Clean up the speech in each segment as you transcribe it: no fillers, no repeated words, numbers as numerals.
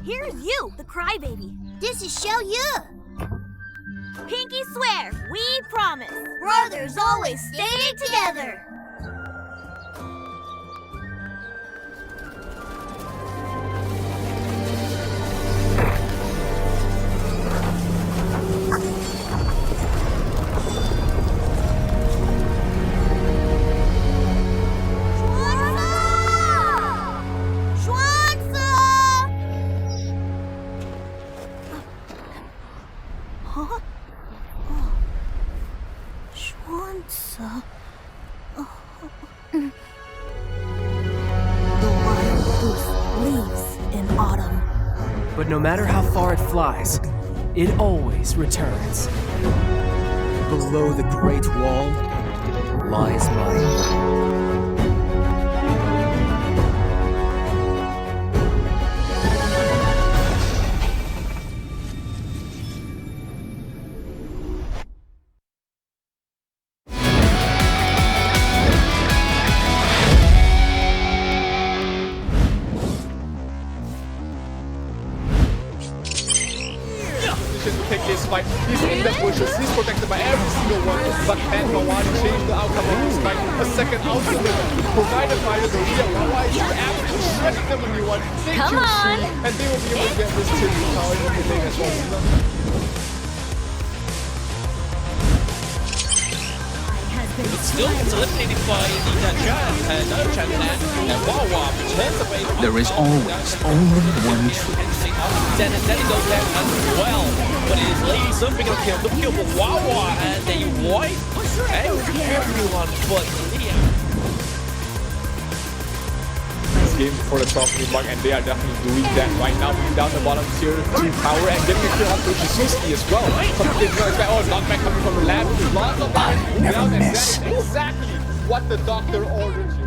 Here's you, the crybaby. This is Show You. Pinky swear, we promise. Brothers always stay together. But no matter how far it flies, it always returns. Below the Great Wall lies my home. To take this fight. He's in the bushes, he's protected by every single one, but can Kawani change the outcome of this fight? A second outcome provided by the real Wawa is absolutely shredding them a new one. Come on! And they will be able to get this to the power of the thing as well. But still gets eliminated by the Chan, no Chan there, and Wawa returns away. There is always only one truth. Then it goes down as well, but it is Lady Sun picking up kill, the kill for Wawa, and a white, everyone but Liam. Game for the top mark, and they are definitely doing that right now. Moving down the bottom tier, team power, and getting a kill onto Shizuki as well. Something didn't expect. Oh, knockback coming from the lab. Lots of that moving down, and that is exactly what the doctor ordered you.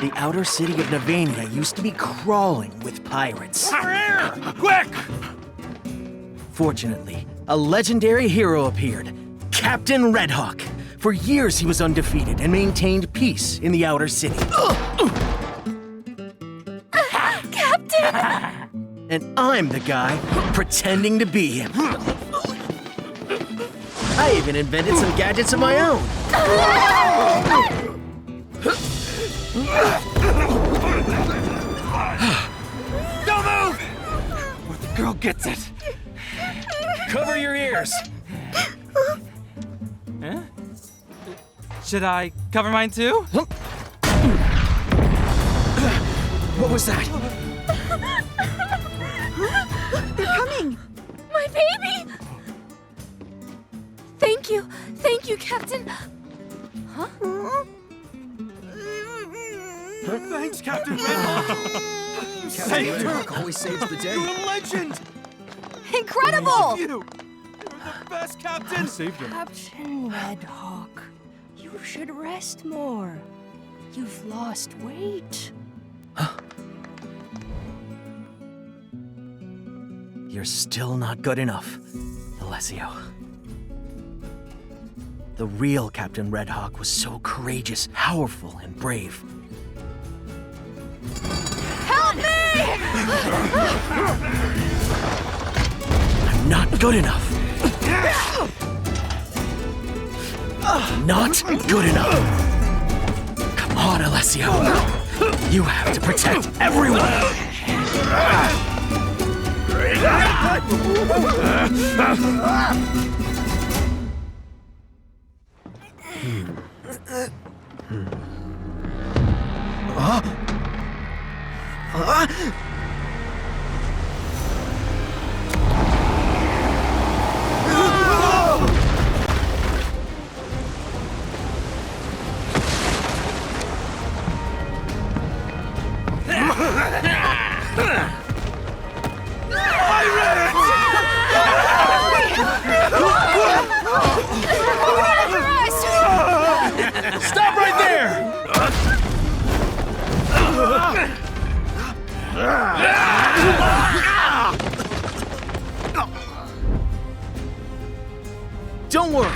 The outer city of Navania used to be crawling with pirates. Here! Quick! Fortunately, a legendary hero appeared, Captain Redhawk. For years he was undefeated and maintained peace in the outer city. Captain! And I'm the guy pretending to be him. I even invented some gadgets of my own. Don't move! Or the girl gets it. Cover your ears. Huh? Should I cover mine too? What was that? They're coming! My baby! Thank you, Captain. Huh? Thanks, Captain Redhawk. Captain Redhawk always saves the day. You're a legend. Incredible! You're the best, Captain. Saved him. Captain Redhawk, you should rest more. You've lost weight. You're still not good enough, Alessio. The real Captain Redhawk was so courageous, powerful, and brave. Help me! I'm not good enough. Not good enough. Come on, Alessio. You have to protect everyone. Stop right there! Don't worry,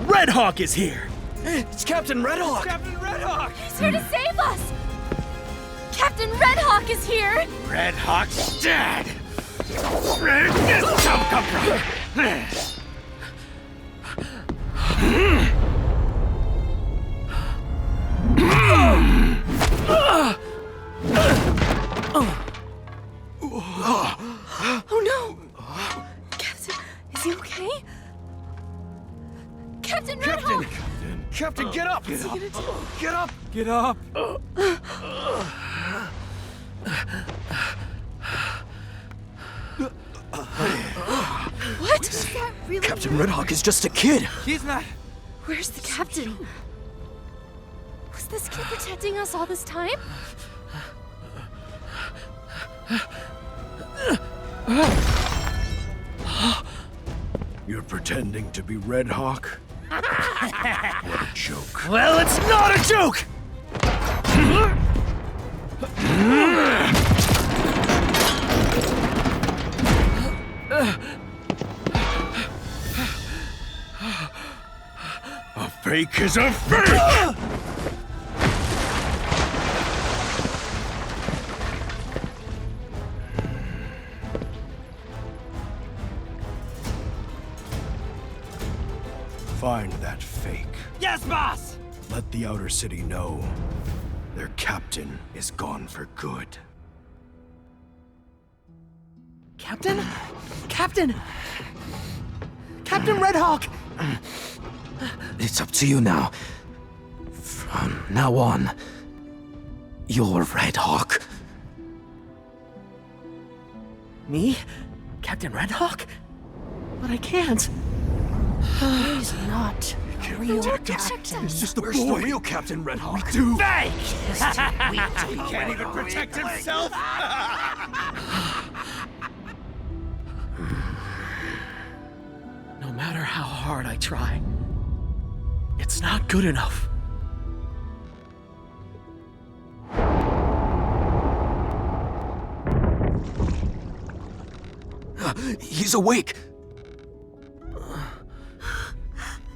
Redhawk is here. It's Captain Redhawk. Captain Redhawk. He's here to save us! Captain Redhawk is here! Redhawk's dead. Oh no! Captain, is he okay? Captain Redhawk! Captain, get up! What's he gonna do? Get up! Get up. What? Is that really? Captain Redhawk is just a kid. He's not. Where's the captain? Was this kid protecting us all this time? You're pretending to be Redhawk? What a joke. Well, it's not a joke! A fake is a fake! Find that fake. Yes, boss. Let the outer city know their captain is gone for good. Captain? Captain! Captain Redhawk! It's up to you now. From now on, you're Redhawk. Me? Captain Redhawk? But I can't. He's not a real captain. It's just the Where's boy. the real Captain Redhawk? Dude, He can't even protect himself. No matter how hard I try, it's not good enough. He's awake.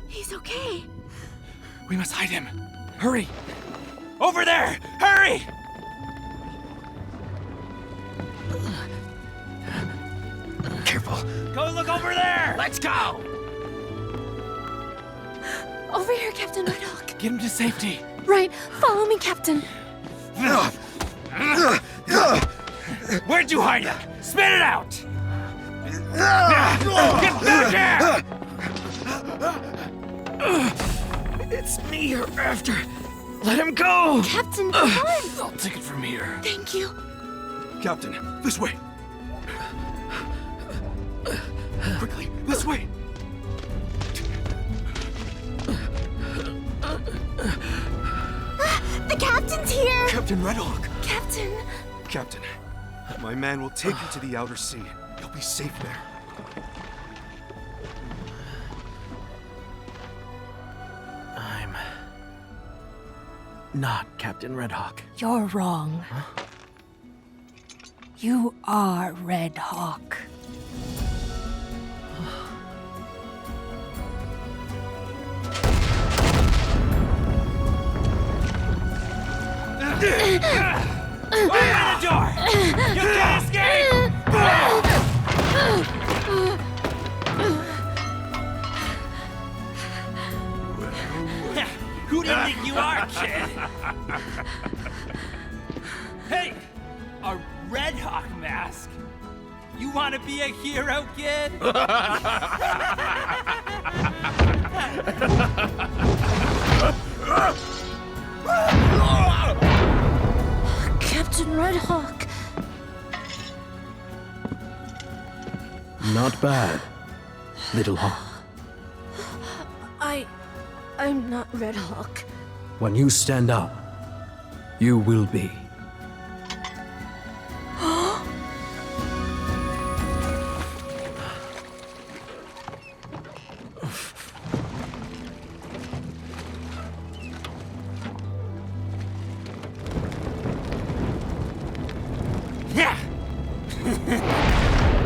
He's okay. We must hide him. Hurry! Over there! Hurry! Careful. Go look over there! Let's go! Over here, Captain Red Hawk. Get him to safety. Right, follow me, Captain. Where'd you hide him? Spit it out! Get back here! It's me you're after. Let him go! Captain, come on. I'll take it from here. Thank you. Captain, this way. Quickly, this way. The Captain's here. Captain Red Hawk. Captain. Captain, my man will take you to the outer sea. You'll be safe there. I'm not Captain Red Hawk. You're wrong. You are Red Hawk. Open the door! You can't escape! Who do you think you are, kid? Hey! A Red Hawk mask? You want to be a hero, kid? Captain Red Hawk. Not bad, Little Hawk. I'm not Red Hawk. When you stand up, you will be.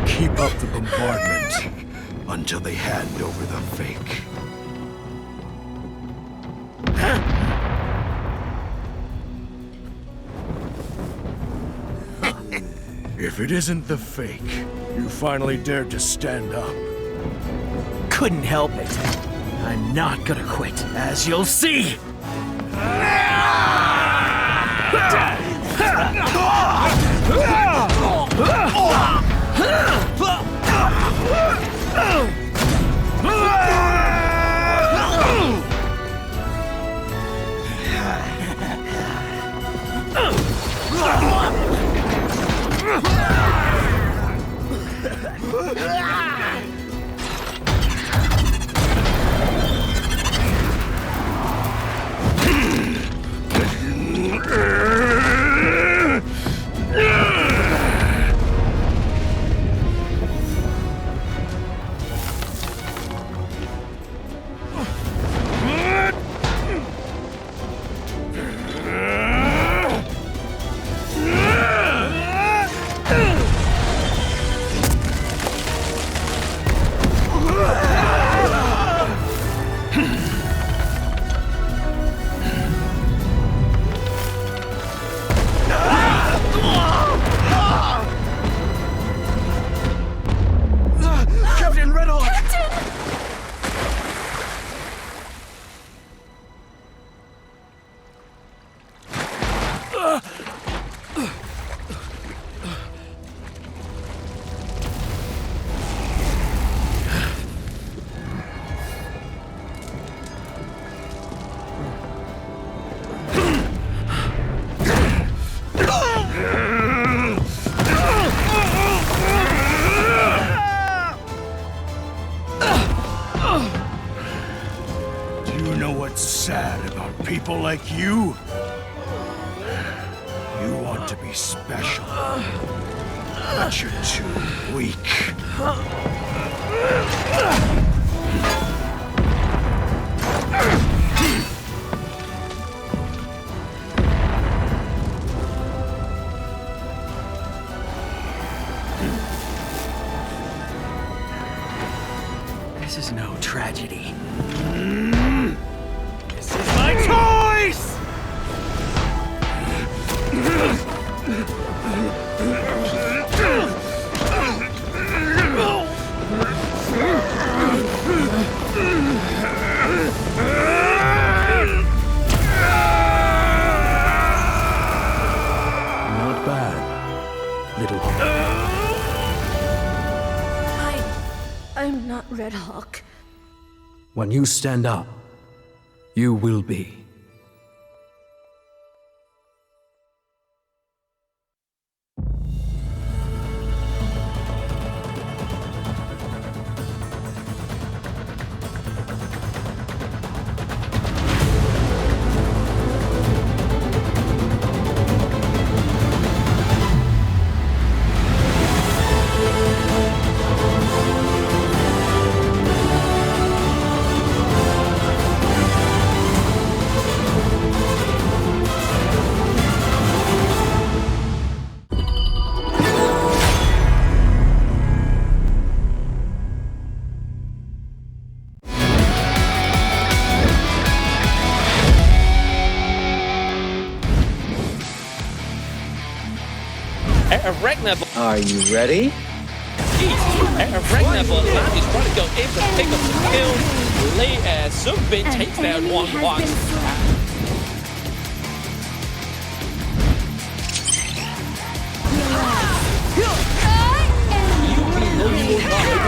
Keep up the bombardment until they hand over the fake. If it isn't the fake, you finally dared to stand up. Couldn't help it. I'm not gonna quit, as you'll see! People like you? You want to be special, but you're too weak. is no tragedy. This is my choice! Not bad, little I'm not Red Hawk. When you stand up, you will be. Are you ready? Ragnar is trying to go in to pick up some kills. Zumbin takes down one box.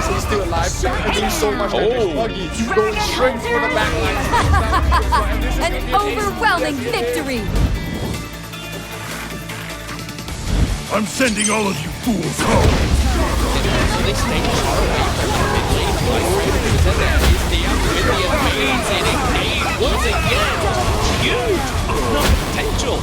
He's still alive. Doing so much damage. Buggy going straight for the back line. An overwhelming victory! I'm sending all of you fools home. They stay far away from the mid lane. Like Raven said, that is the Amphibia mains and engage once again. Huge potential.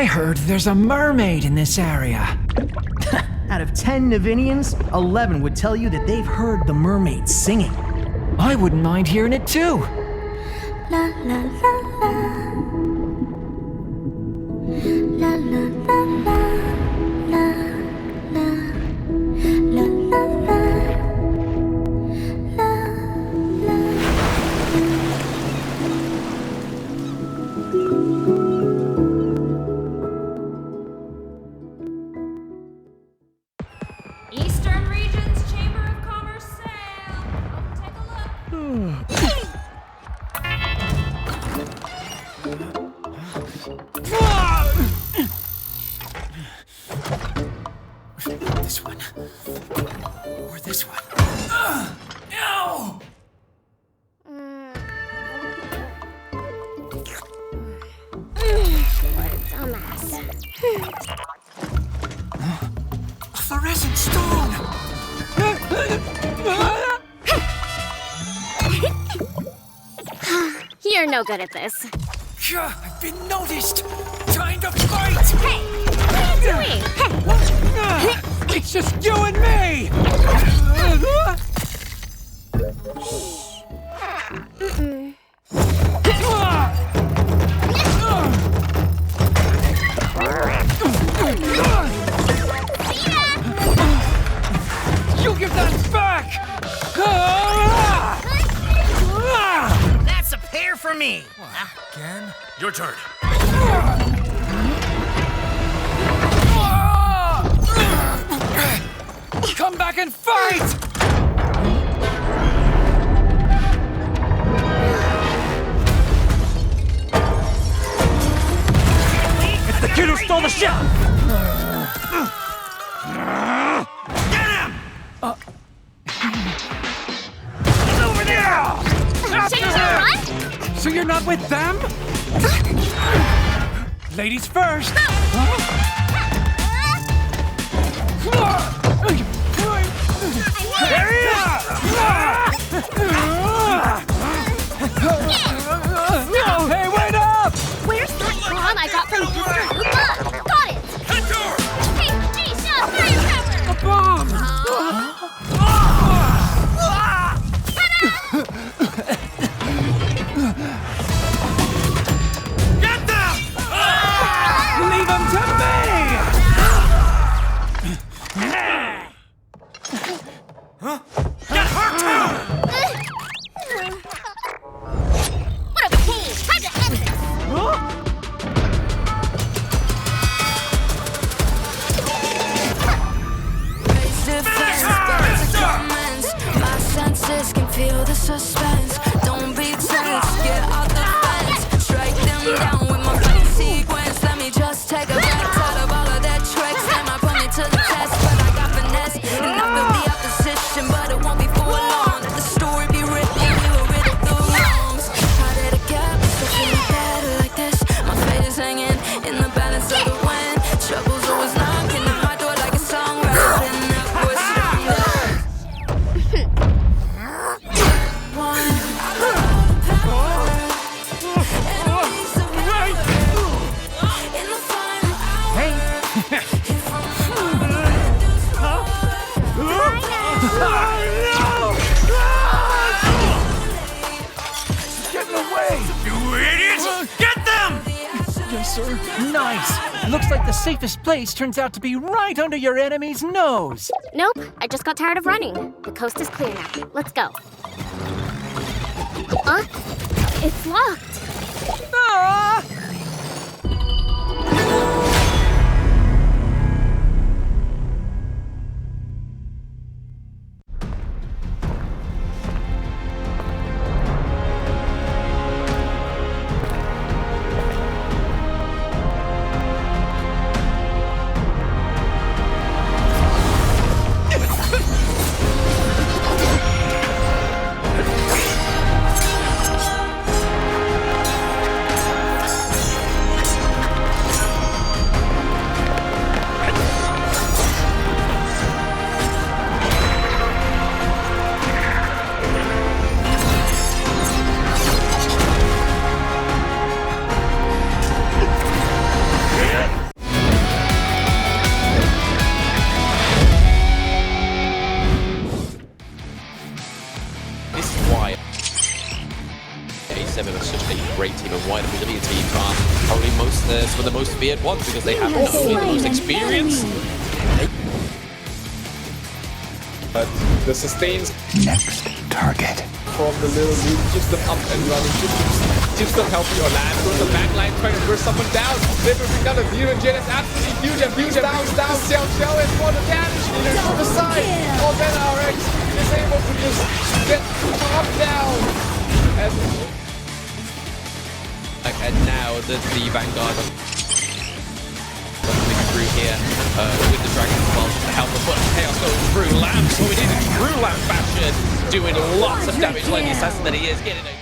I heard there's a mermaid in this area. Out of 10 Navinians, 11 would tell you that they've heard the mermaid singing. I wouldn't mind hearing it too. La la la la. La la la la. La la la la la. La la. Eastern Region's Chamber of Commerce sale. Take a look. This one. Or this one. Ow! What a dumbass. A fluorescent stone! You're no good at this. I've been noticed! Trying to fight! Hey! What are you doing? Hey! It's just you and me! You give that back! That's a pair for me. Again? Your turn. Come back and fight! It's the kid who stole the ship! Get him! He's over there! Change the run? So you're not with them? Ladies first! There he is! Hey, wait up! Where's that prawn I got from Mr. Hoopa? Got it! Hey, Nisha, firecracker! A bomb! Get them! Leave them to me! Get her too! What a pain! Time to end this! My senses can feel the suspense. Don't be tense, get out the fence. Strike them down with my body sequence. Let me just take a breath out of all of their tricks. They might put me to the test, but I got finesse. And I feel the opposition, but it won't be for long. Let the story be written, we will riddle the wrongs. How did it get me so feeling better like this? My fate is hanging in the balance of the wind. Trouble's always knocking at my door like a songwriter. And that voice stronger. Getting away! You idiots! Get them! Yes, sir. Nice! Looks like the safest place turns out to be right under your enemy's nose. Nope, I just got tired of running. The coast is clear now. Let's go. It's locked. Ah! great team, and why the Brazilian teams are probably some of the most feared ones because they have not only the most experience. But the sustains Next target. from the little dude keeps them up and running, keeps them healthy on land. Goes the backline trying to burst someone down. They will bring down the Zero, and Jade is absolutely huge, and huge down. Xiao is for the damage leader from the side. Oh, then NRX is able to just get up down. And now the Vanguard coming through here with the Dragon as well to help them put Chaos going through. Lamb, so it is in true Lamb fashion, doing lots of damage like the assassin that he is, getting it.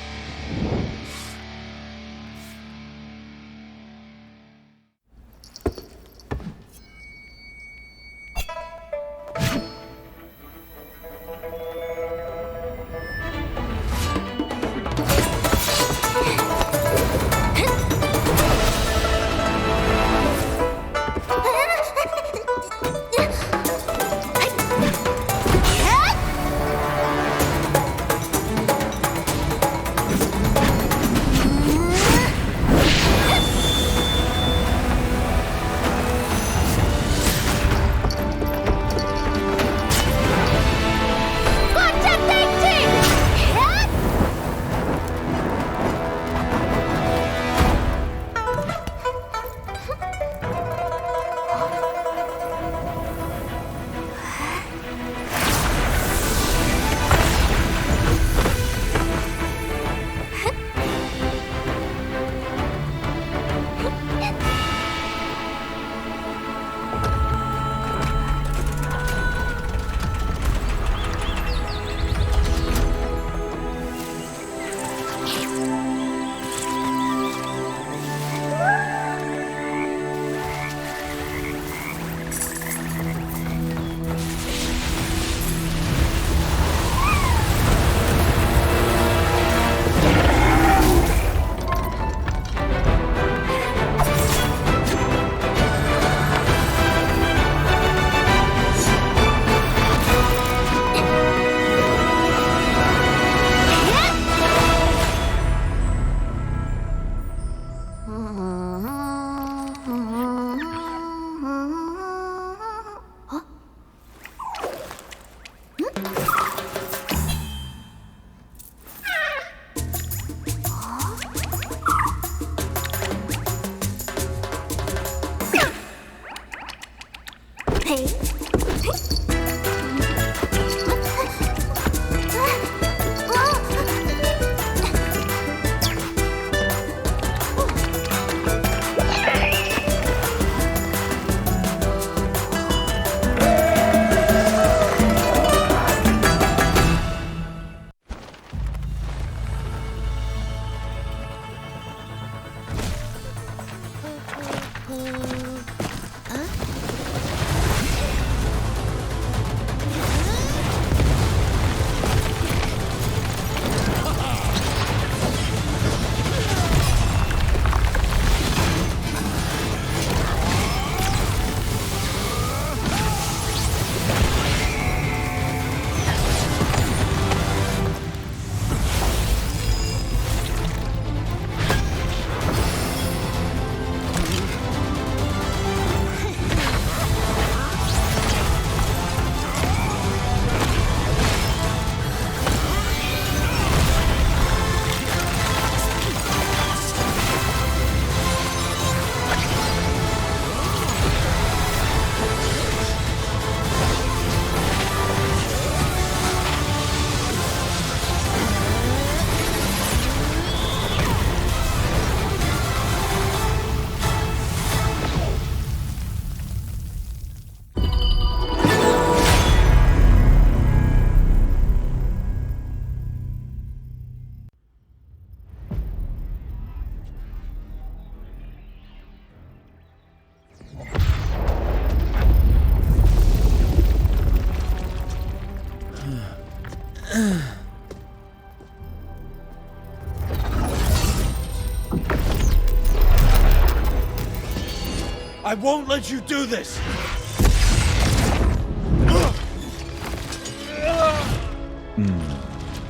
I won't let you do this!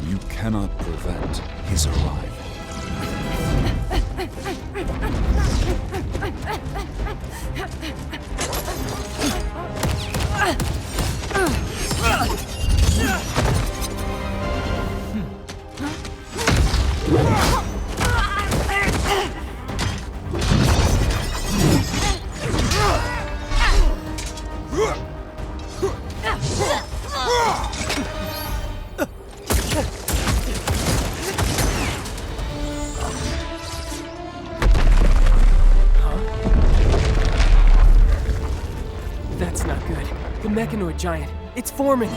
You cannot prevent his arrival. That's not good. The mechanoid giant. It's forming.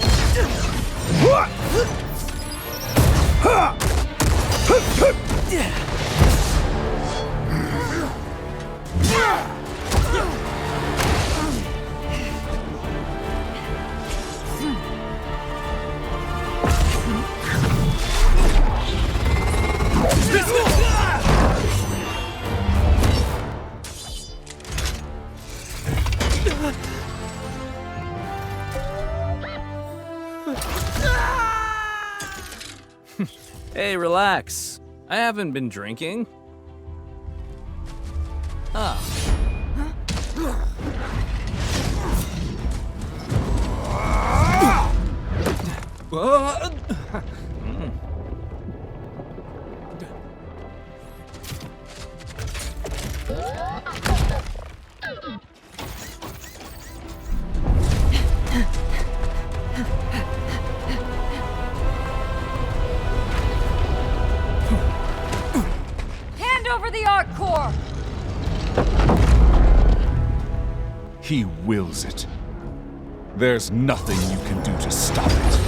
Hey, relax. I haven't been drinking. Ah. Hand over the arc core! He wills it. There's nothing you can do to stop it.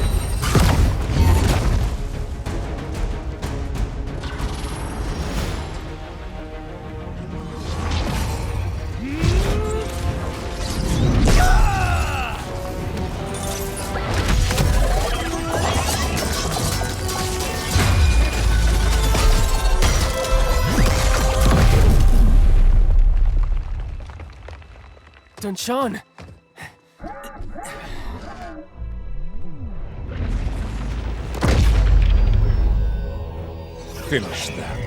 Danshan! Finish them.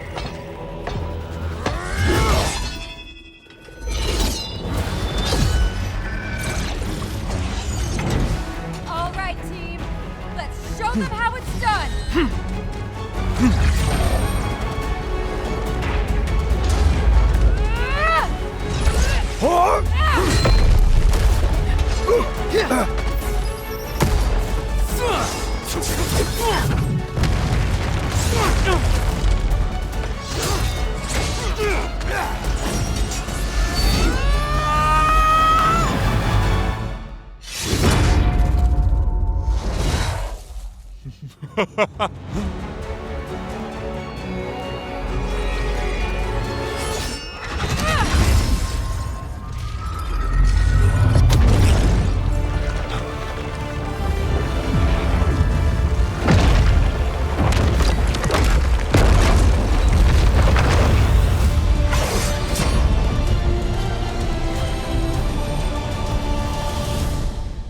All right, team. Let's show them how it's done!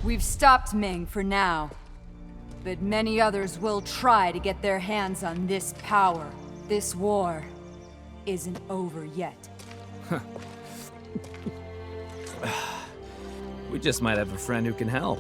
We've stopped Ming for now, but many others will try to get their hands on this power. This war isn't over yet. We just might have a friend who can help.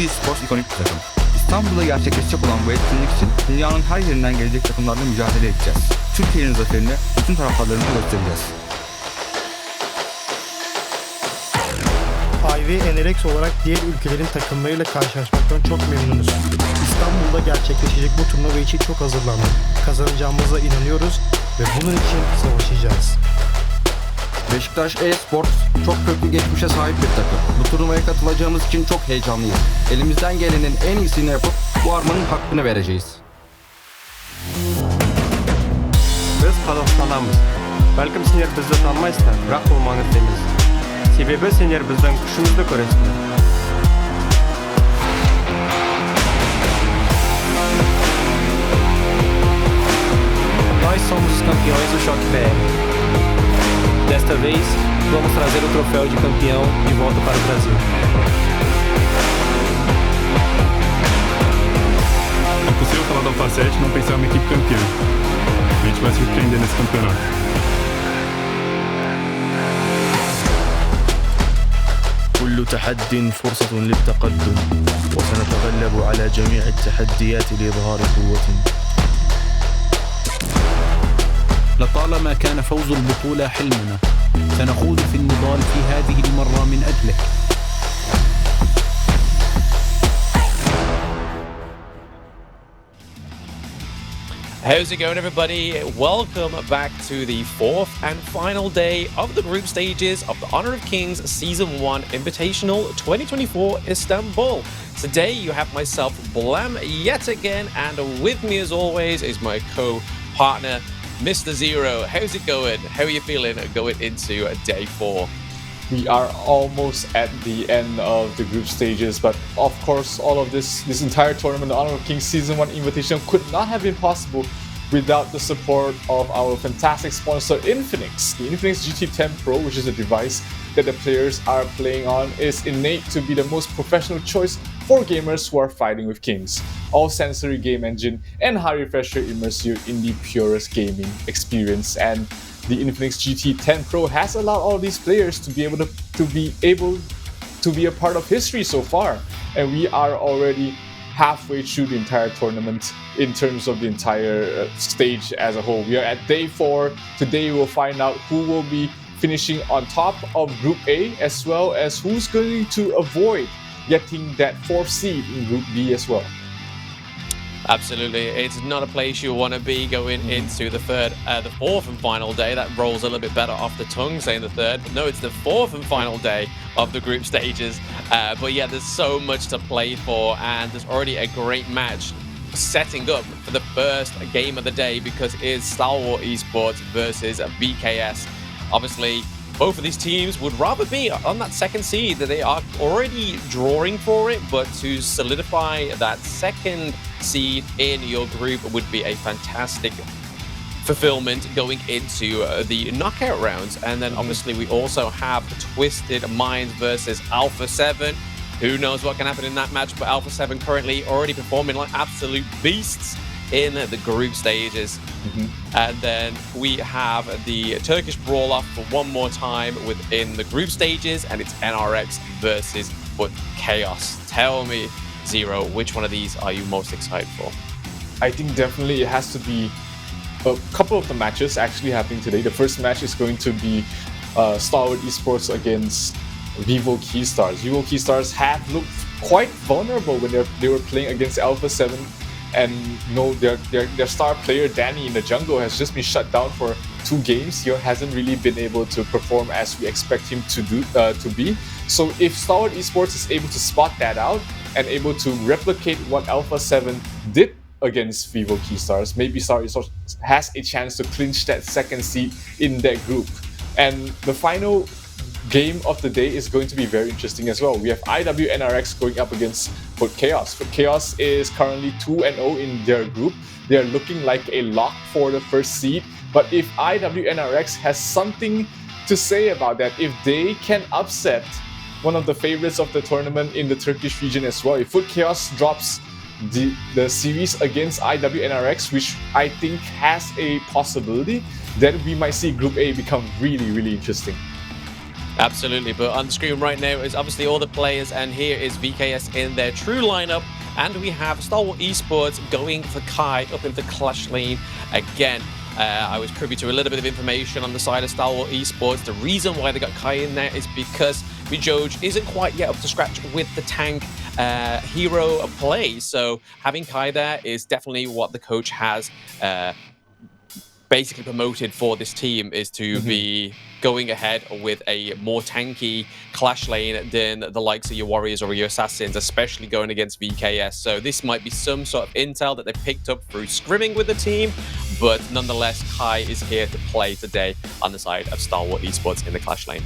Esports ikonik bir takım. İstanbul'da gerçekleşecek olan bu etkinlik için dünyanın her yerinden gelecek takımlarla mücadele edeceğiz. Türkiye'nin zaferini bütün taraftarlarımıza göstereceğiz. IV NRX olarak diğer ülkelerin takımlarıyla karşılaşmaktan çok memnunuz. İstanbul'da gerçekleşecek bu turnuva için çok hazırlandık. Kazanacağımıza inanıyoruz ve bunun için savaşacağız. Beşiktaş Esports çok köklü geçmişe sahip bir takım. Bu turnuvaya katılacağımız için çok heyecanlıyız. Elimizden gelenin en iyisini yapıp bu armanın hakkını vereceğiz. Biz Қазақстанамыз. Бәлкім сендер бізді танымайсыңдар, бірақ бұл маңызды емес. Себебі сендер біздің күшімізді көресіңдер. Nós somos os campeões do Choque BR. Desta vez, vamos trazer o troféu de campeão de volta para o Brasil. É impossível falar da Alpha 7 e não pensar em uma equipe campeã. A gente vai se surpreender nesse campeonato. كل تحد فرصة للتقدم وسنتغلب على جميع التحديات لإظهار قوتنا. لطالما كان فوز البطولة حلمنا، سنخوض في النضال في هذه المرة من أجله. How's it going, everybody? Welcome back to the fourth and final day of the group stages of the Honor of Kings Season 1 Invitational 2024 Istanbul. Today you have myself, Blam, yet again, and with me as always is my co-partner, Mr. Zero. How's it going? How are you feeling going into day 4? We are almost at the end of the group stages, but of course all of this entire tournament, the Honor of Kings Season 1 Invitational, could not have been possible without the support of our fantastic sponsor Infinix. The Infinix GT10 Pro, which is a device that the players are playing on, is innate to be the most professional choice for gamers who are fighting with kings. All sensory game engine and high refresher immerse you in the purest gaming experience, and the Infinix GT10 Pro has allowed all these players to be able to be a part of history so far, and we are already halfway through the entire tournament in terms of the entire stage as a whole. We are at day 4. Today we will find out who will be finishing on top of Group A, as well as who's going to avoid getting that 4th seed in Group B as well. Absolutely, it's not a place you want to be going into the fourth and final day. That rolls a little bit better off the tongue saying the third. No, it's the fourth and final day of the group stages. But yeah, there's so much to play for, and there's already a great match setting up for the first game of the day, because it is Stalwart Esports versus VKS. Obviously, both of these teams would rather be on that second seed. That they are already drawing for it, but to solidify that second seed in your group would be a fantastic fulfillment going into the knockout rounds. And then obviously we also have Twisted Minds versus Alpha 7. Who knows what can happen in that match, but Alpha 7 currently already performing like absolute beasts in the group stages. And then we have the Turkish brawl-off for one more time within the group stages, and it's NRX versus FUT KAOS. Tell me, Zero, which one of these are you most excited for? I think definitely it has to be a couple of the matches actually happening today. The first match is going to be Stalwart Esports against Vivo Keystars. Vivo Keystars have looked quite vulnerable when they were playing against Alpha 7. And you know, their star player Dani in the jungle has just been shut down for 2 games. He hasn't really been able to perform as we expect him to be. So if Stalwart Esports is able to spot that out and able to replicate what Alpha 7 did against Vivo Keystars, maybe Stalwart Esports has a chance to clinch that second seed in that group. And the final game of the day is going to be very interesting as well. We have NRX going up against FUT KAOS. FUT KAOS is currently 2-0 in their group. They are looking like a lock for the first seed. But if NRX has something to say about that, if they can upset one of the favorites of the tournament in the Turkish region as well, if FUT KAOS drops the series against NRX, which I think has a possibility, then we might see Group A become really, really interesting. Absolutely, but on the screen right now is obviously all the players, and here is VKS in their true lineup, and we have Stalwart Esports going for Kai up in the clash lane again. I was privy to a little bit of information on the side of Stalwart Esports. The reason why they got Kai in there is because Mijoj isn't quite yet up to scratch with the tank hero play, so having Kai there is definitely what the coach has basically promoted for this team, is to be going ahead with a more tanky clash lane than the likes of your warriors or your assassins, especially going against VKS. So this might be some sort of intel that they picked up through scrimming with the team, but nonetheless, Kai is here to play today on the side of Stalwart Esports in the clash lane.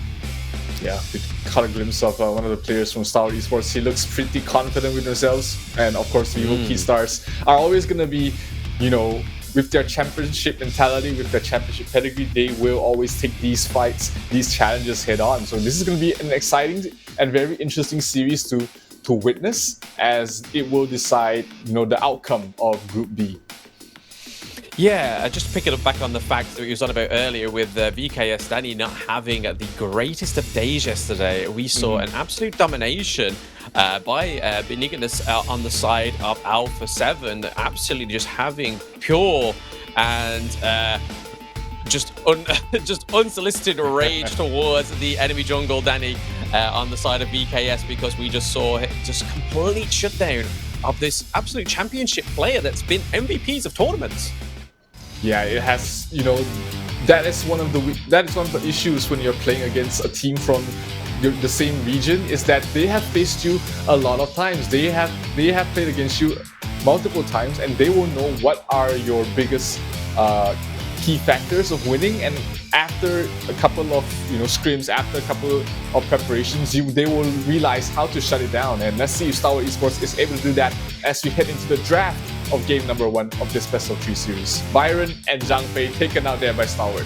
Yeah, we caught a glimpse of one of the players from Stalwart Esports. He looks pretty confident with themselves, and of course the Evo Key Stars are always going to be, you know, with their championship mentality, with their championship pedigree, they will always take these fights, these challenges head on. So this is going to be an exciting and very interesting series to witness, as it will decide, you know, the outcome of Group B. Yeah, just picking up back on the fact that we was on about earlier with VKS.Dani not having the greatest of days yesterday. We saw an absolute domination by Benignus on the side of Alpha 7, absolutely just having pure and just unsolicited rage towards the enemy jungle, Dani, on the side of VKS, because we just saw just complete shutdown of this absolute championship player that's been MVPs of tournaments. Yeah, it has, you know, that is one of the issues when you're playing against a team from the same region, is that they have faced you a lot of times. They have played against you multiple times, and they will know what are your biggest key factors of winning. And after a couple of, you know, scrims, after a couple of preparations, they will realize how to shut it down. And let's see if Stalwart Esports is able to do that as we head into the draft of game number 1 of this best of 3 series. Byron and Zhang Fei taken out there by Stalwart.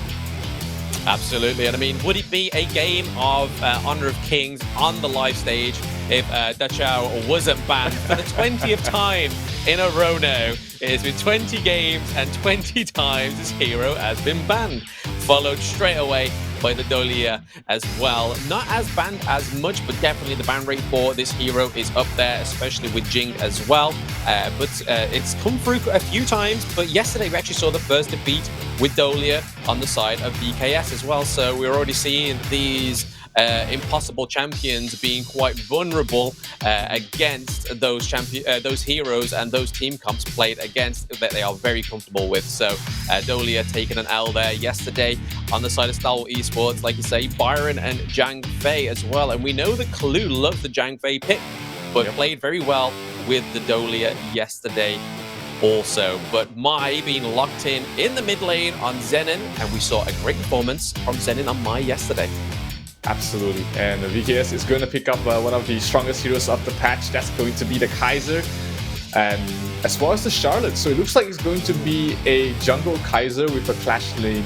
Absolutely, and I mean, would it be a game of Honor of Kings on the live stage if Dachau wasn't banned for the 20th time in a row now? It has been 20 games and 20 times this hero has been banned, followed straight away by the Dolia as well. Not as banned as much, but definitely the ban rate for this hero is up there, especially with Jing as well. But it's come through a few times, but yesterday we actually saw the first defeat with Dolia on the side of VKS as well. So we're already seeing these impossible champions being quite vulnerable against those heroes and those team comps played against that they are very comfortable with. So Dolia taking an L there yesterday on the side of Stalwart Esports, like you say, Byron and Zhang Fei as well. And we know that Kalu loves the Zhang Fei pick, but played very well with the Dolia yesterday also. But Mai being locked in the mid lane on Zenin, and we saw a great performance from Zenin on Mai yesterday. Absolutely, and VKS is going to pick up one of the strongest heroes of the patch. That's going to be the Kaiser, and as well as the Charlotte. So it looks like it's going to be a jungle Kaiser with a clash lane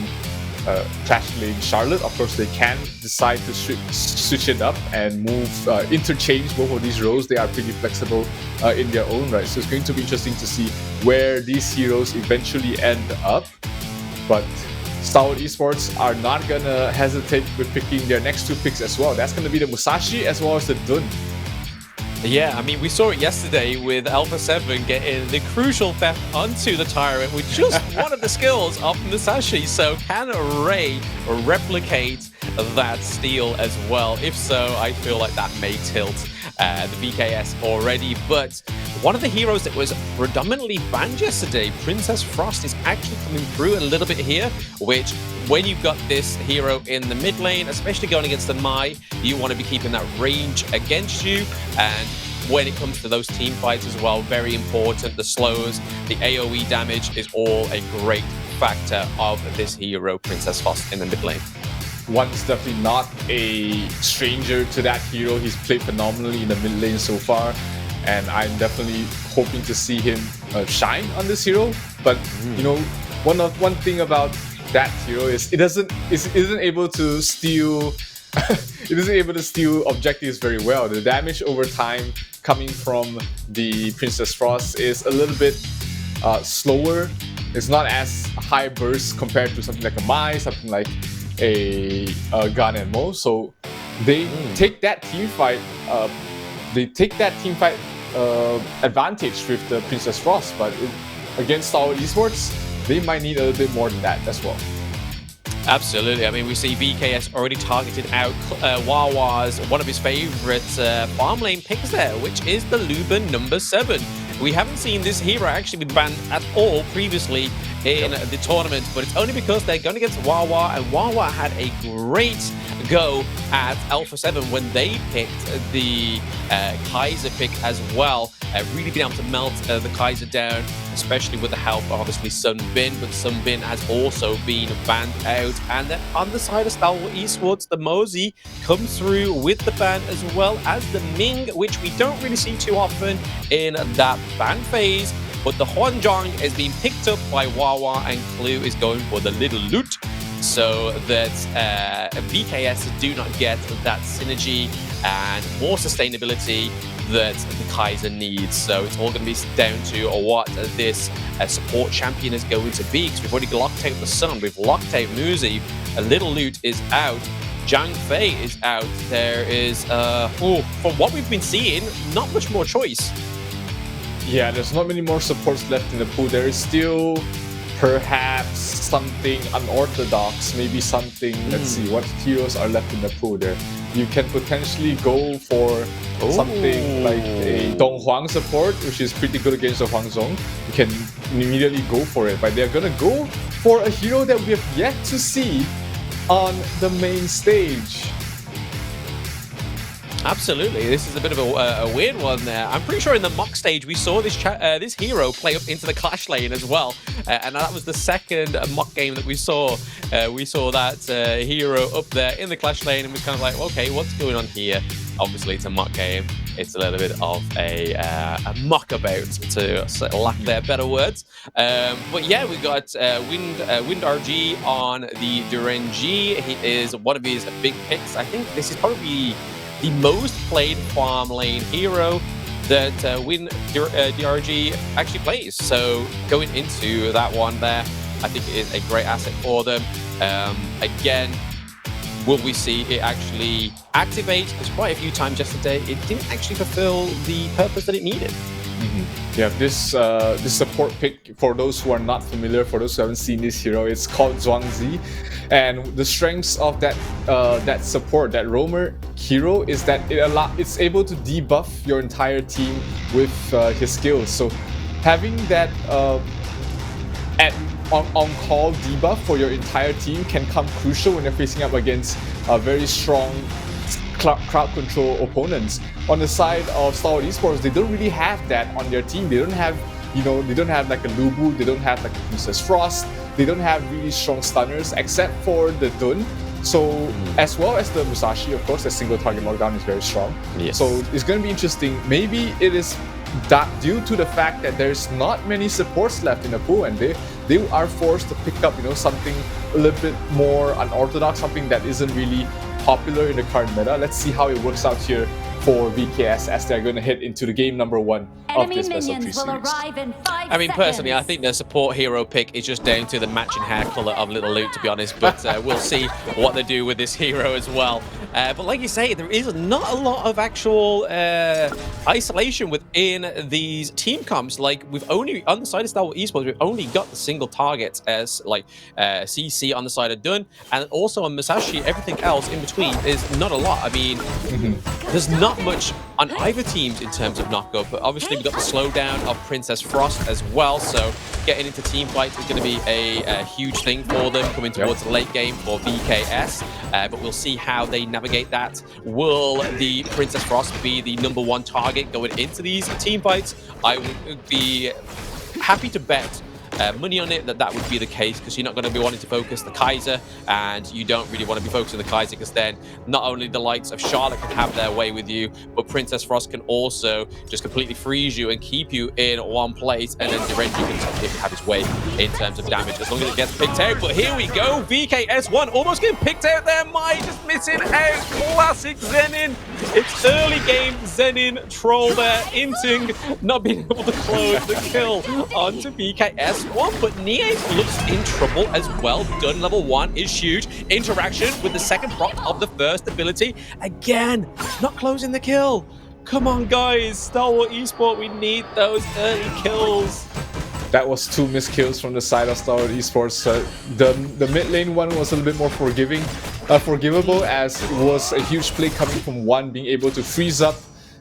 Charlotte. Of course, they can decide to switch it up and move, interchange both of these roles. They are pretty flexible in their own right. So it's going to be interesting to see where these heroes eventually end up. But Stalwart Esports are not gonna hesitate with picking their next 2 picks as well. That's gonna be the Musashi as well as the Dun. Yeah, I mean, we saw it yesterday with Alpha 7 getting the crucial theft onto the Tyrant with just one of the skills of Musashi. So can Ray replicate that steal as well? If so, I feel like that may tilt the VKS already. But one of the heroes that was predominantly banned yesterday, Princess Frost, is actually coming through a little bit here, which when you've got this hero in the mid lane, especially going against the Mai, you want to be keeping that range against you. And when it comes to those team fights as well, very important. The slows, the AoE damage is all a great factor of this hero, Princess Frost, in the mid lane. One is definitely not a stranger to that hero. He's played phenomenally in the mid lane so far, and I'm definitely hoping to see him shine on this hero. But you know, one thing about that hero is it isn't able to steal it isn't able to steal objectives very well. The damage over time coming from the Princess Frost is a little bit slower. It's not as high burst compared to something like a Mai, something like a Gan and Mo. So they take that team fight. Advantage with the Princess Frost, but against Stalwart Esports, they might need a little bit more than that as well. Absolutely. I mean, we see VKS already targeted out Wawa's one of his favorite farm lane picks there, which is the Luban number 7. We haven't seen this hero actually be banned at all previously in the tournament, but it's only because they're going against Wawa, and Wawa had a great go at Alpha 7 when they picked the Kaiser pick as well. Really been able to melt the Kaiser down, especially with the help of obviously Sunbin, but Sunbin has also been banned out. And then on the side of Stalwart Esports, the Mosey comes through with the ban as well as the Ming, which we don't really see too often in that ban phase. But the Huanzhong is being picked up by Wawa, and Clue is going for the little loot, so that VKS do not get that synergy and more sustainability that the Kaiser needs. So it's all going to be down to what this support champion is going to be, because we've already locked out the Sun, we've locked out Muzi, a little loot is out, Zhang Fei is out. There is, from what we've been seeing, not much more choice. Yeah, there's not many more supports left in the pool. There is still perhaps something unorthodox, maybe something, let's see, what heroes are left in the pool there. You can potentially go for something like a Dong Huang support, which is pretty good against the Huangzhong. You can immediately go for it, but they're gonna go for a hero that we have yet to see on the main stage. Absolutely, this is a bit of a weird one there. I'm pretty sure in the mock stage we saw this this hero play up into the Clash lane as well, and that was the second mock game that we saw. We saw that hero up there in the Clash lane, and we're kind of like, okay, what's going on here? Obviously, it's a mock game. It's a little bit of a mock about, to lack their better words. But yeah, we got Wind RG on the Durenji. He is one of his big picks. I think this is probably the most played farm lane hero that Win DRG actually plays. So going into that one there, I think it is a great asset for them. Again, will we see it actually activate? Because quite a few times yesterday, it didn't actually fulfill the purpose that it needed. Yeah, this support pick, for those who are not familiar, for those who haven't seen this hero, it's called Zhuangzi. And the strengths of that support, that roamer hero, is that it's able to debuff your entire team with his skills. So having that on-call debuff for your entire team can come crucial when you're facing up against very strong crowd control opponents. On the side of Stalwart Esports, they don't really have that on their team. They don't have, they don't have like a Lubu, they don't have like a Princess Frost, they don't have really strong stunners except for the Dun. So, as well as the Musashi, of course, the single target lockdown is very strong. Yes. So it's going to be interesting. Maybe it is that due to the fact that there's not many supports left in the pool, and they are forced to pick up, something a little bit more unorthodox, something that isn't really popular in the current meta. Let's see how it works out here for VKS as they're going to hit into the game number 1 of this best of 3 series. I mean, personally, I think the support hero pick is just down to the matching hair color of Little Luke, to be honest, but we'll see what they do with this hero as well. But like you say, there is not a lot of actual isolation within these team comps. Like, we've only, on the side of Stalwart Esports, we've only got the single targets as like CC on the side of Dun, and also on Musashi, everything else in between is not a lot. I mean, there's not much on either teams in terms of knockup, but obviously we've got the slowdown of Princess Frost as well, so getting into team fights is going to be a huge thing for them coming towards the late game for VKS, but we'll see how they navigate that. Will the Princess Frost be the #1 target going into these team fights? I would be happy to bet money on it that would be the case, because you're not going to be wanting to focus the Kaiser, and you don't really want to be focusing the Kaiser, because then not only the likes of Charlotte can have their way with you, but Princess Frost can also just completely freeze you and keep you in one place, and then Durenji can have his way in terms of damage as long as it gets picked out. But here we go, VKS1 almost getting picked out there. Mai just missing out. Classic Zenin. It's early game Zenin troll there. Inting not being able to close the kill onto VKS1. one, but Nie looks in trouble as well. Done level 1 is huge. Interaction with the second proc of the first ability. Again, not closing the kill. Come on, guys. Stalwart Esports, we need those early kills. That was 2 missed kills from the side of Stalwart Esports. The mid lane one was a little bit more forgivable, as it was a huge play coming from one being able to freeze up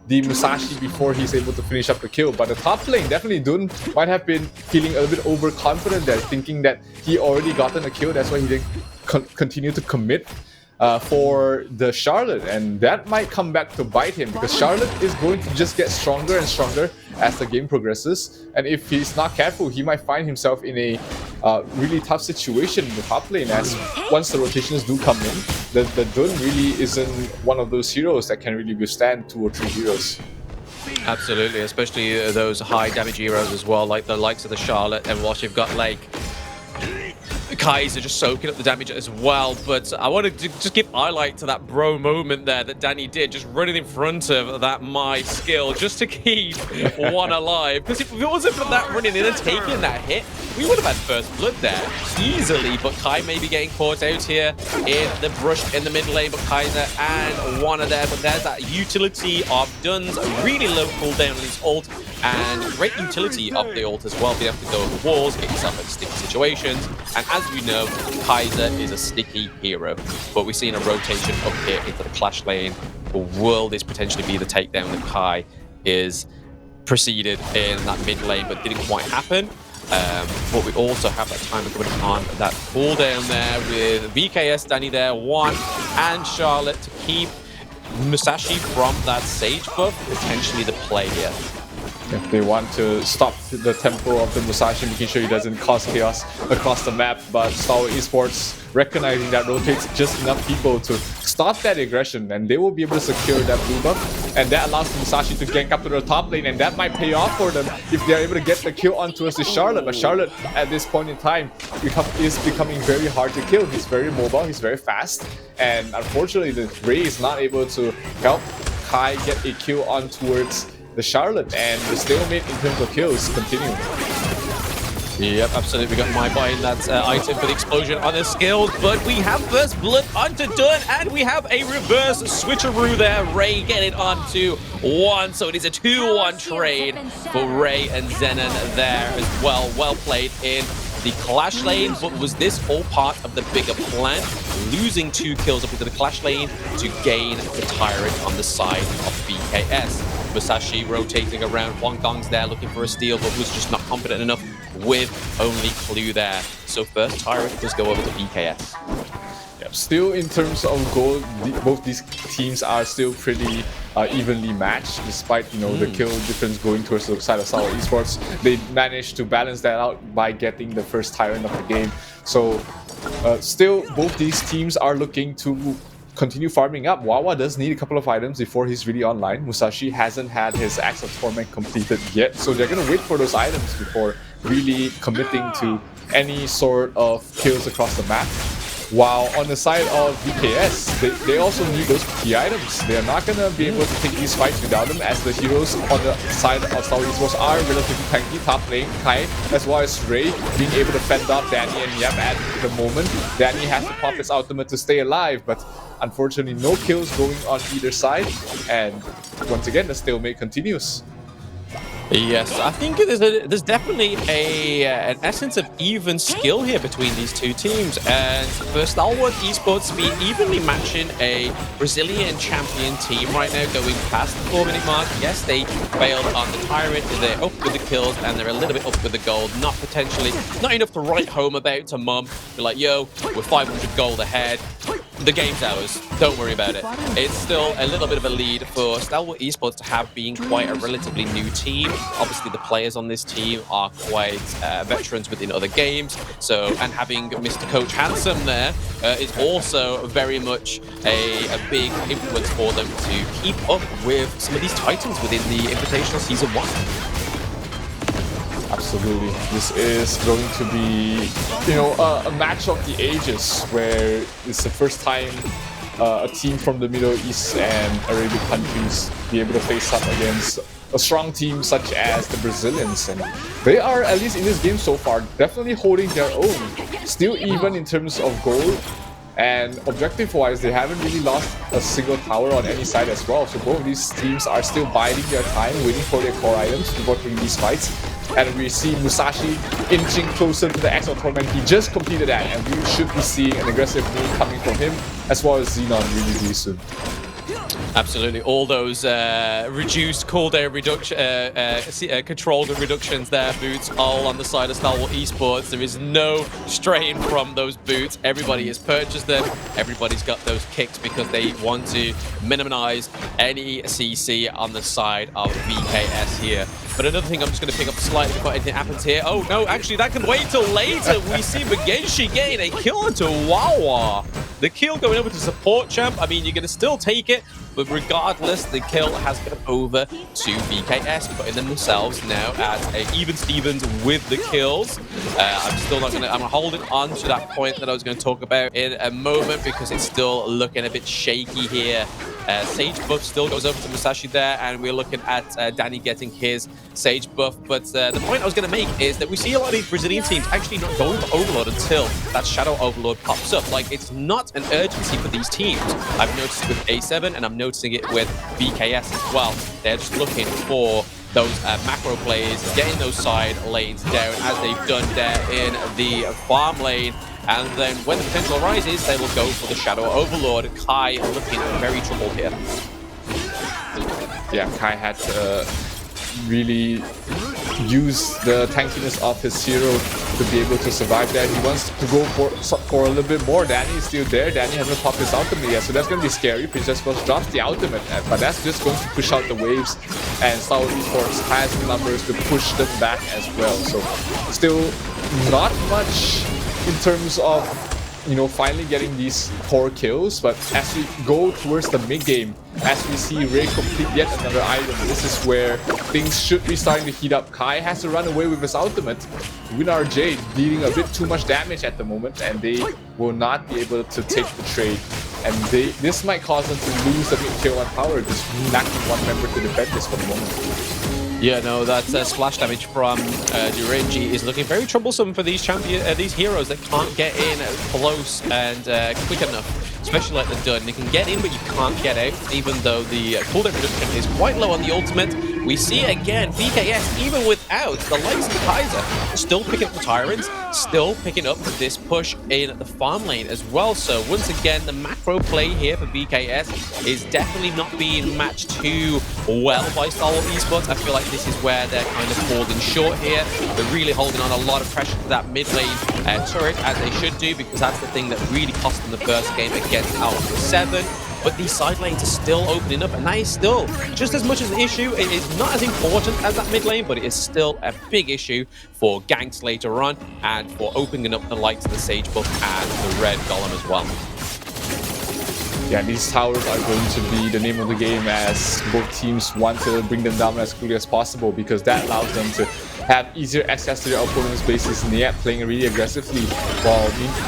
the Musashi before he's able to finish up the kill. But the top lane, definitely Dun might have been feeling a little bit overconfident there, thinking that he already gotten a kill. That's why he didn't continue to commit for the Charlotte, and that might come back to bite him, because Charlotte is going to just get stronger and stronger as the game progresses, and if he's not careful, he might find himself in a really tough situation in the top lane, as once the rotations do come in, the Dun really isn't one of those heroes that can really withstand 2 or 3 heroes. Absolutely, especially those high damage heroes as well, like the likes of the Charlotte, and whilst you've got like Kai's are just soaking up the damage as well. But I wanted to just give highlight to that bro moment there that Dani did, just running in front of that my skill just to keep one alive. Because if it wasn't for that running in and taking that hit, we would have had first blood there easily. But Kai may be getting caught out here in the brush in the mid lane, but Kaiser and Wanna there. But there's that utility of Dun's really low cooldown on his ult, and great utility of the ult as well, being able to go over walls, get yourself in sticky situations. And as we know, Kaiser is a sticky hero, but we're seeing a rotation up here into the clash lane. Will this potentially be the takedown that Kai is preceded in that mid lane, but didn't quite happen? But we also have that timer coming on that cooldown there with VKS.Dani there, one, and Charlotte to keep Musashi from that Sage buff, potentially the play here. If they want to stop the tempo of the Musashi, making sure he doesn't cause chaos across the map, but Stalwart Esports recognizing that rotates just enough people to stop that aggression, and they will be able to secure that blue buff, and that allows Musashi to gank up to the top lane, and that might pay off for them if they're able to get the kill on towards the Charlotte. But Charlotte at this point in time is becoming very hard to kill. He's very mobile, he's very fast, and unfortunately the Ray is not able to help Kai get a kill on towards the Charlotte, and the stalemate in terms of kills continue. Yep, absolutely. We got my buying that item for the explosion on his skills, but we have first blood onto Dun, and we have a reverse switcheroo there. Ray getting onto one, so it is a 2-1 trade for Ray and Zenon there as well. Well played in the clash lane, but was this all part of the bigger plan? Losing 2 kills up into the clash lane to gain the tyrant on the side of BKS. Musashi rotating around, Wong Gong's there looking for a steal, but was just not confident enough with only Clue there. So first tyrant does go over to BKS. Yep, still in terms of gold, both these teams are still pretty evenly matched, despite the kill difference going towards the side of Stalwart Esports. They managed to balance that out by getting the first tyrant of the game. So still, both these teams are looking to continue farming up. Wawa does need a couple of items before he's really online. Musashi hasn't had his Axe of Torment completed yet, so they're gonna wait for those items before really committing to any sort of kills across the map. While on the side of VKS, they also need those key items. They're not gonna be able to take these fights without them, as the heroes on the side of Stalwart Esports are relatively tanky. Top lane, Kai, as well as Ray, being able to fend off Dani and Yep at the moment. Dani has to pop his ultimate to stay alive, but unfortunately no kills going on either side, and once again the stalemate continues. Yes, I think there's definitely an essence of even skill here between these two teams, and for Stalwart Esports to be evenly matching a Brazilian champion team right now, going past the 4-minute mark. Yes, they failed on the Tyrant, they're up with the kills, and they're a little bit up with the gold. Not enough to write home about to mum. Be like, yo, we're 500 gold ahead. The game's ours. Don't worry about it. It's still a little bit of a lead for Stalwart Esports to have been quite a relatively new team. Obviously, the players on this team are quite veterans within other games. So, and having Mr. Coach Handsome there is also very much a big influence for them to keep up with some of these titans within the Invitational Season 1. Absolutely. This is going to be, a match of the ages, where it's the first time a team from the Middle East and Arabic countries be able to face up against a strong team such as the Brazilians, and they are, at least in this game so far, definitely holding their own. Still even in terms of gold, and objective-wise, they haven't really lost a single tower on any side as well. So both of these teams are still biding their time, waiting for their core items to work in these fights. And we see Musashi inching closer to the XL tournament. He just completed that, and we should be seeing an aggressive move coming from him, as well as Xenon really soon. Absolutely, all those reduced cooldown reduction, controlled reductions there, boots, all on the side of Stalwart Esports. There is no strain from those boots. Everybody has purchased them. Everybody's got those kicks because they want to minimize any CC on the side of VKS here. But another thing I'm just going to pick up slightly before anything happens here. Oh no, actually that can wait till later. We see Magenshi getting a kill onto Wawa. The kill going over to support champ. I mean, you're going to still take it, but regardless, the kill has gone over to VKS, putting themselves now at even Stevens with the kills. I'm still not going to, I'm holding on to that point that I was going to talk about in a moment because it's still looking a bit shaky here. Sage buff still goes over to Musashi there, and we're looking at Dani getting his Sage buff. But the point I was going to make is that we see a lot of these Brazilian teams actually not going for Overlord until that Shadow Overlord pops up. Like, it's not an urgency for these teams. I've noticed it with A7, and I'm noticing it with VKS as well. They're just looking for those macro plays, getting those side lanes down as they've done there in the farm lane. And then when the potential arises, they will go for the Shadow Overlord. Kai looking very troubled here. Yeah, Kai had to really use the tankiness of his hero to be able to survive that. He wants to go for a little bit more. Dani is still there. Dani hasn't popped his ultimate yet, so that's going to be scary. Princess First drops the ultimate, but that's just going to push out the waves, and Stalwart Esports has the numbers to push them back as well. So still not much in terms of, you know, finally getting these core kills, but as we go towards the mid game, as we see Ray complete yet another item, this is where things should be starting to heat up. Kai has to run away with his ultimate. WinRJ dealing a bit too much damage at the moment, and they will not be able to take the trade. And this might cause them to lose a bit kill on power, just lacking one member to defend this for the moment. Yeah, no, that splash damage from Duranji is looking very troublesome for these these heroes that can't get in close and quick enough. Especially like the Dun. They can get in, but you can't get out, even though the cooldown reduction is quite low on the ultimate. We see again, VKS, even without the likes of Kaiser, still picking up the Tyrants, still picking up this push in the farm lane as well. So once again, the macro play here for VKS is definitely not being matched too well by Stalwart Esports. I feel like this is where they're kind of falling short here. They're really holding on a lot of pressure to that mid lane turret, as they should do, because that's the thing that really cost them the first game against Alpha 7. But these side lanes are still opening up, and that is still just as much as an issue. It is not as important as that mid lane, but it is still a big issue for ganks later on, and for opening up the likes of the Sage buff and the Red Golem as well. Yeah, these towers are going to be the name of the game, as both teams want to bring them down as quickly as possible, because that allows them to have easier access to their opponent's bases, and yet playing really aggressively. While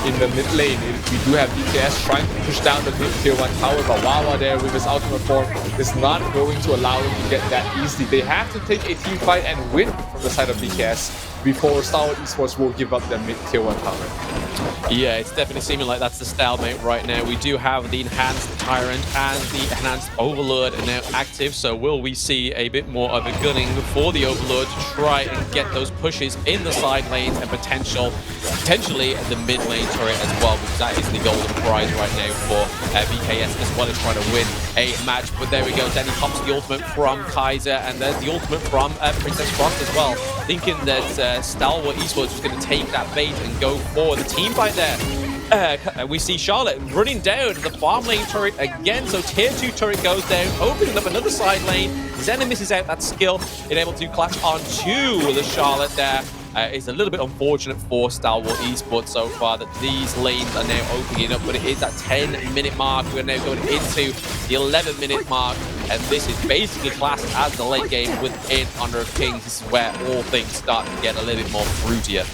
in the mid lane, we do have VKS trying to push down the mid tier 1 tower, but Wawa there with his ultimate form is not going to allow them to get that easily. They have to take a team fight and win from the side of VKS before Stalwart Esports will give up their mid tier 1 tower. Yeah, it's definitely seeming like that's the stalemate right now. We do have the enhanced Tyrant and the enhanced Overlord now active, so will we see a bit more of a gunning for the Overlord to try and get those pushes in the side lanes and potentially the mid lane turret as well, because that is the golden prize right now for VKS, as well as trying to win a match. But there we go, Dani pops the ultimate from Kaiser, and there's the ultimate from Princess Frost as well, thinking that Stalwart Esports was going to take that bait and go for the team fight there. We see Charlotte running down the farm lane turret again, so tier 2 turret goes down, opening up another side lane. Xena misses out that skill, being able to clash onto the Charlotte there. It's a little bit unfortunate for Stalwart Esports so far that these lanes are now opening up, but it is that 10-minute mark. We're now going into the 11-minute mark, and this is basically classed as the late game within Honor of Kings. This is where all things start to get a little bit more fruitier.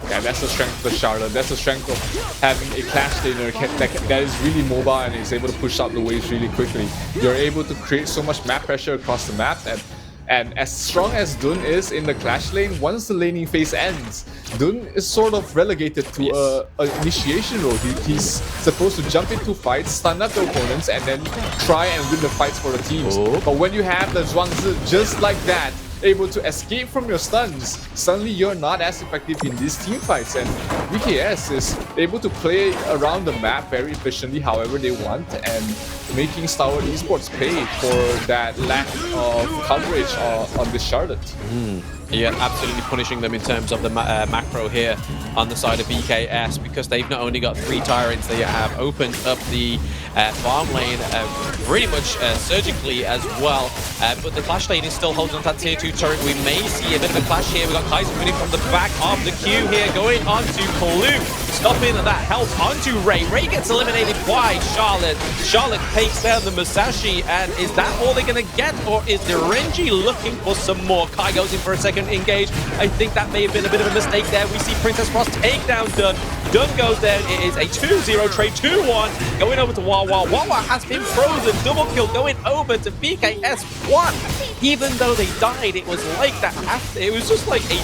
Yeah, that's the strength of the Charlotte. That's the strength of having a Clash laner that is really mobile and is able to push out the waves really quickly. You're able to create so much map pressure across the map, and as strong as Dun is in the Clash lane, once the laning phase ends, Dun is sort of relegated to an initiation role. He's supposed to jump into fights, stun up the opponents, and then try and win the fights for the teams. But when you have the Zhuangzi just like that, able to escape from your stuns, suddenly you're not as effective in these team fights, and VKS is able to play around the map very efficiently however they want, and making Stalwart Esports pay for that lack of coverage on this Charlotte. Yeah, absolutely punishing them in terms of the macro here on the side of VKS, because they've not only got 3 tyrants, they have opened up the farm lane pretty much surgically as well. But the Clash lane is still holding on to that tier 2 turret. We may see a bit of a clash here. We've got Kaiser coming from the back of the queue here, going on to Kalu, stopping that help onto Ray. Ray gets eliminated by Charlotte. Charlotte takes down the Musashi, and is that all they're going to get, or is the Renji looking for some more? Kai goes in for a second engage. I think that may have been a bit of a mistake there. We see Princess Frost take down Dun. Dun goes down. It is a 2-0 trade, 2-1 going over to Wawa. Wawa has been frozen. Double kill going over to VKS 1. Even though they died, it was like that after. It was just like a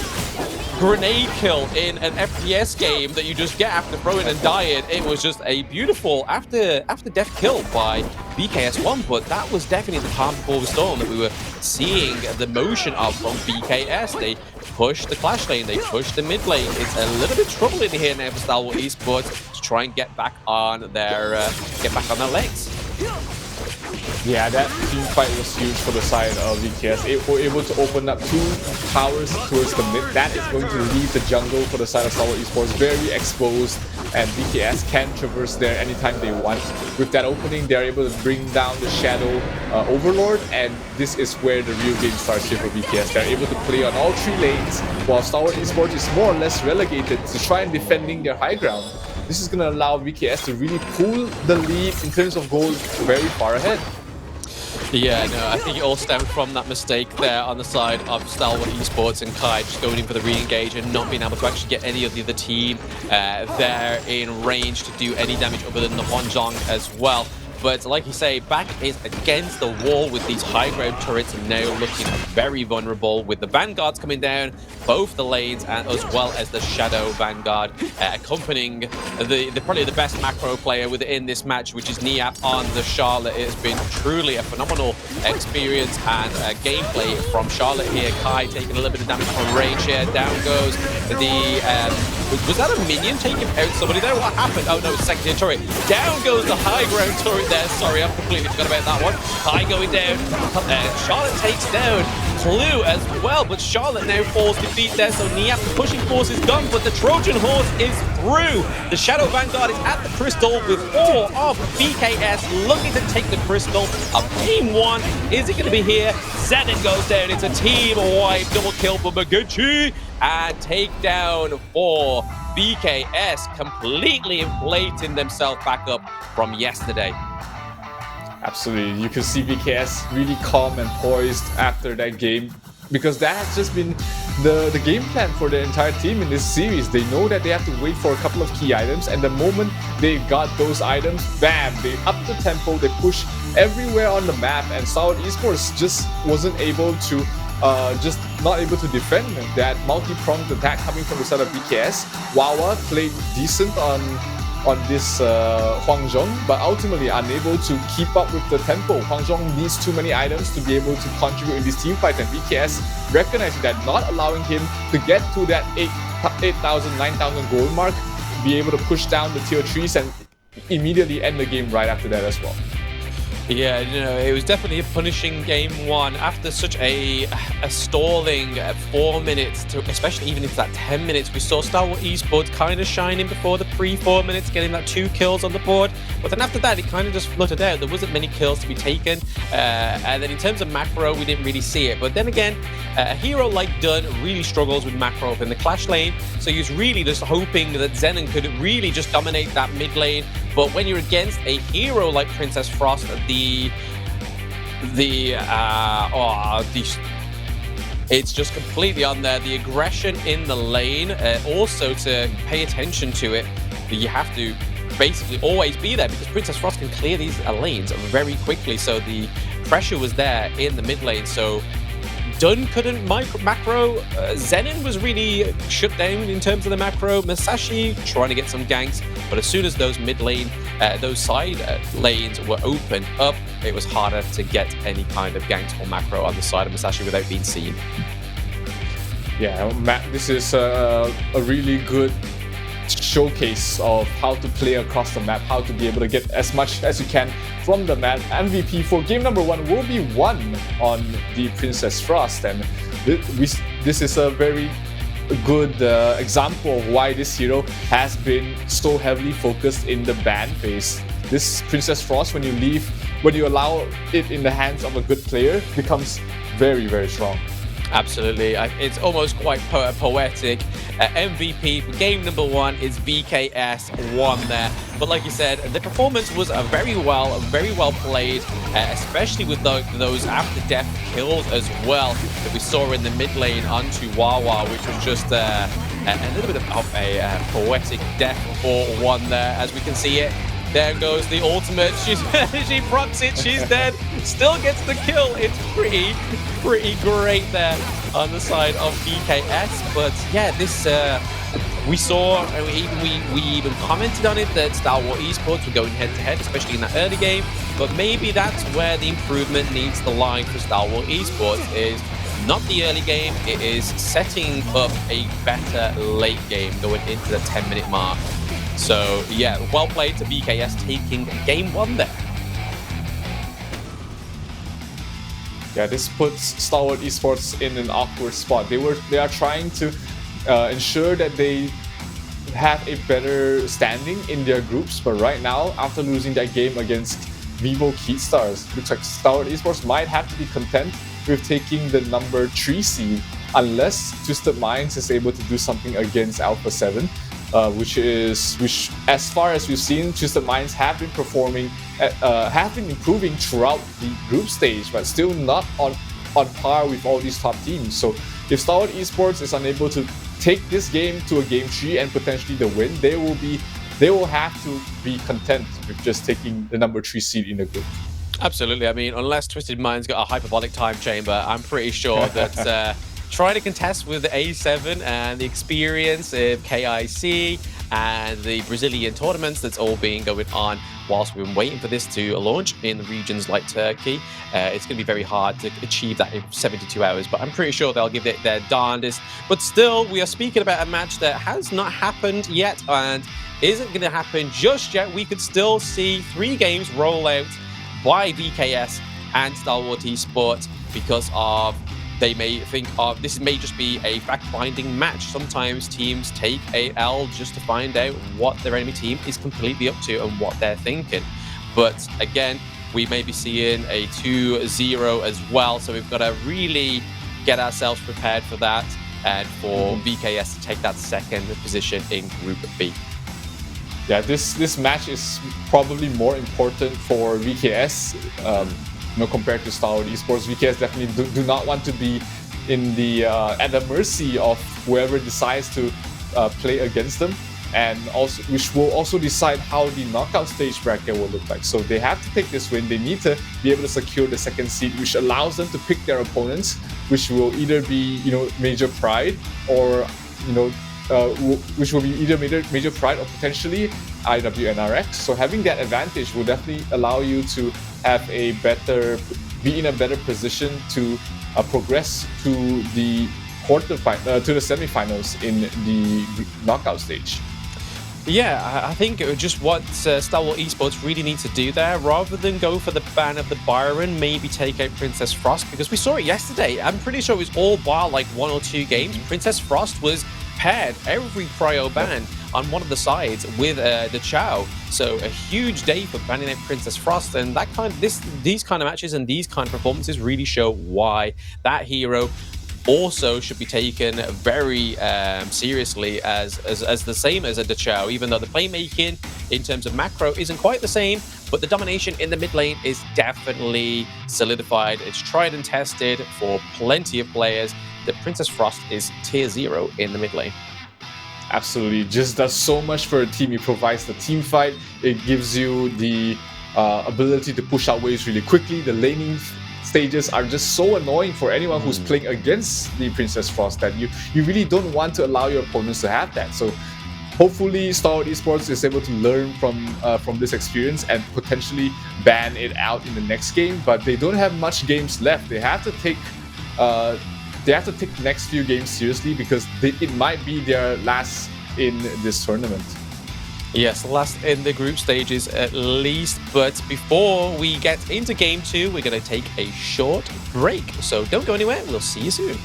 grenade kill in an FPS game that you just get after throwing and dying. It was just a beautiful after death kill by VKS1, but that was definitely the calm before the storm that we were seeing the motion of from VKS. They push the Clash lane, they push the mid lane. It's a little bit trouble in here now for Stalwart Esports to try and get back on their legs. Yeah, that team fight was huge for the side of VKS. They were able to open up 2 towers towards the mid. That is going to leave the jungle for the side of Stalwart Esports very exposed, and VKS can traverse there anytime they want. With that opening, they're able to bring down the Shadow Overlord, and this is where the real game starts here for VKS. They're able to play on all 3 lanes, while Stalwart Esports is more or less relegated to try and defending their high ground. This is going to allow VKS to really pull the lead in terms of goals very far ahead. Yeah, no, I think it all stemmed from that mistake there on the side of Stalwart Esports and Kai just going in for the re-engage and not being able to actually get any of the other team there in range to do any damage other than the Huanzhong as well. But like you say, back is against the wall with these high ground turrets and now looking very vulnerable with the Vanguards coming down both the lanes, and as well as the Shadow Vanguard accompanying probably the best macro player within this match, which is Niap on the Charlotte. It has been truly a phenomenal experience and gameplay from Charlotte here. Kai taking a little bit of damage from range here. Down goes the... was that a minion taking out somebody there? What happened? Oh no, it's second turret. Down goes the high ground turret there. Sorry, I completely forgot about that one. Kai going down. Charlotte takes down Clue as well, but Charlotte now falls defeat there, so Niap, the pushing force is gone, but the Trojan Horse is through. The Shadow Vanguard is at the Crystal with 4 of VKS looking to take the Crystal. A team 1, is it going to be here? Zenon goes down. It's a team-wide double kill for Maguchi, and takedown for VKS, completely inflating themselves back up from yesterday. Absolutely, you can see VKS really calm and poised after that game, because that has just been the game plan for the entire team in this series. They know that they have to wait for a couple of key items, and the moment they got those items, bam, they up the tempo, they push everywhere on the map, and Stalwart Esports just wasn't able to just not able to defend that multi-pronged attack coming from the side of VKS. Wawa played decent on this Huanzhong, but ultimately unable to keep up with the tempo. Huanzhong needs too many items to be able to contribute in this team fight, and VKS recognizing that, not allowing him to get to that 8,000, 9,000 gold mark, be able to push down the tier 3s and immediately end the game right after that as well. Yeah, you know, it was definitely a punishing game 1 after such a stalling 4 minutes, to, especially even into that 10 minutes. We saw Stalwart Esports kind of shining before the pre-4 minutes, getting that 2 kills on the board. But then after that, it kind of just fluttered out. There wasn't many kills to be taken. And then in terms of macro, we didn't really see it. But then again, a hero like Dun really struggles with macro up in the Clash lane. So he was really just hoping that Zenon could really just dominate that mid lane. But when you're against a hero like Princess Frost, It's just completely on there. The aggression in the lane, also to pay attention to it, you have to basically always be there because Princess Frost can clear these lanes very quickly. So the pressure was there in the mid lane. So Dun couldn't macro. Zenin was really shut down in terms of the macro. Masashi trying to get some ganks, but as soon as those mid lane, those side lanes were opened up, it was harder to get any kind of ganks or macro on the side of Masashi without being seen. Yeah, Matt, this is a really good showcase of how to play across the map, how to be able to get as much as you can from the map. MVP for game number 1 will be won on the Princess Frost, and this is a very good example of why this hero has been so heavily focused in the ban phase. This Princess Frost, when you allow it in the hands of a good player, becomes very, very strong. Absolutely. It's almost quite poetic. MVP for game number 1 is VKS, won there. But like you said, the performance was very well played, especially with those after death kills as well that we saw in the mid lane onto Wawa, which was just a little bit of a poetic death for 1 there, as we can see it. There goes the ultimate. She procs it. She's dead. Still gets the kill. It's pretty great there on the side of VKS. But yeah, this we saw. We even commented on it that Stalwart Esports were going head to head, especially in that early game. But maybe that's where the improvement needs to lie for Stalwart Esports. Is not the early game. It is setting up a better late game going into the 10-minute mark. So yeah, well played to VKS taking game 1 there. Yeah, this puts Stalwart Esports in an awkward spot. They are trying to ensure that they have a better standing in their groups, but right now, after losing that game against Vivo Keystars, looks like Stalwart Esports might have to be content with taking the number 3 seed, unless Twisted Minds is able to do something against Alpha 7. Which as far as we've seen, Twisted Minds have been performing, have been improving throughout the group stage, but still not on par with all these top teams. So if Stalwart Esports is unable to take this game to a game 3 and potentially the win, they will have to be content with just taking the number 3 seed in the group. Absolutely. I mean, unless Twisted Minds got a hyperbolic time chamber, I'm pretty sure that trying to contest with the A7 and the experience of KIC and the Brazilian tournaments that's all been going on whilst we've been waiting for this to launch in regions like Turkey. It's going to be very hard to achieve that in 72 hours, but I'm pretty sure they'll give it their darndest. But still, we are speaking about a match that has not happened yet and isn't going to happen just yet. We could still see 3 games roll out by VKS and Stalwart Esports because of they may think of this may just be a fact-finding match. Sometimes teams take a L just to find out what their enemy team is completely up to and what they're thinking. But again, we may be seeing a 2-0 as well. So we've got to really get ourselves prepared for that and for VKS to take that 2nd position in Group B. Yeah, this match is probably more important for VKS. Compared to Stalwart Esports. VKS definitely do not want to be in the at the mercy of whoever decides to play against them, and also which will also decide how the knockout stage bracket will look like. So they have to take this win. They need to be able to secure the 2nd seed, which allows them to pick their opponents, which will either be Major Pride or which will be either Major Pride or potentially IW NRX. So having that advantage will definitely allow you to have be in a better position to progress to the to the semifinals in the knockout stage. Yeah, I think just what Stalwart Esports really needs to do there, rather than go for the ban of the Byron, maybe take out Princess Frost, because we saw it yesterday. I'm pretty sure it was all bar like 1 or 2 games. Princess Frost was paired every prio ban on one of the sides with the Chow. So a huge day for banning out Princess Frost, and that these kind of matches and these kind of performances really show why that hero also should be taken very seriously as the same as a Dachau, even though the playmaking in terms of macro isn't quite the same, but the domination in the mid lane is definitely solidified. It's tried and tested for plenty of players. the Princess Frost is tier 0 in the mid lane. Absolutely, just does so much for a team. It provides the team fight. It gives you the ability to push out waves really quickly. The laning stages are just so annoying for anyone who's playing against the Princess Frost that you really don't want to allow your opponents to have that. So hopefully Stalwart Esports is able to learn from this experience and potentially ban it out in the next game. But they don't have much games left. They have to take the next few games seriously, because it might be their last in this tournament. Yes, last in the group stages at least. But before we get into game 2, we're going to take a short break. So don't go anywhere. We'll see you soon.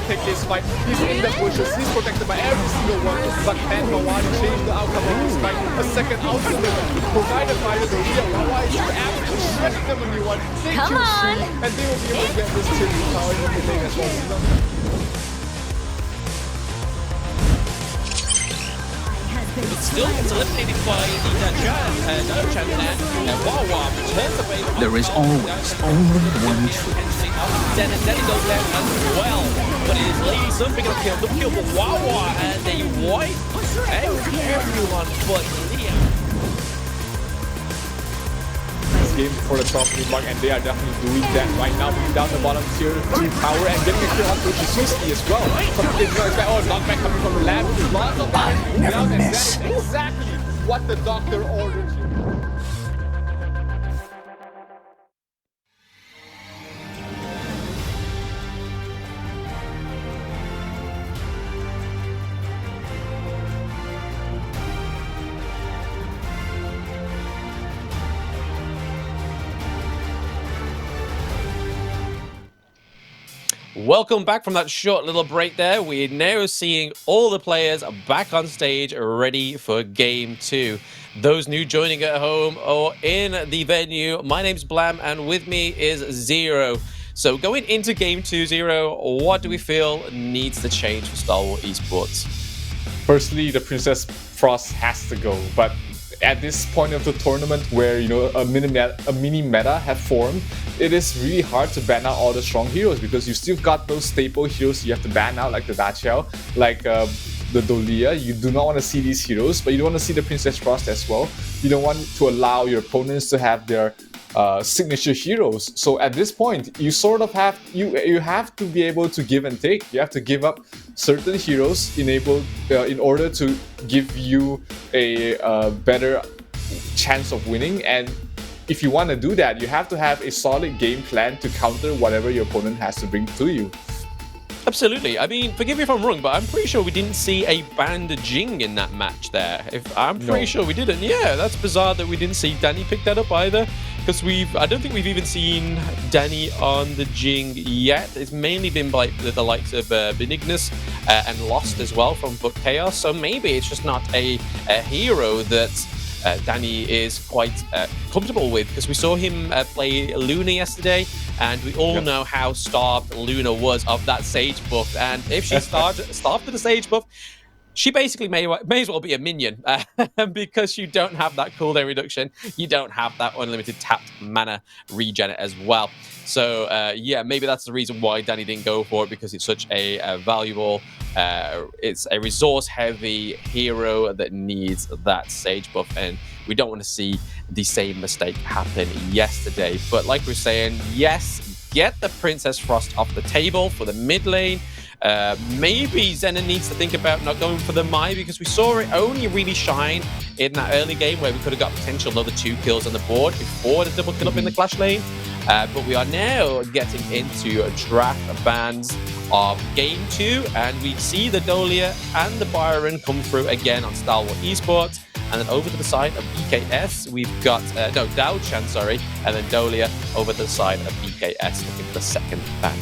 Take this fight. He's in the bushes. He's protected by every single one. But can Mawani change the outcome of this fight? A second ultimate provided by the real Mawani is absolutely shredding them a new one. They Come choose on. soon, and they will be able to get this tier 2 power in the lane as well. Still gets eliminated by the Dachan and Wawa returns away. There is always only one truth. Then goes down as well. But it is Lady Sun picking up kill. The kill for Wawa and they wipe everyone but Lydia. Game for the top mark, and they are definitely doing that right now, moving down the bottom tier 2 power and getting a kill onto Shizuki as well. Something they don't expect. Oh, knockback coming from the lab. Lots of damage down, and that is exactly what the doctor ordered. Welcome back from that short little break there. We're now seeing all the players back on stage ready for game 2. Those new joining at home or in the venue, my name's Blam and with me is Zero. So going into game 2, Zero, what do we feel needs to change for Stalwart Esports? Firstly, the Princess Frost has to go, but at this point of the tournament where, you know, a mini meta have formed, it is really hard to ban out all the strong heroes, because you still got those staple heroes you have to ban out, like the Dachiao, like the Dolia. You do not want to see these heroes, but you don't want to see the Princess Frost as well. You don't want to allow your opponents to have their signature heroes. So at this point, you sort of have you have to be able to give and take. You have to give up certain heroes in order to give you a better chance of winning. And if you want to do that, you have to have a solid game plan to counter whatever your opponent has to bring to you. Absolutely. I mean, forgive me if I'm wrong, but I'm pretty sure we didn't see a banned Jing in that match there. I'm pretty sure we didn't. Yeah, that's bizarre that we didn't see Dani pick that up either, because I don't think we've even seen Dani on the Jing yet. It's mainly been by the likes of Benignus and Lost as well from FUT KAOS. So maybe it's just not a hero that Dani is quite comfortable with, because we saw him play Luna yesterday, and we all know how starved Luna was of that Sage buff. And if she starved of the Sage buff, she basically may as well be a minion, because you don't have that cooldown reduction, you don't have that unlimited tapped mana regen as well. So yeah, maybe that's the reason why Dani didn't go for it, because it's such a valuable, it's a resource-heavy hero that needs that Sage buff, and we don't want to see the same mistake happen yesterday. But like we're saying, yes, get the Princess Frost off the table for the mid lane. Maybe Zenon needs to think about not going for the Mai, because we saw it only really shine in that early game where we could have got potential another 2 kills on the board before the double kill up in the Clash lane. But we are now getting into draft bands of game 2, and we see the Dolia and the Byron come through again on Stalwart Esports. And then over to the side of BKS, we've got, Daochan, sorry, and then Dolia over to the side of BKS looking for the second ban.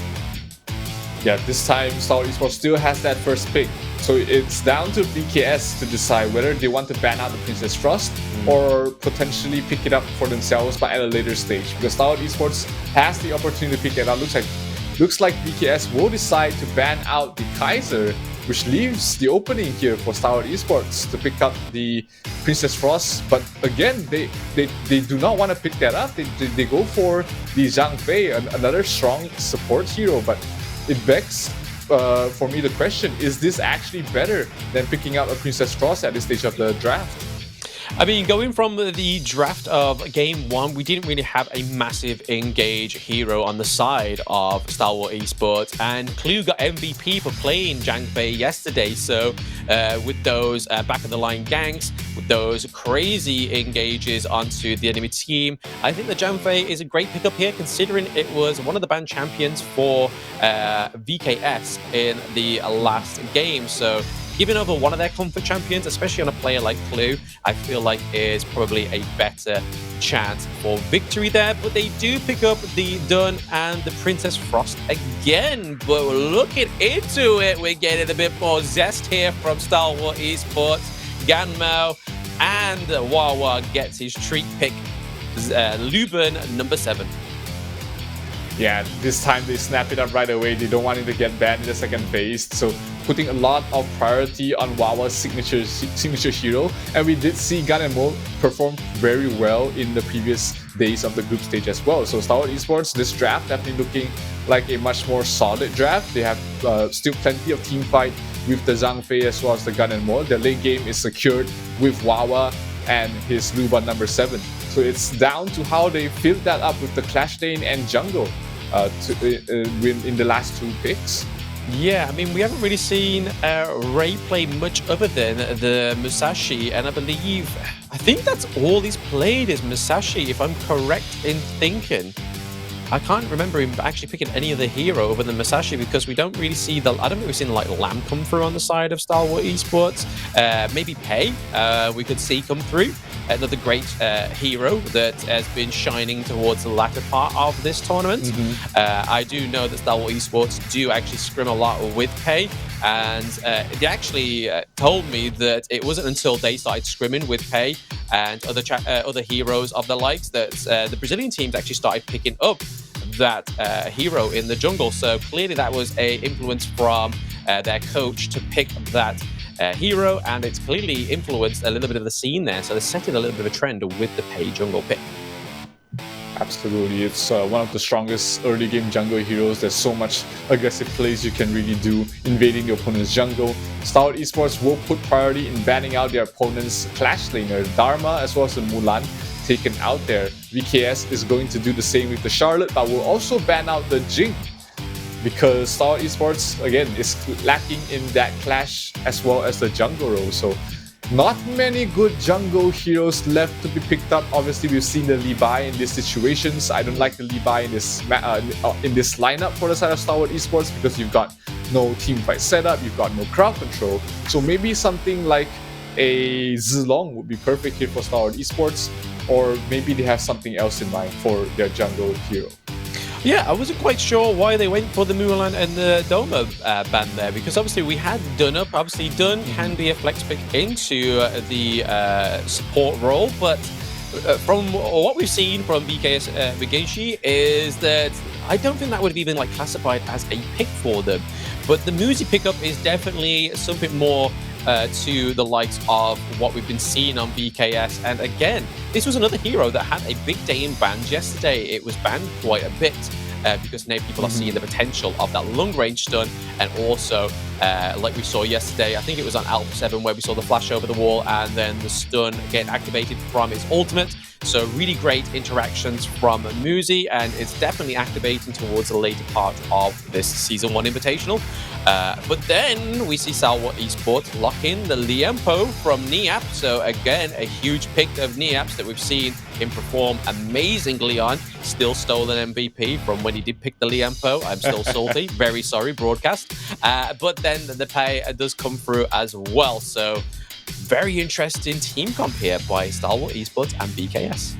Yeah, this time Stalwart Esports still has that first pick. So it's down to BKS to decide whether they want to ban out the Princess Frost or potentially pick it up for themselves, but at a later stage. Because Stalwart Esports has the opportunity to pick it up. Looks like looks like VKS will decide to ban out the Kaiser, which leaves the opening here for Stalwart Esports to pick up the Princess Frost. But again, they do not want to pick that up. They go for the Zhang Fei, another strong support hero. But it begs for me the question, is this actually better than picking up a Princess Frost at this stage of the draft? I mean, going from the draft of Game 1, we didn't really have a massive engage hero on the side of Stalwart Esports, and Clue got MVP for playing Zhang Fei yesterday. So with those back-of-the-line ganks, with those crazy engages onto the enemy team, I think the Zhang Fei is a great pickup here, considering it was one of the banned champions for VKS in the last game. So giving over one of their comfort champions, especially on a player like Clue, I feel like is probably a better chance for victory there. But they do pick up the Dun and the Princess Frost again. But looking into it, we're getting a bit more zest here from Stalwart Esports. Ganmo and Wawa gets his treat pick, Luben number 7. Yeah, this time they snap it up right away. They don't want it to get banned in the second phase. So putting a lot of priority on Wawa's signature hero. And we did see Gan and Mo perform very well in the previous days of the group stage as well. So Stalwart Esports, this draft definitely looking like a much more solid draft. They have still plenty of team fight with the Zhang Fei as well as the Gan and Mo. Their late game is secured with Wawa and his Luban number 7. So it's down to how they filled that up with the Clash Lane and Jungle in the last 2 picks. Yeah, I mean, we haven't really seen Ray play much other than the Musashi, and I think that's all he's played is Musashi, if I'm correct in thinking. I can't remember him actually picking any other hero other than Musashi, because we don't really see I don't think we've seen like Lamb come through on the side of Stalwart Esports. Maybe Pei we could see come through. Another great hero that has been shining towards the latter part of this tournament. I do know that Stalwart Esports do actually scrim a lot with Pei, and they actually told me that it wasn't until they started scrimming with Pei and other heroes of the likes that the Brazilian teams actually started picking up that hero in the jungle. So clearly that was a influence from their coach to pick that hero, and it's clearly influenced a little bit of the scene there. So they're setting a little bit of a trend with the Pei jungle pick. Absolutely, it's one of the strongest early game jungle heroes. There's so much aggressive plays you can really do invading the opponent's jungle. Stalwart Esports will put priority in banning out their opponent's Clash laner, Dharma, as well as the Mulan taken out there. VKS is going to do the same with the Charlotte, but will also ban out the Jing, because Stalwart Esports, again, is lacking in that Clash as well as the jungle role. So not many good jungle heroes left to be picked up. Obviously, we've seen the Li Bai in these situations. I don't like the Li Bai in this lineup for the side of Stalwart Esports, because you've got no team fight setup, you've got no crowd control. So maybe something like a Zilong would be perfect here for Stalwart Esports, or maybe they have something else in mind for their jungle hero. Yeah, I wasn't quite sure why they went for the Mulan and the Doma ban there, because obviously we had Dun up. Obviously, Dun can be a flex pick into the support role, but from what we've seen from VKS Vigenshi is that I don't think that would have even like classified as a pick for them. But the Muzi pickup is definitely something more to the likes of what we've been seeing on VKS. And again, this was another hero that had a big day in bans yesterday. It was banned quite a bit because now people are seeing the potential of that long range stun, and also like we saw yesterday, I think it was on Alpha 7 where we saw the flash over the wall and then the stun getting activated from its ultimate. So really great interactions from Muzi, and it's definitely activating towards the later part of this Season 1 Invitational. But then we see Stalwart Esports lock in the Liempo from Niap. So again, a huge pick of Niap's that we've seen him perform amazingly on. Still stole an MVP from when he did pick the Liempo. I'm still salty. Very sorry, broadcast. But then the Pei does come through as well. So very interesting team comp here by Stalwart Esports and VKS.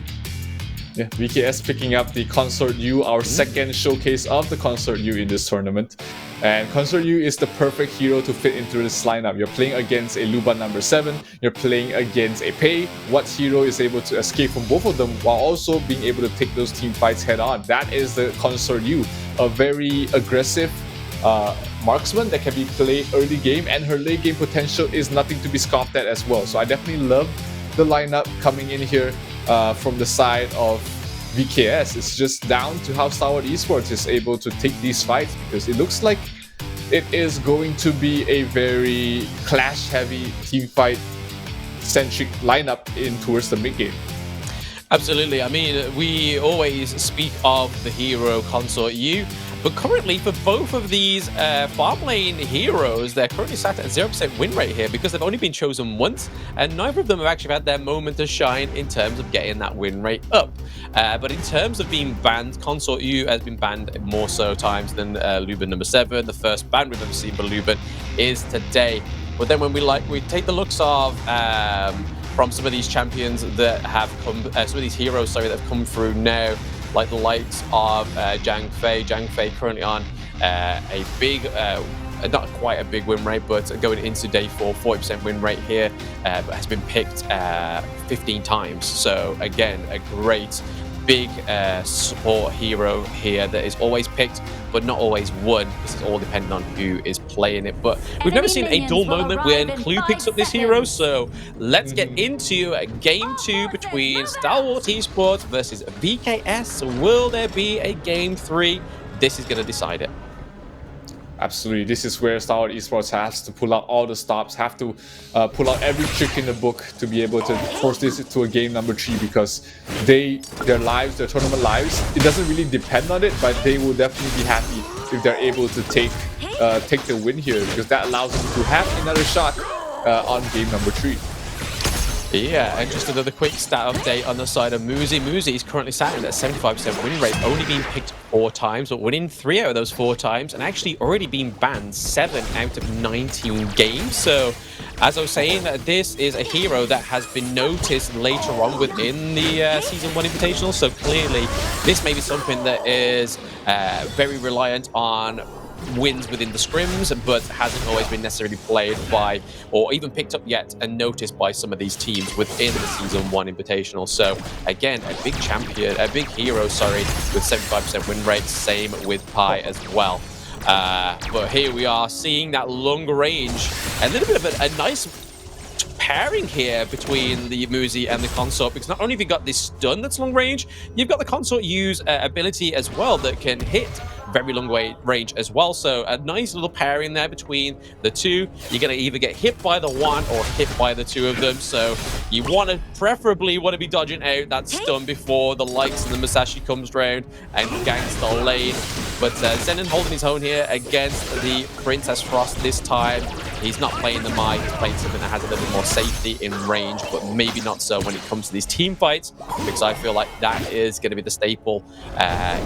Yeah, VKS picking up the Consort U, our second showcase of the Consort U in this tournament. And Consort Yu is the perfect hero to fit into this lineup. You're playing against a Luban number 7, you're playing against a Pei. What hero is able to escape from both of them while also being able to take those team fights head on? That is the Consort Yu, a very aggressive marksman that can be played early game, and her late game potential is nothing to be scoffed at as well. So I definitely love the lineup coming in here from the side of VKS. It's just down to how Stalwart Esports is able to take these fights, because it looks like it is going to be a very clash-heavy team fight-centric lineup in towards the mid game. Absolutely. I mean, we always speak of the hero Consort Yu, but currently for both of these farm lane heroes, they're currently sat at 0% win rate here because they've only been chosen once, and neither of them have actually had their moment to shine in terms of getting that win rate up. But in terms of being banned, Consort Yu has been banned more so times than Luban number 7. The first ban we've ever seen for Luban is today. But then when we take the looks of from some of these champions that have come, some of these heroes, sorry, that have come through now, like the likes of Zhang Fei. Zhang Fei currently on a big, not quite a big win rate, but going into day 4, 40% win rate here, but has been picked 15 times. So again, a great big support hero here that is always picked, but not always won, because it's all depending on who is playing it. But we've never seen a dull moment when Clue picks up this hero, so let's get into game 2 between Stalwart Esports versus VKS. Will there be a game 3? This is going to decide it. Absolutely, this is where Stalwart Esports has to pull out all the stops, have to pull out every trick in the book to be able to force this to a game number 3, because their lives, their tournament lives, it doesn't really depend on it, but they will definitely be happy if they're able to take the win here, because that allows them to have another shot on game number 3. Yeah, and just another quick stat update on the side of Muzi. Muzi is currently sat at a 75% win rate, only being picked 4 times, but winning 3 out of those 4 times, and actually already been banned 7 out of 19 games. So, as I was saying, this is a hero that has been noticed later on within the Season 1 Invitational, so clearly this may be something that is very reliant on wins within the scrims, but hasn't always been necessarily played by or even picked up yet and noticed by some of these teams within the Season 1 Invitational. So again, a big champion, a big hero, sorry, with 75% win rate, same with Pi as well. But here we are seeing that long range, a little bit of a nice pairing here between the Muzi and the Consort, because not only have you got this stun that's long range, you've got the Consort U's ability as well that can hit very long range as well. So a nice little pairing there between the two. You're going to either get hit by the one or hit by the two of them. So you preferably want to be dodging out that stun before the likes of the Musashi comes round and ganks the lane. But Zenon holding his own here against the Princess Frost this time. He's not playing the Mai, he's playing something that has a little bit more safety in range, but maybe not so when it comes to these team fights, because I feel like that is going to be the staple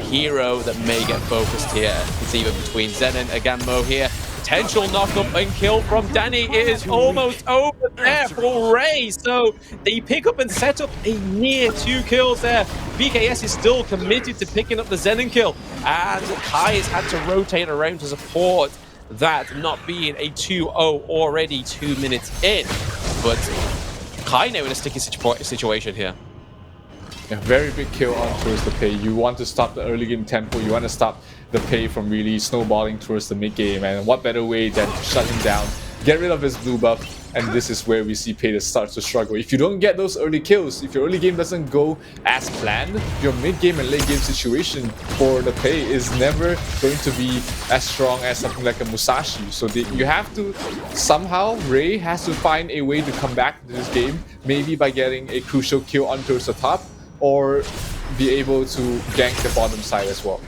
hero that may get focused here. It's either between Zenon and Gammo here. Potential knock-up and kill from Dani. It is almost over there for Ray. So they pick up and set up a near 2 kills there. VKS is still committed to picking up the Zenon kill, and Kai has had to rotate around to support that, not being a 2-0 already 2 minutes in. But Kai now in a sticky situation here. A very big kill on towards the Pei. You want to stop the early game tempo, you want to stop the Pei from really snowballing towards the mid game, and what better way than to shut him down, get rid of his blue buff, and this is where we see Pei starts to struggle. If you don't get those early kills, if your early game doesn't go as planned, your mid game and late game situation for the Pei is never going to be as strong as something like a Musashi. So you have to somehow, Ray has to find a way to come back to this game, maybe by getting a crucial kill on towards the top, or be able to gank the bottom side as well.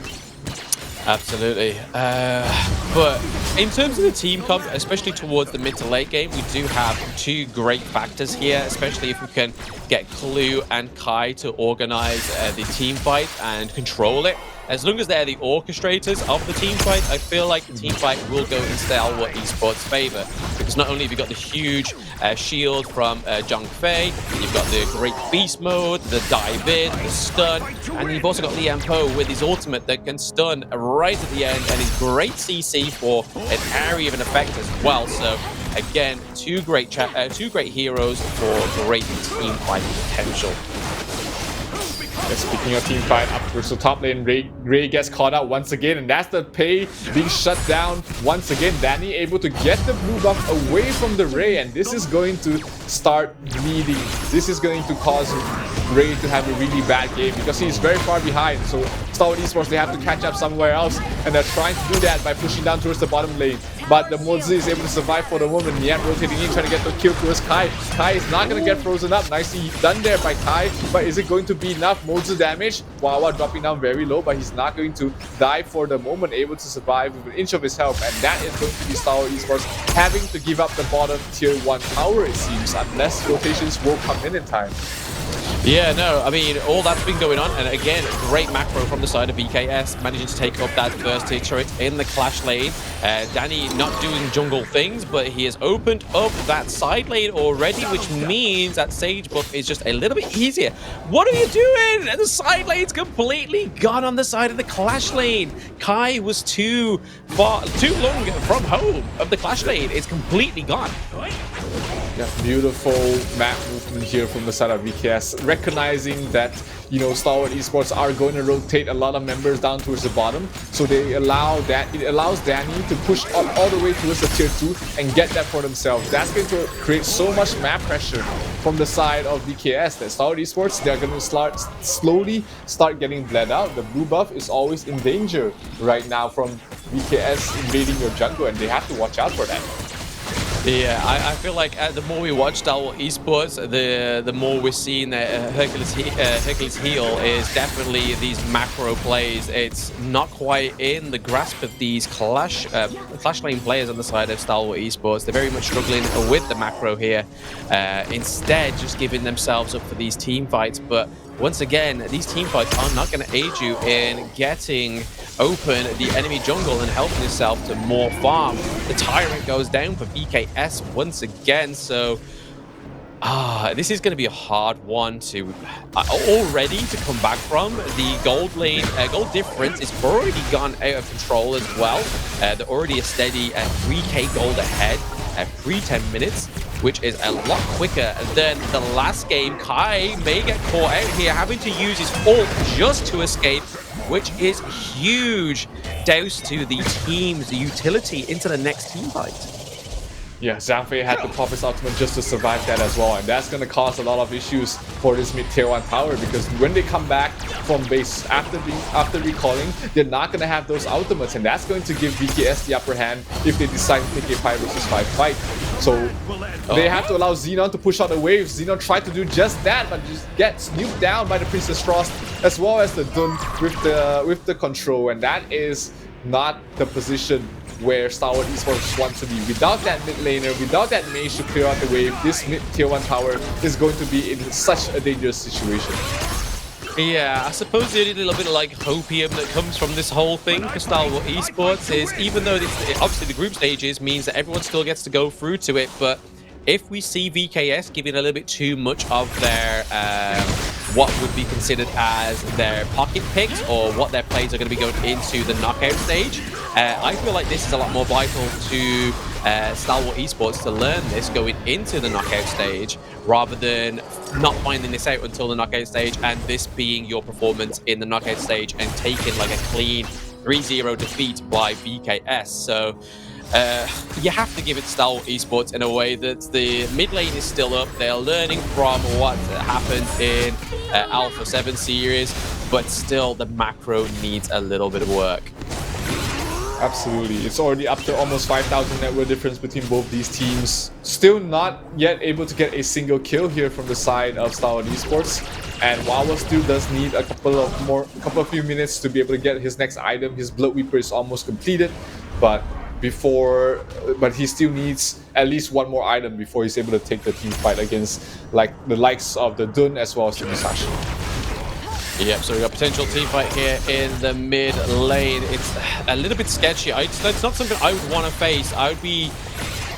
Absolutely. But in terms of the team comp, especially towards the mid to late game, we do have 2 great factors here, especially if we can get Clue and Kai to organize the team fight and control it. as long as they're the orchestrators of the team fight, I feel like the team fight will go in Stalwart Esports' favor. Because not only have you got the huge shield from Zhang Fei, you've got the great beast mode, the dive in, the stun, and you've also got Lian Po with his ultimate that can stun right at the end, and his great CC for an area of an effect as well. So again, two great heroes for great team fight potential. Speaking of team fight, up towards the top lane, Ray gets caught out once again, and that's the Pei being shut down once again. Dani able to get the blue buff away from the Ray, and this is going to start bleeding. This is going to cause Ray to have a really bad game because he's very far behind. So Stalwart Esports, they have to catch up somewhere else, and they're trying to do that by pushing down towards the bottom lane. But the Mozi is able to survive for the moment. Nian rotating in, trying to get the kill towards Kai. Kai is not going to get frozen up. Nicely done there by Kai, but is it going to be enough? Mozi damage. Wawa dropping down very low, but he's not going to die for the moment, able to survive with an inch of his health. And that is going to be Stalwart Esports having to give up the bottom tier 1 tower, it seems, unless rotations will come in time. Yeah, no, I mean, all that's been going on, and again, great macro from the side of VKS, managing to take up that first tier turret in the clash lane. Dani not doing jungle things, but he has opened up that side lane already, which means that Sage buff is just a little bit easier. What are you doing? And the side lane's completely gone on the side of the clash lane. Kai was too long from home of the clash lane. It's completely gone. Yeah, beautiful map movement here from the side of VKS, recognizing that, you know, Stalwart Esports are going to rotate a lot of members down towards the bottom, so they allow that. It allows Dani to push up all the way towards the tier 2 and get that for themselves. That's going to create so much map pressure from the side of VKS that Stalwart Esports, they're going to slowly start getting bled out. The blue buff is always in danger right now from VKS invading your jungle, and they have to watch out for that. Yeah, I feel like the more we watch Stalwart Esports, the more we're seeing that Hercules heel is definitely these macro plays. It's not quite in the grasp of these clash lane players on the side of Stalwart Esports. They're very much struggling with the macro here. Instead, just giving themselves up for these team fights. But once again, these team fights are not going to aid you in getting open the enemy jungle and helping yourself to more farm. The Tyrant goes down for VKS once again, so this is going to be a hard one to already to come back from. The gold lane, gold difference is already gone out of control as well. They're already a steady 3k gold ahead pre 10 minutes, which is a lot quicker than the last game. Kai may get caught out here, having to use his ult just to escape, which is huge. Douse to the team's utility into the next team fight. Yeah, Zhang Fei had to pop his ultimate just to survive that as well, and that's going to cause a lot of issues for this mid tier 1 tower, because when they come back from base after recalling, they're not going to have those ultimates, and that's going to give VKS the upper hand if they decide to take a 5 versus 5 fight. So they have to allow Xenon to push out the waves. Xenon tried to do just that, but just gets nuked down by the Princess Frost as well as the Dun with the control, and that is not the position where Stalwart Esports wants to be. Without that mid laner, without that mage to clear out the wave, this mid tier 1 tower is going to be in such a dangerous situation. Yeah, I suppose the only little bit of like hopium that comes from this whole thing for Stalwart Esports is, even though obviously the group stages means that everyone still gets to go through to it, but if we see VKS giving a little bit too much of their what would be considered as their pocket picks, or what their plays are going to be going into the knockout stage, I feel like this is a lot more vital to Stalwart Esports to learn this going into the knockout stage, rather than not finding this out until the knockout stage and this being your performance in the knockout stage and taking like a clean 3-0 defeat by VKS. So you have to give it Stalwart Esports in a way that the mid lane is still up. They're learning from what happened in Alpha 7 series, but still the macro needs a little bit of work. Absolutely. It's already up to almost 5,000 net worth difference between both these teams. Still not yet able to get a single kill here from the side of Stalwart Esports. And Wawa still does need a couple of few minutes to be able to get his next item. His Blood Weeper is almost completed, but he still needs at least one more item before he's able to take the team fight against like the likes of the Dun as well as the Musashi. Yep, so we got potential team fight here in the mid lane. It's a little bit sketchy. It's not something I would want to face. I would be,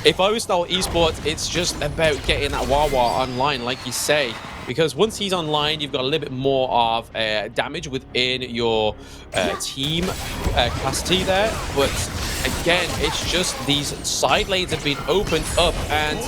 if I was Stalwart Esports, it's just about getting that Wawa online, like you say. Because once he's online, you've got a little bit more of damage within your team capacity there. But again, it's just these side lanes have been opened up, and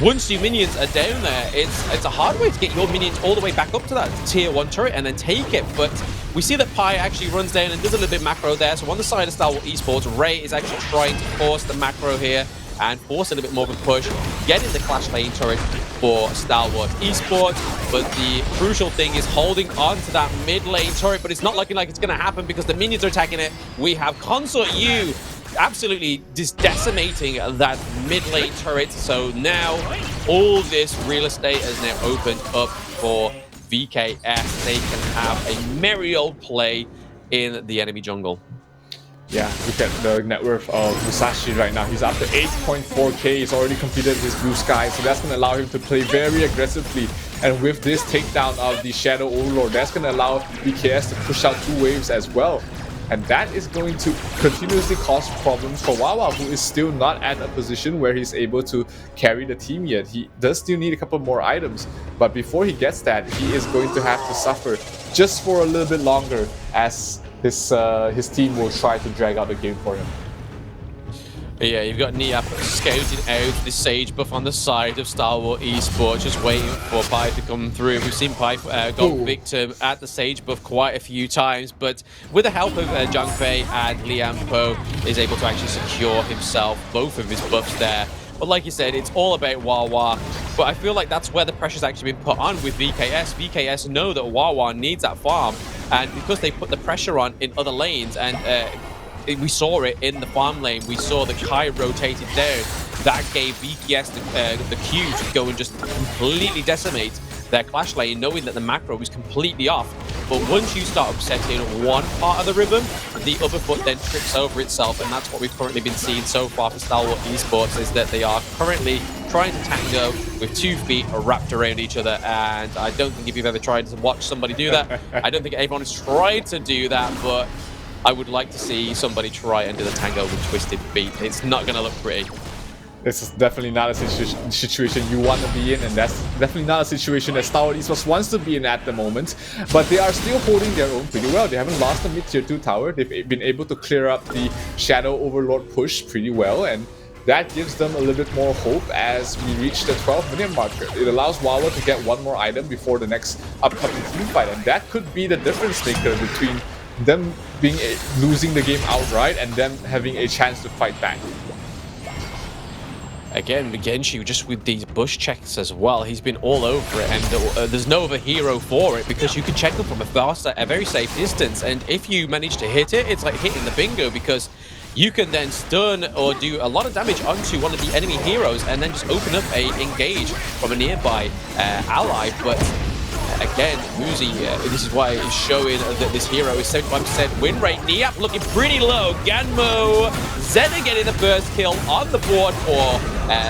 once your minions are down there, it's a hard way to get your minions all the way back up to that tier 1 turret and then take it. But we see that Pi actually runs down and does a little bit macro there. So on the side of Stalwart Esports, Ray is actually trying to force the macro here and force a little bit more of a push, getting the Clash Lane turret for Stalwart Esports. But the crucial thing is holding on to that mid lane turret, but it's not looking like it's going to happen because the minions are attacking it. We have Consort U absolutely just decimating that mid lane turret. So now all this real estate is now opened up for VKS. They can have a merry old play in the enemy jungle. Yeah, look at the net worth of Musashi right now. He's up to 8.4k. He's already completed his blue sky, so that's going to allow him to play very aggressively. And with this takedown of the Shadow Overlord, that's going to allow VKS to push out 2 waves as well. And that is going to continuously cause problems for Wawa, who is still not at a position where he's able to carry the team yet. He does still need a couple more items, but before he gets that, he is going to have to suffer just for a little bit longer as his team will try to drag out the game for him. Yeah, you've got Niap scouting out the Sage buff on the side of Stalwart Esports, just waiting for Pi to come through. We've seen Pi go victim at the Sage buff quite a few times, but with the help of Zhang Fei and Liam Po, is able to actually secure himself both of his buffs there. But like you said, it's all about Wawa. But I feel like that's where the pressure's actually been put on with VKS. VKS know that Wawa needs that farm, and because they put the pressure on in other lanes, and we saw it in the farm lane. We saw the Kai rotated down. That gave VKS the cue to go and just completely decimate their Clash lane, knowing that the macro was completely off. But once you start upsetting one part of the rhythm, the other foot then trips over itself, and that's what we've currently been seeing so far for Stalwart Esports, is that they are currently trying to tango with 2 feet wrapped around each other. And I don't think if you've ever tried to watch somebody do that, I don't think everyone has tried to do that, but I would like to see somebody try and do the tango with twisted feet. It's not going to look pretty. This is definitely not a situation you want to be in, and that's definitely not a situation that Stalwart Esports wants to be in at the moment. But they are still holding their own pretty well. They haven't lost the mid-tier 2 tower. They've been able to clear up the Shadow Overlord push pretty well, and that gives them a little bit more hope as we reach the 12-minute marker. It allows Wawa to get 1 more item before the next upcoming team fight, and that could be the difference maker between them losing the game outright and them having a chance to fight back. Again, Genshu just with these bush checks as well. He's been all over it, and there's no other hero for it because you can check them from a very safe distance. And if you manage to hit it, it's like hitting the bingo, because you can then stun or do a lot of damage onto one of the enemy heroes and then just open up a engage from a nearby ally. But again, Muzi, this is why it's showing that this hero is 75% win rate. Niap looking pretty low. Ganmo, Zena getting the first kill on the board for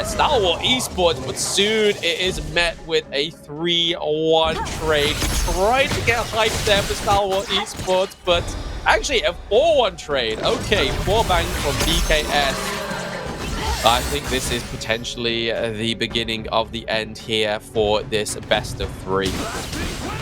Stalwart Esports, but soon it is met with a 3-1 trade. We tried to get hype there for Stalwart Esports, but actually a 4-1 trade. Okay, 4 bang from VKS. I think this is potentially the beginning of the end here for this best of 3.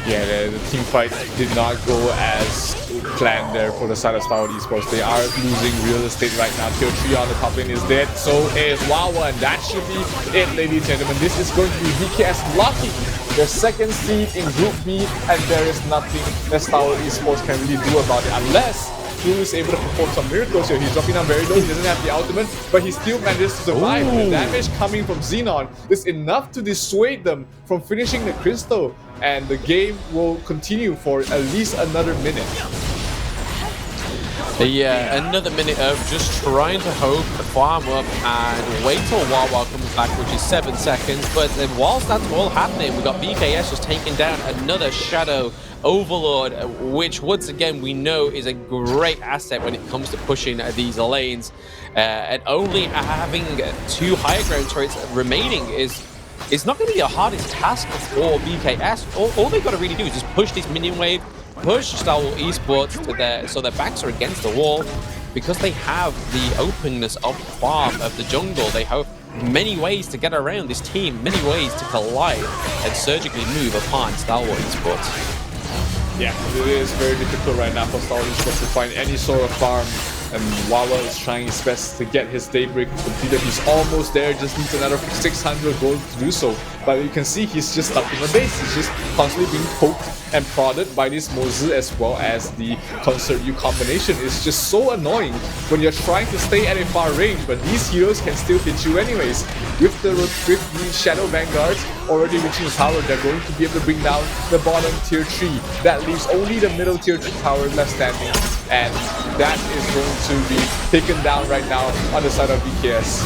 Yeah, the team fight did not go as planned there for the side of Stalwart Esports. They are losing real estate right now. Tier 3 on the top lane is dead. So is Wawa, and that should be it, ladies and gentlemen. This is going to be VKS locking their 2nd seed in Group B, and there is nothing that Stalwart Esports can really do about it unless Blue is able to perform some miracles here. He's dropping down very low, he doesn't have the ultimate, but he still manages to survive. The damage coming from Xenon is enough to dissuade them from finishing the crystal, and the game will continue for at least another minute. Yeah, another minute of just trying to hope, farm up, and wait till Wawa comes back, which is 7 seconds. But whilst that's all happening, we've got VKS just taking down another Shadow Overlord, which once again we know is a great asset when it comes to pushing these lanes. And only having 2 higher ground turrets remaining is not going to be the hardest task for VKS. All they've got to really do is just push this minion wave, push Stalwart Esports to their backs are against the wall, because they have the openness of farm of the jungle. They have many ways to get around this team, many ways to collide and surgically move upon Stalwart Esports. Yeah, it is very difficult right now for Stalwart Esports to find any sort of farm, and Wawa is trying his best to get his Daybreak completed. He's almost there, just needs another 600 gold to do so. But you can see he's just stuck in the base. He's just constantly being poked and prodded by this Mozu, as well as the Concert U combination. Is just so annoying when you're trying to stay at a far range, but these heroes can still hit you anyways. With the Shadow Vanguards already reaching the tower, they're going to be able to bring down the bottom tier 3. That leaves only the middle tier 3 tower left standing, and that is going to be taken down right now on the side of VKS.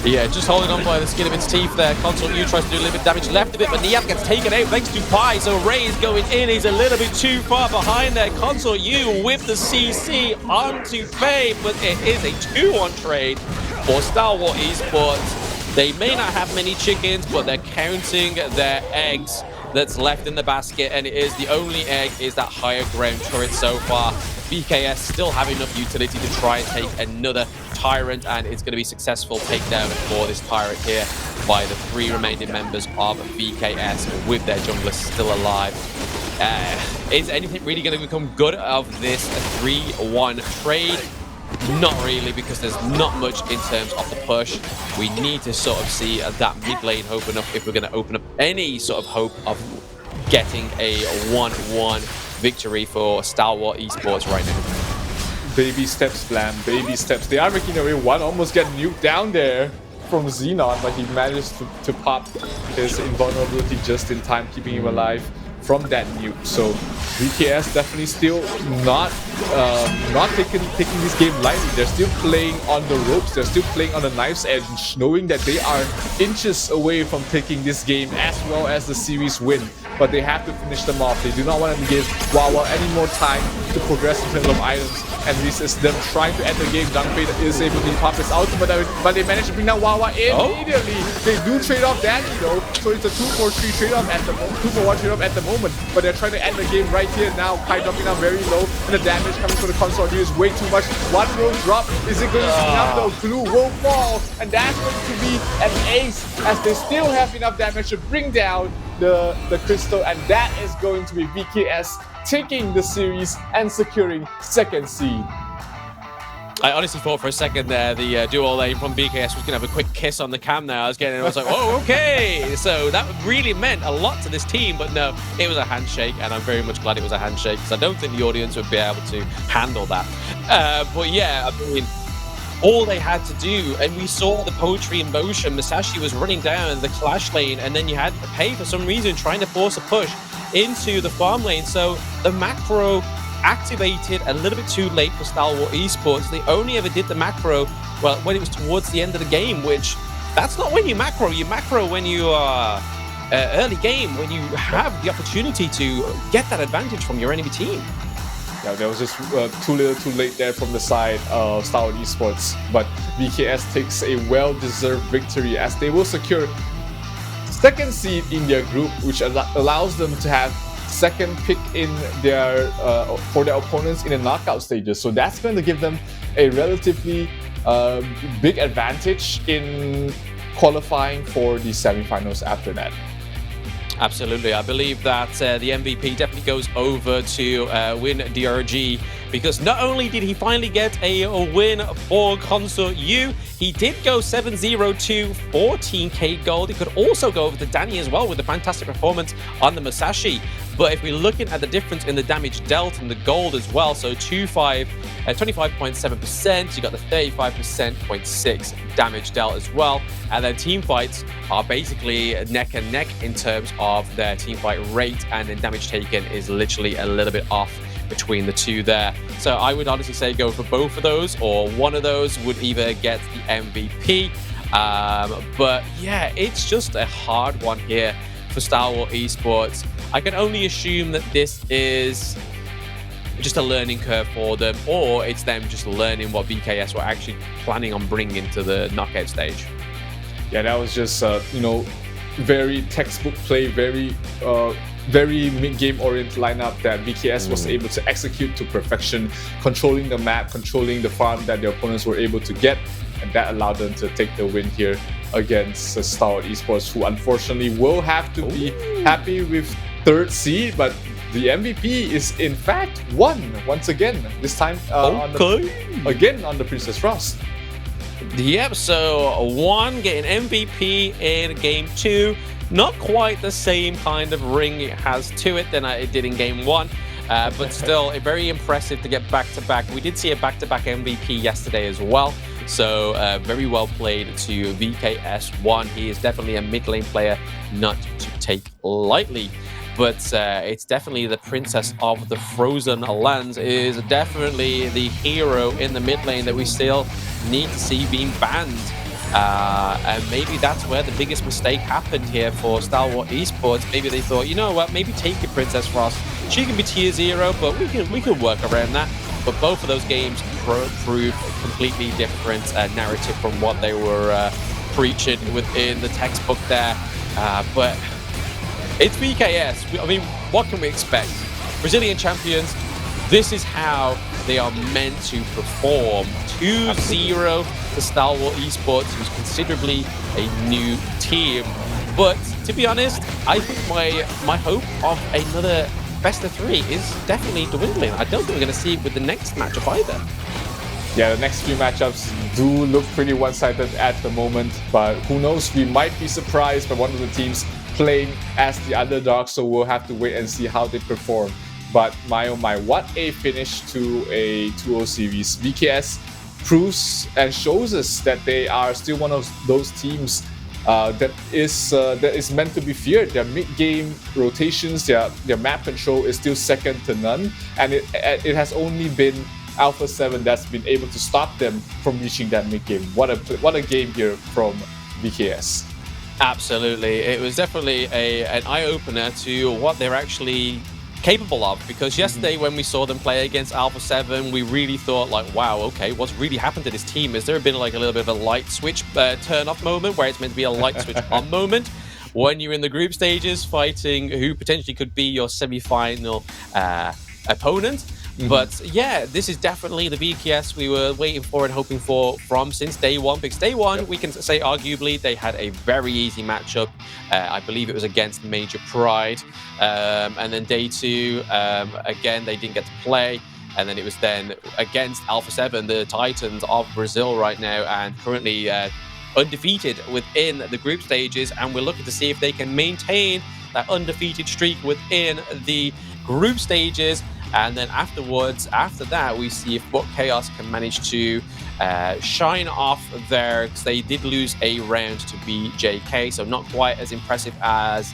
Yeah, just holding on by the skin of its teeth there. Consort U tries to do a little bit of damage left of it, but Niab gets taken out thanks to Pi. So Ray is going in. He's a little bit too far behind there. Consort U with the CC onto Faye, but it is a 2-1 trade for Stalwart Esports. They may not have many chickens, but they're counting their eggs that's left in the basket, and it is the only egg is that higher ground turret so far. VKS still have enough utility to try and take another Tyrant, and it's going to be successful takedown for this Tyrant here by the 3 remaining members of VKS with their junglers still alive. Is anything really going to become good of this 3-1 trade? Not really, because there's not much in terms of the push. We need to sort of see that mid lane open up if we're going to open up any sort of hope of getting a 1-1 victory for Stalwart Esports right now. Baby steps, Blam, baby steps. They are making their way. One almost get nuked down there from Xenon, but he managed to pop his invulnerability just in time, keeping him alive from that nuke. So VKS definitely still not taking this game lightly. They're still playing on the ropes. They're still playing on the knife's edge, knowing that they are inches away from taking this game as well as the series win. But they have to finish them off. They do not want to give Wawa any more time to progress in terms of items. And this is them trying to end the game. Dungfei is able to pop his ultimate, but they manage to bring down Wawa immediately. They do trade off Dani though, so it's a 2-4-3 trade off at the moment, 2-for-1 trade off at the moment. But they're trying to end the game right here now. Kai dropping down very low, and the damage coming from the Consort U is way too much. One will drop. Is it going to be enough though? Blue will fall, and that's going to be an ace, as they still have enough damage to bring down the crystal, and that is going to be VKS taking the series and securing 2nd seed. I honestly thought for a second there the duo lane from BKS was going to have a quick kiss on the cam there. I was like, oh, okay. So that really meant a lot to this team, but no, it was a handshake, and I'm very much glad it was a handshake, because I don't think the audience would be able to handle that. But yeah, I mean, all they had to do, and we saw the poetry in motion. Masashi was running down the clash lane, and then you had to pay for some reason trying to force a push into the farm lane. So the macro activated a little bit too late for Stalwart Esports. They only ever did the macro, well, when it was towards the end of the game, which that's not when you macro. You macro when you are early game, when you have the opportunity to get that advantage from your enemy team. Yeah, there was just too little too late there from the side of Stalwart Esports, but VKS takes a well-deserved victory as they will secure 2nd seed in their group, which allows them to have 2nd pick in their for their opponents in the knockout stages. So that's going to give them a relatively big advantage in qualifying for the semifinals after that. Absolutely. I believe that the MVP definitely goes over to win DRG, because not only did he finally get a win for Consort U, he did go 7-0 to 14k gold. He could also go over to Dani as well with a fantastic performance on the Masashi. But if we're looking at the difference in the damage dealt and the gold as well, so 25.7%, you got the 35.6% damage dealt as well. And then team fights are basically neck and neck in terms of their team fight rate, and then damage taken is literally a little bit off between the two there. So I would honestly say go for both of those, or one of those would either get the MVP. But yeah, it's just a hard one here for Stalwart Esports. I can only assume that this is just a learning curve for them, or it's them just learning what VKS were actually planning on bringing to the knockout stage. Yeah, that was just, you know, very textbook play, very very mid-game oriented lineup that VKS was able to execute to perfection, controlling the map, controlling the farm that their opponents were able to get, and that allowed them to take the win here against Stalwart Esports, who unfortunately will have to be happy with 3rd seed, but the MVP is in fact won once again, this time on the Princess Ross. Yep, so one getting MVP in game 2. Not quite the same kind of ring it has to it than it did in game 1, but still very impressive to get back-to-back. We did see a back-to-back MVP yesterday as well, so very well played to VKS1. He is definitely a mid-lane player not to take lightly. But it's definitely the Princess of the Frozen Lands is definitely the hero in the mid lane that we still need to see being banned. And maybe that's where the biggest mistake happened here for Stalwart Esports. Maybe they thought, you know what, maybe take it Princess Frost. She can be tier 0, but we can work around that. But both of those games proved a completely different narrative from what they were preaching within the textbook there. But it's VKS. I mean, what can we expect? Brazilian champions, this is how they are meant to perform. 2-0 to Stalwart Esports, who's considerably a new team. But to be honest, I think my hope of another best of 3 is definitely dwindling. I don't think we're going to see it with the next matchup either. Yeah, the next few matchups do look pretty one-sided at the moment, but who knows, we might be surprised by one of the teams playing as the underdog, so we'll have to wait and see how they perform. But my oh my, what a finish to a 2-0 series. VKS proves and shows us that they are still one of those teams that is meant to be feared. Their mid-game rotations, their map control is still second to none, and it has only been Alpha 7 that's been able to stop them from reaching that mid-game. What a game here from VKS. Absolutely. It was definitely an eye-opener to what they're actually capable of, because yesterday when we saw them play against Alpha 7, we really thought like, wow, okay, what's really happened to this team? Has there been like a little bit of a light switch turn-off moment where it's meant to be a light switch on moment when you're in the group stages fighting who potentially could be your semi-final opponent? But yeah, this is definitely the VKS we were waiting for and hoping for from since day one. Because day one, we can say arguably they had a very easy matchup. I believe it was against Major Pride. And then day 2, again, they didn't get to play. And then it was then against Alpha 7, the Titans of Brazil right now, and currently undefeated within the group stages. And we're looking to see if they can maintain that undefeated streak within the group stages. And then afterwards, after that, we see if FUT KAOS can manage to shine off there, because they did lose a round to BJK, so not quite as impressive as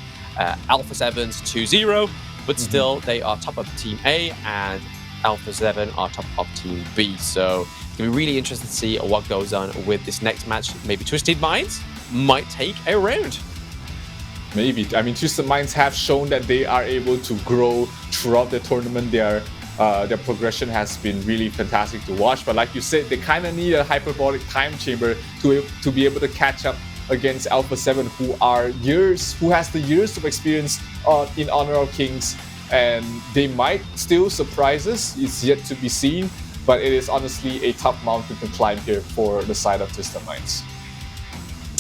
Alpha 7's 2-0, but still they are top of Team A and Alpha 7 are top of Team B. So it's going to be really interesting to see what goes on with this next match. Maybe Twisted Minds might take a round. Maybe. I mean, Twisted Minds have shown that they are able to grow throughout the tournament. Their progression has been really fantastic to watch. But like you said, they kind of need a hyperbolic time chamber to be able to catch up against Alpha 7, who has the years of experience in Honor of Kings. And they might still surprise us. It's yet to be seen. But it is honestly a tough mountain to climb here for the side of Twisted Minds.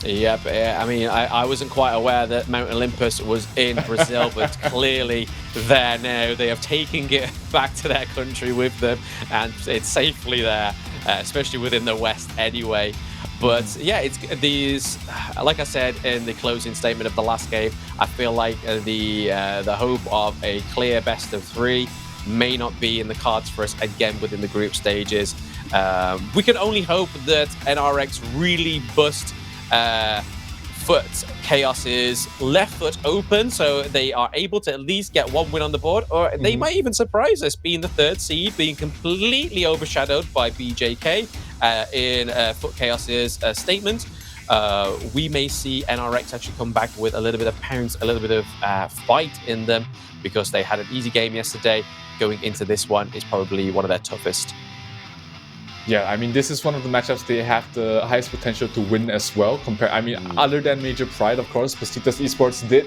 Yep, I mean, I wasn't quite aware that Mount Olympus was in Brazil, but clearly there now. They have taken it back to their country with them, and it's safely there, especially within the West anyway. But yeah, it's these, like I said in the closing statement of the last game, I feel like the hope of a clear best of 3 may not be in the cards for us again within the group stages. We can only hope that NRX really bust FUT KAOS's left foot open, so they are able to at least get one win on the board, or they might even surprise us, being the 3rd seed, being completely overshadowed by BJK in FUT KAOS's statement. We may see NRX actually come back with a little bit of pounce, a little bit of fight in them, because they had an easy game yesterday. Going into this one is probably one of their toughest. Yeah, I mean, this is one of the matchups they have the highest potential to win as well. Other than Major Pride, of course, Pastitas Esports did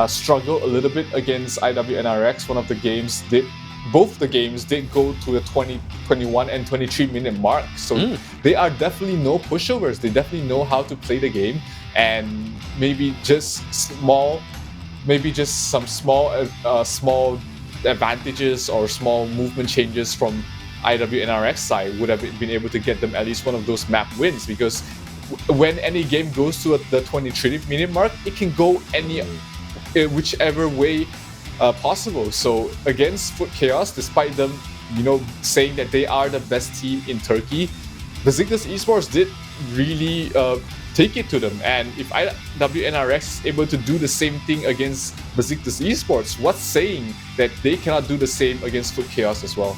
struggled a little bit against IWNRX. Both the games did go to the 20, 21 and 23 minute mark. So they are definitely no pushovers. They definitely know how to play the game, and maybe just some small advantages or small movement changes from IWNRX side would have been able to get them at least one of those map wins, because when any game goes to the 23 minute mark, it can go whichever way possible. So against FUT KAOS, despite them, saying that they are the best team in Turkey, Besiktas Esports did really take it to them. And if IWNRX is able to do the same thing against Besiktas Esports, what's saying that they cannot do the same against FUT KAOS as well?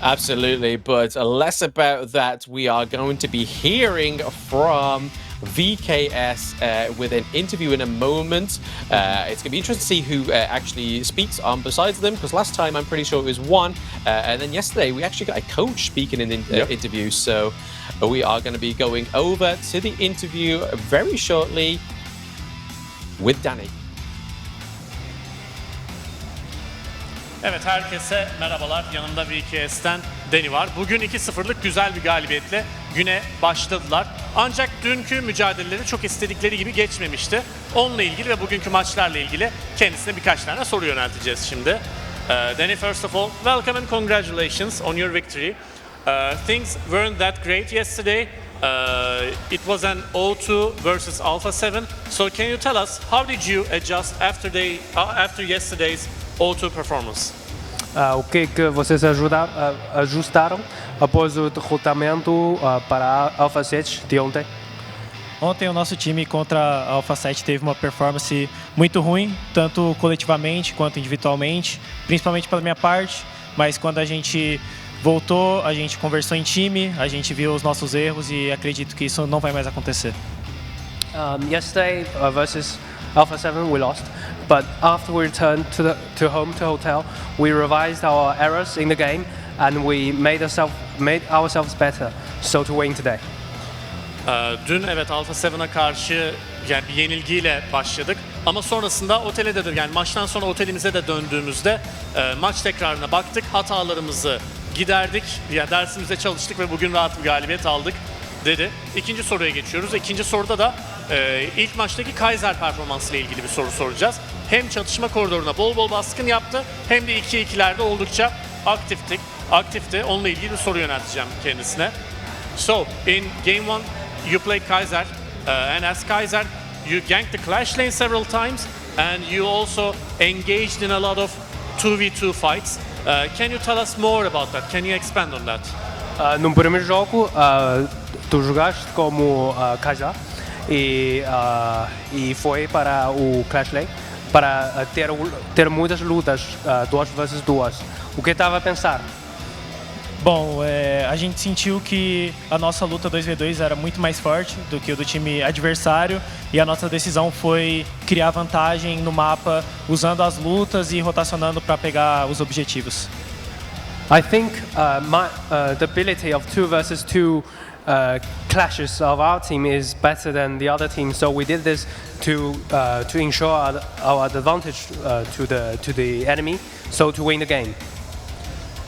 Absolutely, but less about that. We are going to be hearing from VKS with an interview in a moment. It's going to be interesting to see who actually speaks on besides them, because last time I'm pretty sure it was one, and then yesterday we actually got a coach speaking in the interview. So we are going to be going over to the interview very shortly with Dani. Evet, herkese merhabalar. Yanımda VKS'ten Dani var. Bugün 2-0'lık güzel bir galibiyetle güne başladılar. Ancak dünkü mücadeleleri çok istedikleri gibi geçmemişti. Onunla ilgili ve bugünkü maçlarla ilgili kendisine birkaç tane soru yönelteceğiz şimdi. Dani, first of all, welcome and congratulations on your victory. Things weren't that great yesterday. It was an 0-2 versus Alpha 7. So can you tell us, how did you adjust after yesterday's 0-2 performance? O que vocês ajustaram após o derrotamento para a Alpha 7 de ontem? Ontem o nosso time contra a Alpha 7 teve uma performance muito ruim, tanto coletivamente quanto individualmente, principalmente pela minha parte, mas quando a gente voltou, a gente conversou em time, a gente viu os nossos erros e acredito que isso não vai mais acontecer. Yesterday versus Alpha 7 we lost, but after we returned to hotel, we revised our errors in the game and we made ourselves better, so to win today. Dün evet Alpha 7'a karşı yani bir yenilgiyle başladık ama sonrasında otele de yani maçtan sonra otelimize de döndüğümüzde maç tekrarına baktık, hatalarımızı giderdik, yani dersimize çalıştık ve bugün rahat bir galibiyet aldık dedi. İkinci soruya geçiyoruz. İkinci soruda da ilk maçtaki Kaiser performansıyla ilgili bir soru soracağız. Hem çatışma koridoruna bol bol baskın yaptı hem de 2-2'lerde oldukça aktifti. Onunla ilgili bir soru yönelteceğim kendisine. So, in game 1 you played Kaiser and as Kaiser you ganked the clash lane several times and you also engaged in a lot of 2v2 fights. Can you tell us more about that? Can you expand on that? No primeiro jogo, tu jogaste como Kaiser e foi para o Clash Lane para ter muitas lutas 2 versus 2. O que estava a pensar? Bom, a gente sentiu que a nossa luta 2v2 era muito mais forte do que o do time adversário e a nossa decisão foi criar vantagem no mapa usando as lutas e rotacionando para pegar os objetivos. I think the ability of 2 versus 2 clashes of our team is better than the other team, so we did this to ensure our advantage to the enemy, so to win the game.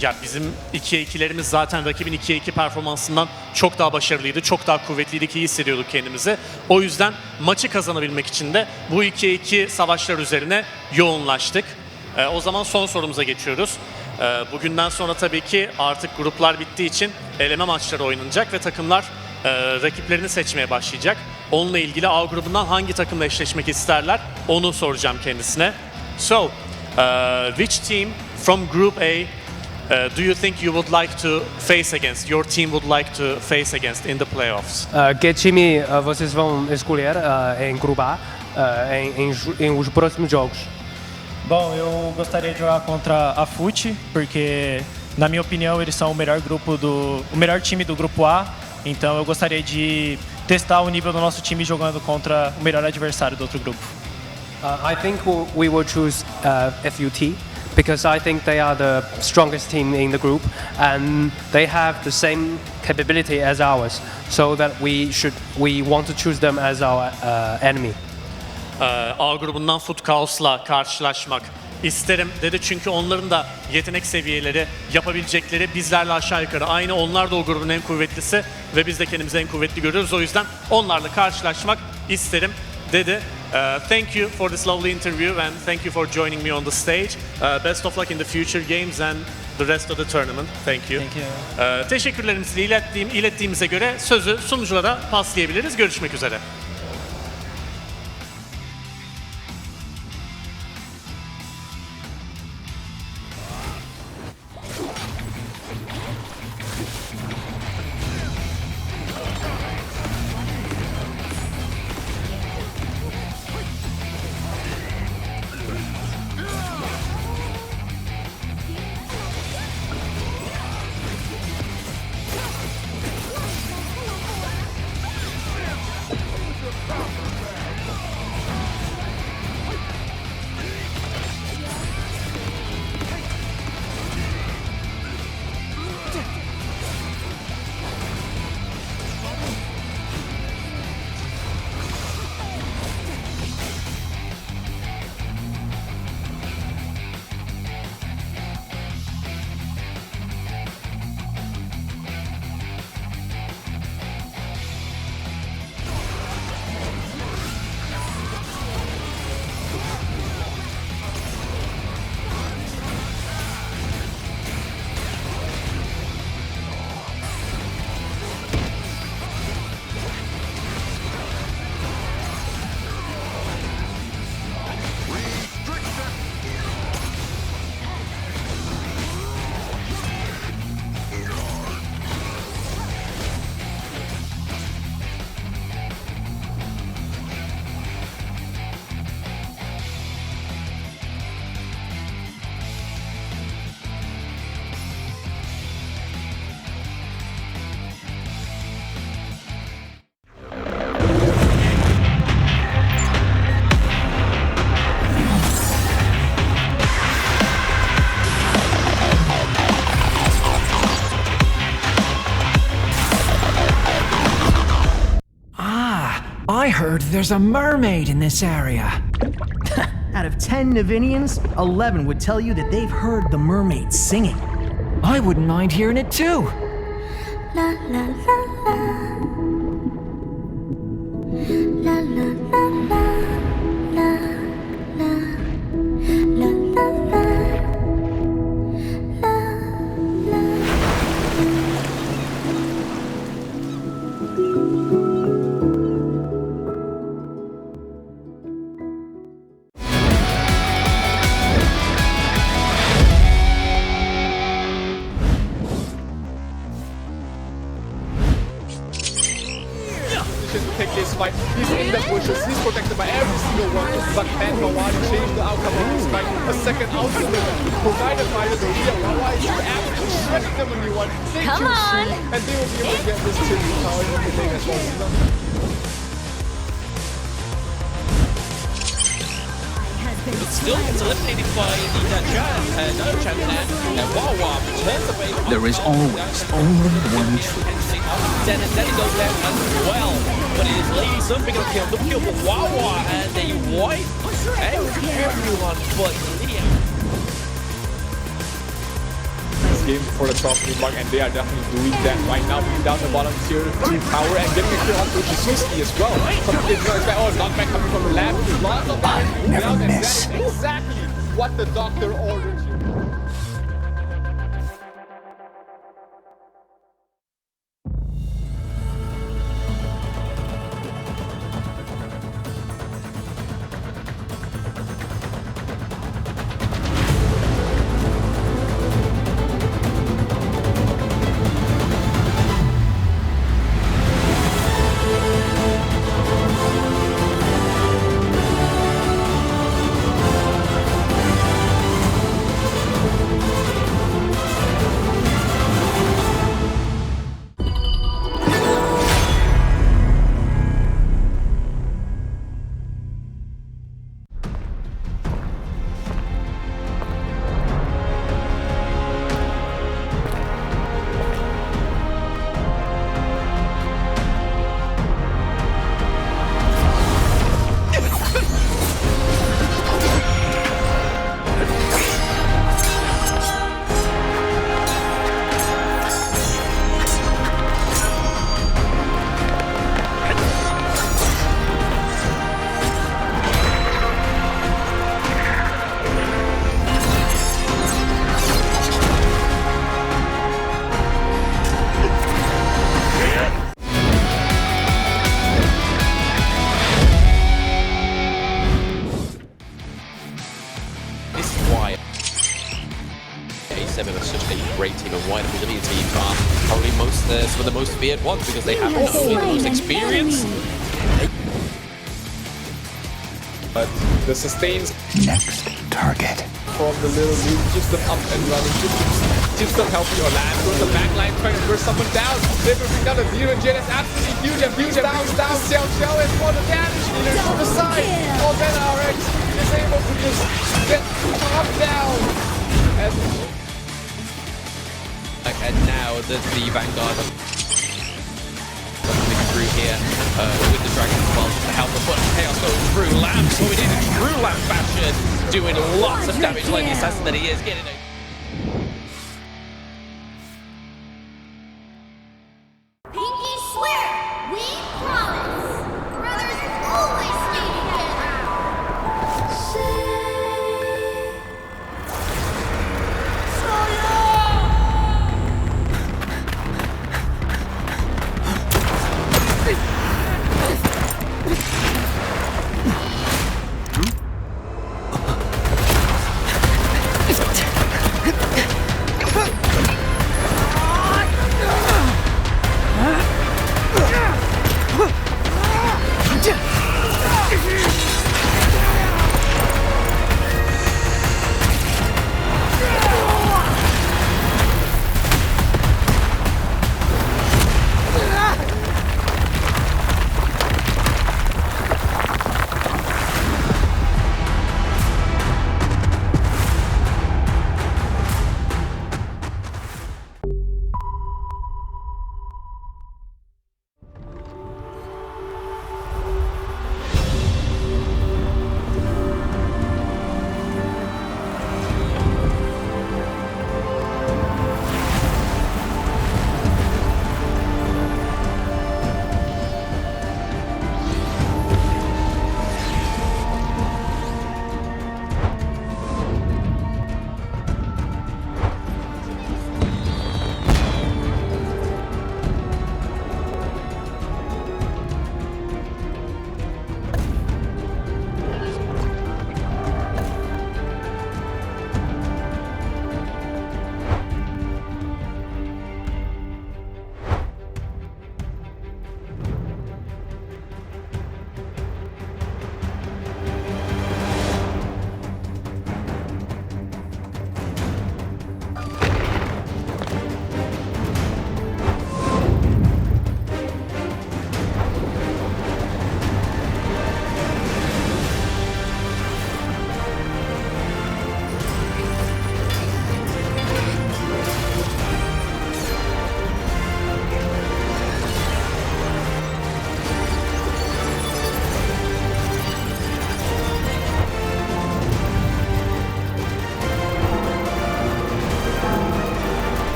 Ya bizim 2-2'lerimiz zaten rakibin 2-2 performansından çok daha başarılıydı, çok daha kuvvetliydik, iyi hissediyorduk kendimizi. O yüzden maçı kazanabilmek için de bu 2-2 savaşlar üzerine yoğunlaştık. O zaman son sorumuza geçiyoruz. Bugünden sonra tabii ki artık gruplar bittiği için eleme maçları oynanacak ve takımlar rakiplerini seçmeye başlayacak. Onunla ilgili A grubundan hangi takımla eşleşmek isterler onu soracağım kendisine. So, which team from Group A do you think you would like to face against? Your team would like to face against in the playoffs? Que time vocês vão escolher em Grupo A em os próximos jogos? Bom, eu gostaria de jogar contra a FUT, porque na minha opinião eles são o melhor time do Grupo A, então eu gostaria de testar o nível do nosso time jogando contra o melhor adversário do outro grupo. I think we will choose FUT. Because I think they are the strongest team in the group and they have the same capability as ours, so that we want to choose them as our enemy. A grubundan FUT KAOS'la karşılaşmak isterim dedi. Çünkü onların da yetenek seviyeleri, yapabilecekleri bizlerle aşağı yukarı aynı. Onlar da o grubun en kuvvetlisi ve biz de kendimizi en kuvvetli görüyoruz. O yüzden onlarla karşılaşmak isterim dedi. Thank you for this lovely interview and thank you for joining me on the stage. Best of luck in the future games and the rest of the tournament. Thank you. Thank you. Teşekkürlerimizi ilettiğimize göre sözü sunuculara paslayabiliriz. Görüşmek üzere. I heard there's a mermaid in this area. Out of 10 Navinians, 11 would tell you that they've heard the mermaid singing. I wouldn't mind hearing it too. La la la la. La la la la. La la la la la. To take this fight. He's in the bushes, he's protected by every single one, but can Mawadi change the outcome of this fight? A second ultimate provided by the real Mawadi is absolutely shredding them a new one. They Come choose on. to, and they will be able to get this to the power of the as well. Still gets eliminated by the Dajan, and Wawa turns away. There is always only one truth. Then he goes down as well. But it is Lady Sun picking up kill. The kill for Wawa and a white. Everyone but Lydia. This game for the top mark, and they are definitely doing that right now. Moving down the bottom tier to power and getting a kill onto Shizuki as well. Something they didn't expect. Oh, knockback coming from the lab. Lots of damage. Never miss. That is exactly what the doctor ordered you. 7 are such a great team, and why the Brazilian teams are probably some of the most feared ones because they have not only the most experience, but the sustains. Next target. From the little loop, keeps them up and running, keeps them healthy. Or land goes the back line trying to burst someone down. They will bring down the Zero J. That's absolutely huge. And huge down. Xiao is for the damage leader from the side. Oh, then NRX is able to just get top down. And now the Vanguard coming through here with the Dragon as well, just to help them. But Chaos goes through Lamb, so it is in true Lamb fashion, doing lots of damage like the assassin that he is, getting it. Pinky swear, we promise. Brothers always stay together.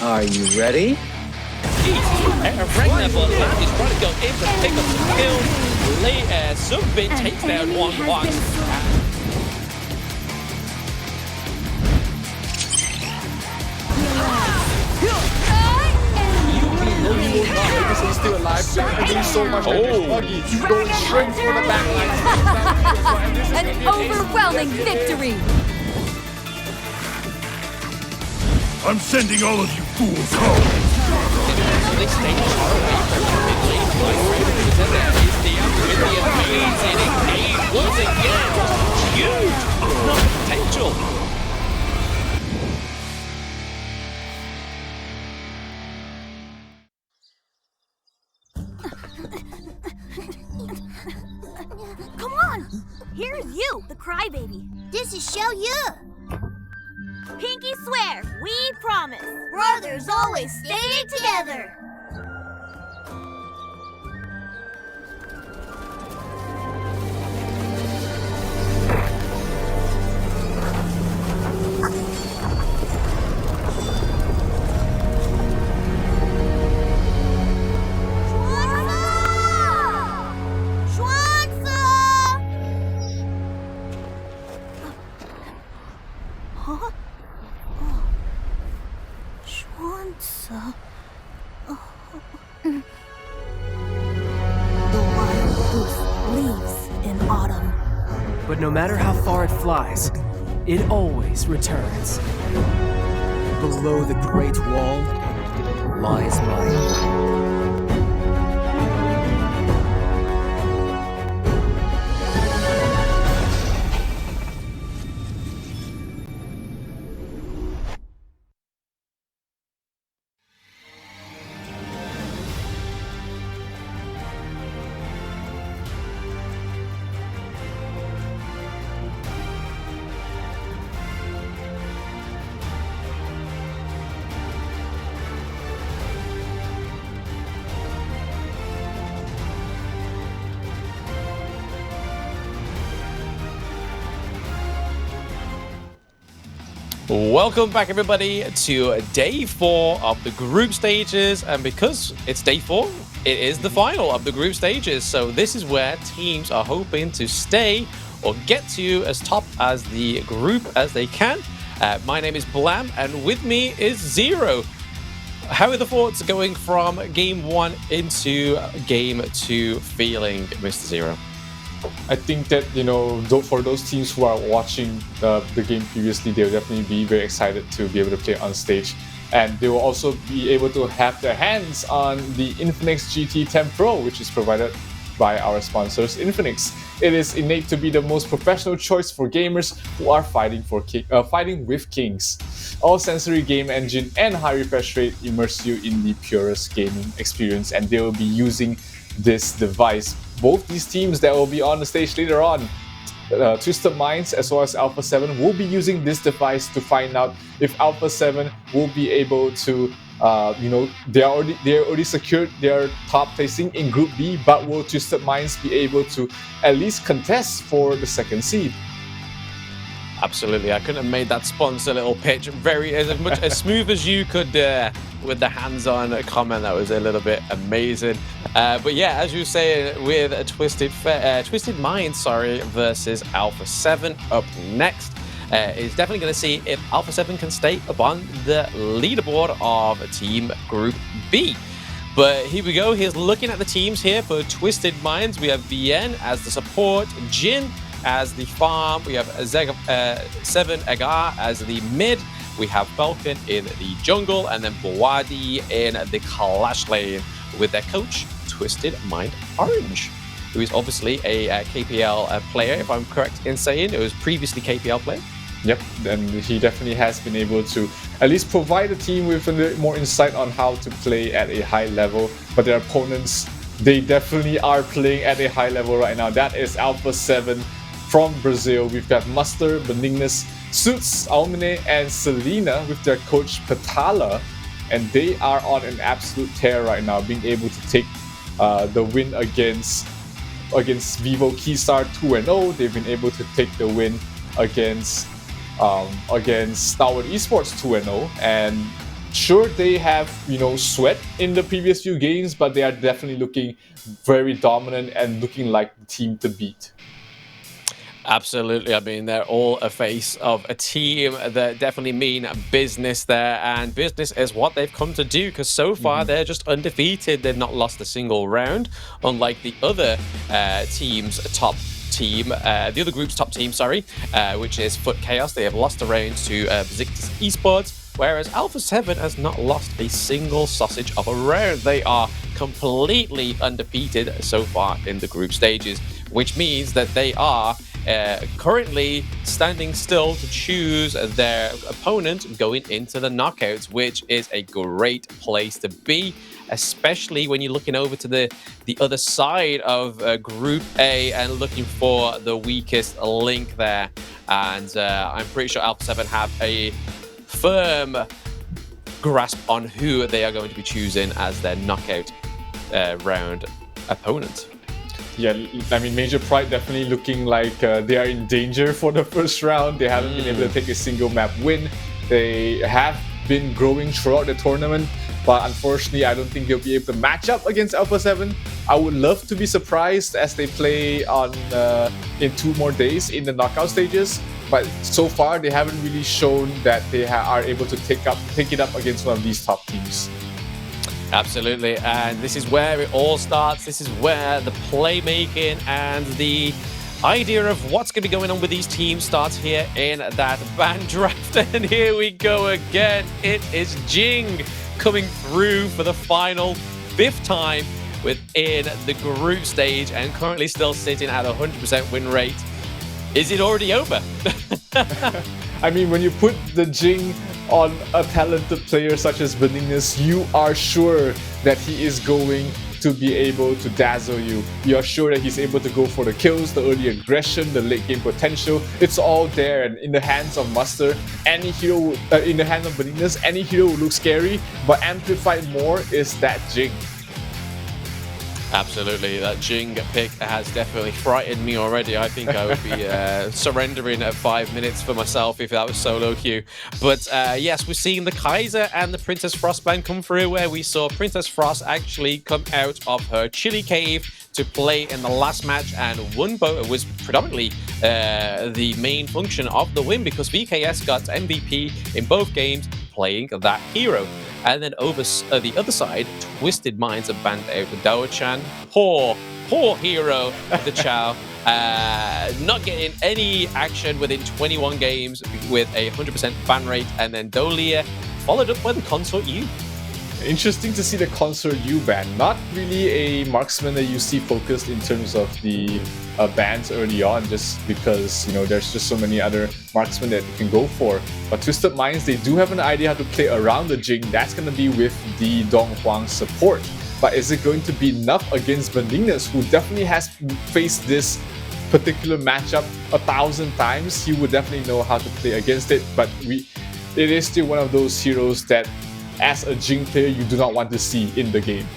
Are you ready? Ragnar Bloodland is trying to go in to pick up some kills. Subbit takes down one box. He's still alive. Doing so much damage. Buggy going straight for the back line. An overwhelming victory. I'm sending all of you fools home. They stay far away from the mid lane. Like that is the amazing engage once again. Huge potential. Come on! Here's you, the crybaby. This is Xiao Yu. Pinky swear, we promise. Brothers always stay together. Huh? Schwanza. The wild goose leaves in autumn. But no matter how far it flies, it always returns. Below the Great Wall lies mine. Welcome back, everybody, to day 4 of the group stages. And because it's day 4, it is the final of the group stages. So this is where teams are hoping to stay or get to as top as the group as they can. My name is Blam, and with me is Zero. How are the thoughts going from game 1 into game 2 feeling, Mr. Zero? I think that, for those teams who are watching the game previously, they'll definitely be very excited to be able to play on stage. And they will also be able to have their hands on the Infinix GT 10 Pro, which is provided by our sponsors, Infinix. It is innate to be the most professional choice for gamers who are fighting with kings. All sensory game engine and high refresh rate immerse you in the purest gaming experience, and they will be using this device. Both these teams that will be on the stage later on, Twisted Minds as well as Alpha 7, will be using this device to find out if Alpha 7 will be able to, they already secured their top placing in Group B, but will Twisted Minds be able to at least contest for the second seed? Absolutely, I couldn't have made that sponsor little pitch as smooth as you could with the hands-on comment. That was a little bit amazing. But yeah, as you say, with a Twisted Minds, versus Alpha 7 up next, is definitely going to see if Alpha 7 can stay upon the leaderboard of Team Group B. But here we go. Here's looking at the teams here for Twisted Minds. We have VN as the support, Jin as the farm, we have Seven Agar as the mid, we have Falcon in the jungle, and then Bawadi in the Clash lane with their coach, Twisted Mind Orange, who is obviously a KPL player, if I'm correct in saying. It was previously KPL player. Yep, and he definitely has been able to at least provide the team with a little more insight on how to play at a high level. But their opponents, they definitely are playing at a high level right now. That is Alpha 7 from Brazil. We've got Muster, Benignus, Suits, Almine, and Selena with their coach Petala, and they are on an absolute tear right now, being able to take the win against Vivo Keystar 2-0. They've been able to take the win against Stalwart Esports 2-0, and sure, they have sweat in the previous few games, but they are definitely looking very dominant and looking like the team to beat. Absolutely. I mean, they're all a face of a team that definitely mean business there, and business is what they've come to do, because so far they're just undefeated. They've not lost a single round, unlike the other team's top team, the other group's top team, which is FUT KAOS. They have lost a round to Besiktas Esports, whereas Alpha 7 has not lost a single sausage of a round. They are completely undefeated so far in the group stages, which means that they are currently standing still to choose their opponent going into the knockouts, which is a great place to be, especially when you're looking over to the other side of Group A and looking for the weakest link there. And I'm pretty sure Alpha 7 have a firm grasp on who they are going to be choosing as their knockout round opponent. Yeah, I mean, Major Pride definitely looking like they are in danger for the first round. They haven't been able to take a single map win. They have been growing throughout the tournament, but unfortunately, I don't think they'll be able to match up against Alpha 7. I would love to be surprised as they play on in 2 more days in the knockout stages, but so far they haven't really shown that they are able to take it up against one of these top teams. Absolutely, and this is where it all starts. This is where the playmaking and the idea of what's going to be going on with these teams starts here in that ban draft. And here we go again. It is Jing coming through for the final 5th time within the group stage and currently still sitting at 100% win rate. Is it already over? I mean, when you put the Jing on a talented player such as Benignus, you are sure that he is going to be able to dazzle you. You are sure that he's able to go for the kills, the early aggression, the late game potential. It's all there, and in the hands of Muster, any hero, in the hands of Benignus, any hero will look scary, but amplified more is that Jing. Absolutely, that Jing pick has definitely frightened me already. I think I would be surrendering at 5 minutes for myself if that was solo queue. But yes, we're seeing the Kaiser and the Princess Frost ban come through, where we saw Princess Frost actually come out of her chilly cave to play in the last match, and one was predominantly the main function of the win, because VKS got MVP in both games playing that hero. And then over the other side, Twisted Minds have banned out Dao-chan. Poor hero of the Chao. Not getting any action within 21 games with a 100% ban rate. And then Dolia followed up by the Consort U. Interesting to see the Consort U ban. Not really a marksman that you see focused in terms of the bans early on, just because, you know, there's just so many other marksmen that you can go for. But Twisted Minds, they do have an idea how to play around the Jing. That's going to be with the Dong Huang support. But is it going to be enough against Benignus, who definitely has faced this particular matchup 1,000 times? He would definitely know how to play against it. But it is still one of those heroes that, as a Jing player, you do not want to see in the game.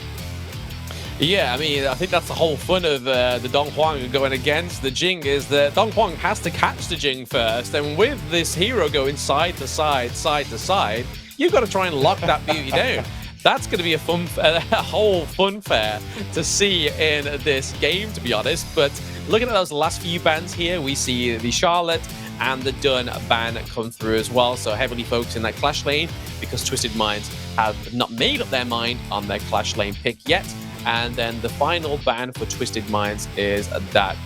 Yeah, I mean, I think that's the whole fun of the Dong Huang going against the Jing, is that Dong Huang has to catch the Jing first, and with this hero going side to side, you've got to try and lock that beauty down. That's going to be a whole fun fair to see in this game, to be honest. But looking at those last few bans here, we see the Charlotte and the Dun ban come through as well, so heavily focusing that Clash lane, because Twisted Minds have not made up their mind on their Clash lane pick yet. And then the final ban for Twisted Minds is that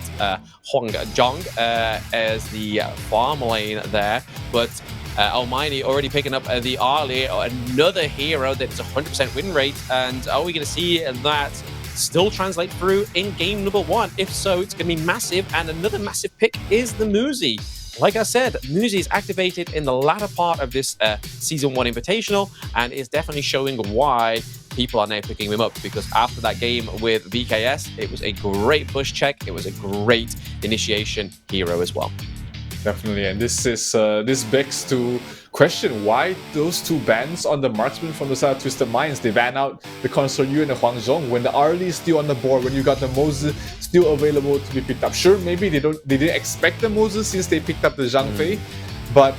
Huang Zhong as the farm lane there. But Almighty already picking up the Arlie, another hero that's 100% win rate. And are we going to see that still translate through in game number 1? If so, it's going to be massive. And another massive pick is the Muzi. Like I said, Muzi is activated in the latter part of this Season 1 Invitational, and is definitely showing why people are now picking him up, because after that game with VKS, it was a great push check. It was a great initiation hero as well. Definitely, and this begs to question why those two bans on the marksman from the side of Twisted Minds. They ban out the Consort U and the Huang Zhong when the Arlie is still on the board, when you got the Moses still available to be picked up. Sure, maybe they didn't expect the Moses since they picked up the Zhang Fei, but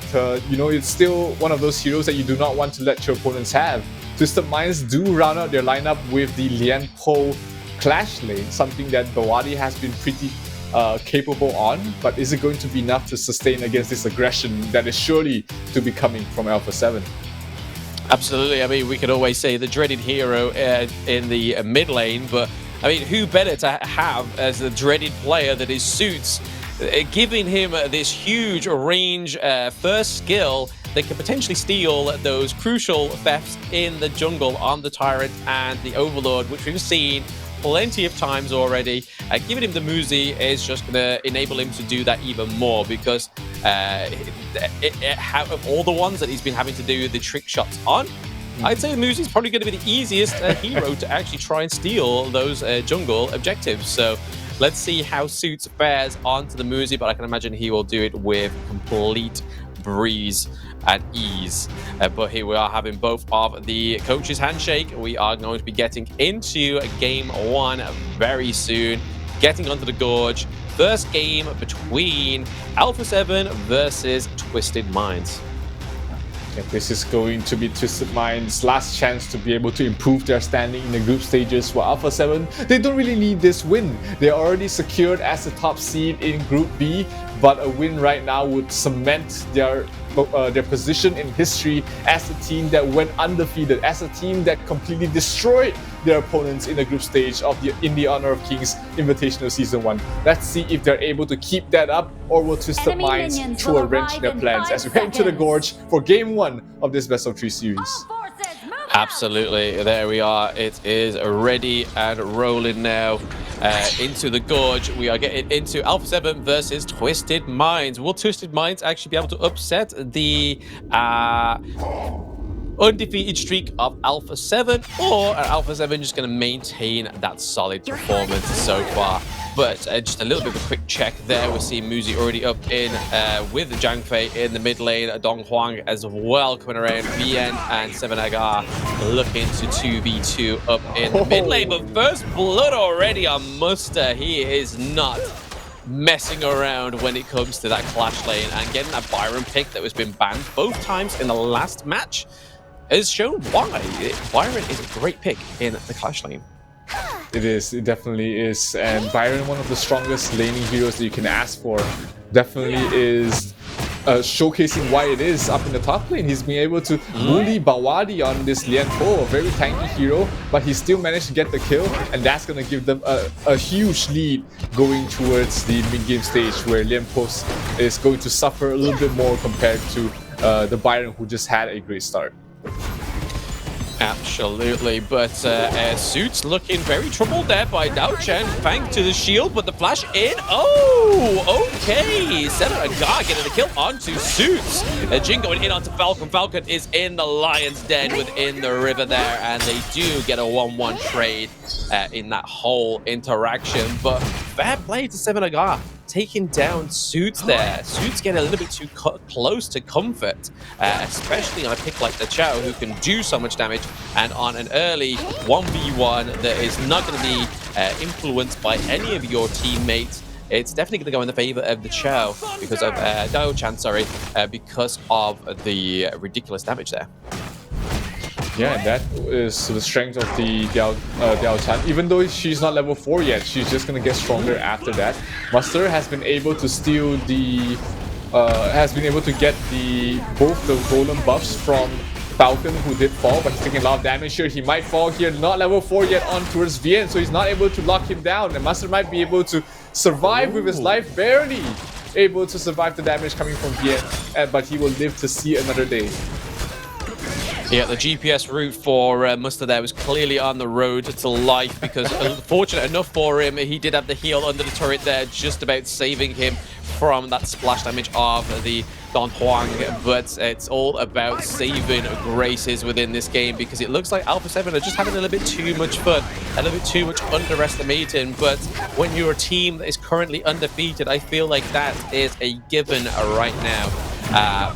you know, it's still one of those heroes that you do not want to let your opponents have. Twisted Minds do round out their lineup with the Lian Po Clash lane, something that Bawadi has been pretty capable on, but is it going to be enough to sustain against this aggression that is surely to be coming from Alpha 7? Absolutely. I mean, we could always say the dreaded hero in the mid lane, but I mean, who better to have as the dreaded player that is Suits, giving him this huge range first skill that can potentially steal those crucial thefts in the jungle on the Tyrant and the Overlord, which we've seen plenty of times already. Giving him the Muzi is just going to enable him to do that even more, because out of all the ones that he's been having to do the trick shots on, I'd say Muzi is probably going to be the easiest hero to actually try and steal those jungle objectives. So let's see how Suits fares onto the Muzi, but I can imagine he will do it with complete breeze and ease. But here we are having both of the coaches' handshake. We are going to be getting into game 1 very soon, getting onto the Gorge. First game between Alpha 7 versus Twisted Minds. This is going to be Twisted Minds' last chance to be able to improve their standing in the group stages. For Alpha 7, they don't really need this win. They're already secured as the top seed in Group B, but a win right now would cement their position in history as a team that went undefeated, as a team that completely destroyed their opponents in the group stage of in the Honor of Kings Invitational Season 1. Let's see if they're able to keep that up, or will Twisted Minds throw a wrench in their plans as we head into the Gorge for Game 1 of this Best of 3 series. Absolutely, there we are. It is ready and rolling now into the Gorge. We are getting into Alpha 7 versus Twisted Minds. Will Twisted Minds actually be able to upset the undefeated streak of Alpha 7, or are Alpha 7 just going to maintain that solid performance so far? But just a little bit of a quick check there. We're seeing Muzi already up in with Zhang Fei in the mid lane. Dong Huang as well coming around. VN and 7Agar looking to 2v2 up in the mid lane. But first blood already on Muster. He is not messing around when it comes to that clash lane, and getting that Byron pick that was been banned both times in the last match has shown why Byron is a great pick in the clash lane. It is, it definitely is, and Byron, one of the strongest laning heroes that you can ask for, definitely is showcasing why it is up in the top lane. He's been able to bully Bawadi on this Lian Po, a very tanky hero, but he still managed to get the kill, and that's going to give them a huge lead going towards the mid-game stage, where Lian Po is going to suffer a little bit more compared to the Byron who just had a great start. Absolutely, but Suits looking very troubled there by Dao Chen, thanks to the shield, but the flash in. Oh, okay. 7Agar getting the kill onto Suits. Jin going in onto Falcon. Falcon is in the Lion's Den within the river there, and they do get a 1-1 trade in that whole interaction. But fair play to 7Agar. Taking down Suits there. Suits get a little bit too close to comfort, especially on a pick like the Chao, who can do so much damage, and on an early 1v1 that is not going to be influenced by any of your teammates. It's definitely going to go in the favor of the Chao because of Dao Chan, sorry, because of the ridiculous damage there. Yeah, and that is the strength of the Diao Chan. Even though she's not level 4 yet, she's just gonna get stronger after that. Muster has been able to steal the, get both the golem buffs from Falcon, who did fall, but he's taking a lot of damage here. He might fall here, not level 4 yet, on towards VN, so he's not able to lock him down. And Muster might be able to survive with his life, barely able to survive the damage coming from VN, but he will live to see another day. Yeah, the GPS route for Muster there was clearly on the road to life, because fortunate enough for him, he did have the heal under the turret there, just about saving him from that splash damage of the Don Huang. But it's all about saving graces within this game, because it looks like Alpha 7 are just having a little bit too much fun, a little bit too much underestimating. But when you're a team that is currently undefeated, I feel like that is a given right now.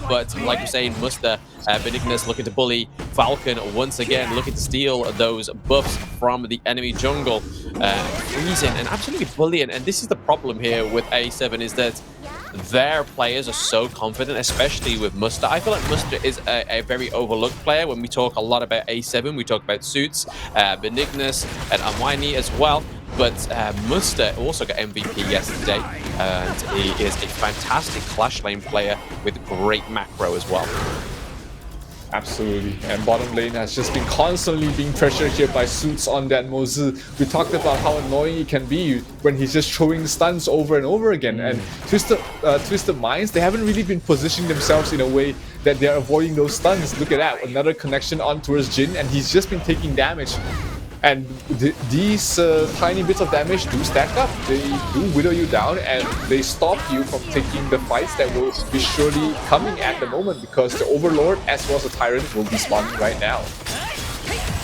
But like we're saying, Muster, Benignus looking to bully Falcon once again, looking to steal those buffs from the enemy jungle, freezing and absolutely bullying. And this is the problem here with A7, is that their players are so confident, especially with Muster. I feel like Muster is a very overlooked player. When we talk a lot about A7, we talk about Suits, Benignus, and Amwani as well. But Muster also got MVP yesterday, and he is a fantastic clash lane player with great macro as well. Absolutely, and bottom lane has just been constantly being pressured here by Suits on that Mozu. We talked about how annoying it can be when he's just throwing stuns over and over again. And Twisted Minds, they haven't really been positioning themselves in a way that they're avoiding those stuns. Look at that, another connection on towards Jin, and he's just been taking damage. And these tiny bits of damage do stack up. They do whittle you down, and they stop you from taking the fights that will be surely coming at the moment, because the Overlord as well as the Tyrant will be spawning right now.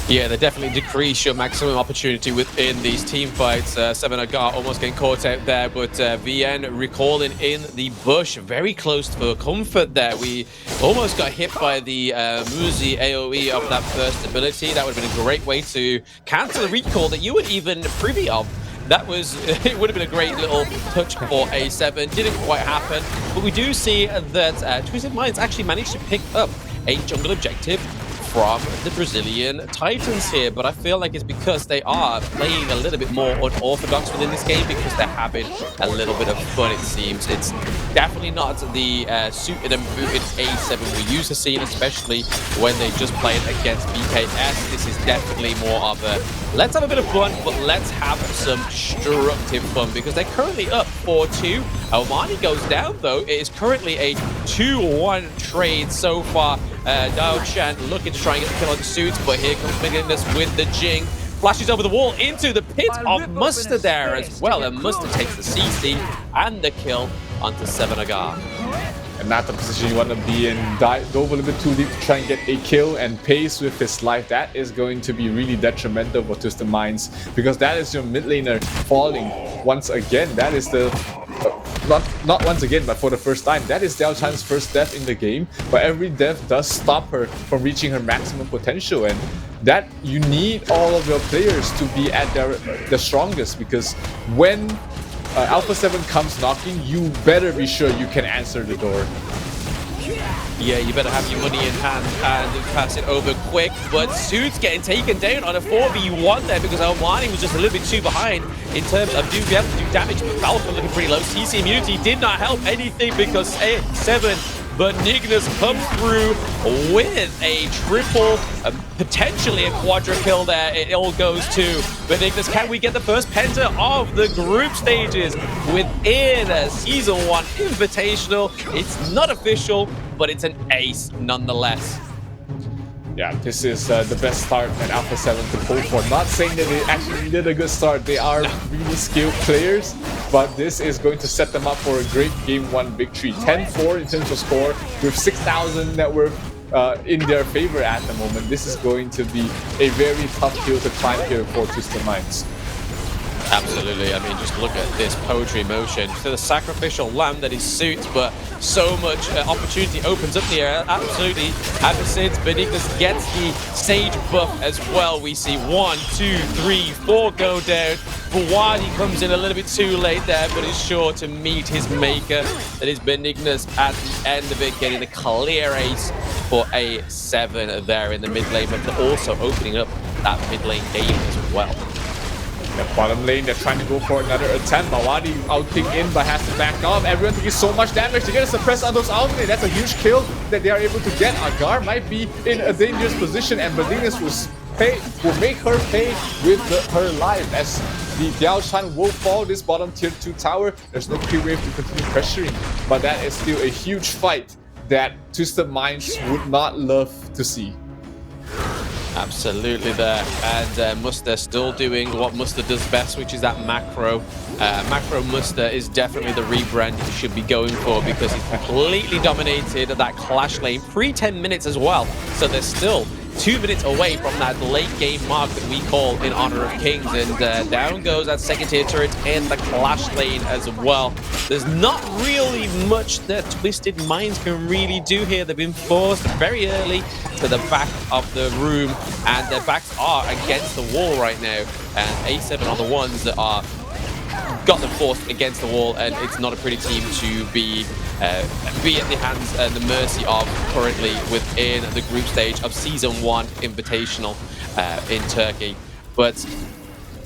Yeah, they definitely decrease your maximum opportunity within these team fights. 7Agar almost getting caught out there, but VN recalling in the bush, very close for comfort there. We almost got hit by the Muzi AoE of that first ability. That would have been a great way to cancel the recall that you weren't even privy of. That was, it would have been a great little touch for A7. Didn't quite happen, but we do see that Twisted Minds actually managed to pick up a jungle objective from the Brazilian Titans here, but I feel like it's because they are playing a little bit more unorthodox within this game because they're having a little bit of fun, it seems. It's definitely not the suited and booted A7 we used to see, especially when they just played against VKS. This is definitely more of a let's have a bit of fun, but let's have some destructive fun because they're currently up 4-2. Omani goes down though. It is currently a 2-1 trade so far. Dao Chan looking to try and get the kill on the suits, but here comes Magnus with the Jing. Flashes over the wall into the pit of Muster there as well, and Muster takes the CC and the kill onto 7Agar. And not the position you want to be in. Dove a little bit too deep to try and get a kill and pace with his life. That is going to be really detrimental for Twisted Minds because that is your mid laner falling once again. That is the not once again, but for the first time. That is Dao Chan's first death in the game, but every death does stop her from reaching her maximum potential, and that you need all of your players to be at the strongest because when Alpha 7 comes knocking, you better be sure you can answer the door. Yeah, you better have your money in hand and pass it over quick, but Suits getting taken down on a 4v1 there because Omani was just a little bit too behind in terms of being able to do damage, but Falcon looking pretty low. CC immunity did not help anything because 7 Benignos comes through with a triple, potentially a quadra kill there. It all goes to Benignos. Can we get the first penta of the group stages within a Season 1 Invitational? It's not official, but it's an ace nonetheless. Yeah, this is the best start that Alpha 7 could hope for. Not saying that they actually needed a good start. They are really skilled players, but this is going to set them up for a great Game 1 victory. 10-4 in terms of score, with 6,000 net worth in their favor at the moment. This is going to be a very tough hill to climb here for Twisted Minds. Absolutely. I mean, just look at this poetry motion to the sacrificial lamb that is Suits, but so much opportunity opens up here. Absolutely. Ever since Benignos gets the Sage buff as well, we see 1, 2, 3, 4 go down. Fawadi comes in a little bit too late there, but is sure to meet his maker. That is Benignos at the end of it, getting a clear ace for a 7 there in the mid lane, but also opening up that mid lane game as well. The bottom lane, they're trying to go for another attempt. Mawadi outing in, but has to back off. Everyone taking so much damage. They get a suppress on those out lane. That's a huge kill that they are able to get. Agar might be in a dangerous position, and Benignos will make her pay with her life as the Dao Chan will fall this bottom tier 2 tower. There's no Q-Wave to continue pressuring, but that is still a huge fight that Twisted Minds would not love to see. Absolutely there, and Muster still doing what Muster does best, which is that macro. Macro Muster is definitely the rebrand you should be going for because he's completely dominated that clash lane pre-10 minutes as well. So they're still 2 minutes away from that late game mark that we call in honor of Kings, and down goes that second tier turret in the clash lane as well. There's not really much that Twisted Minds can really do here. They've been forced very early to the back of the room, and their backs are against the wall right now, and A7 are the ones that are got them forced against the wall, and it's not a pretty team to be at the hands and the mercy of currently within the group stage of Season 1 Invitational in Turkey. But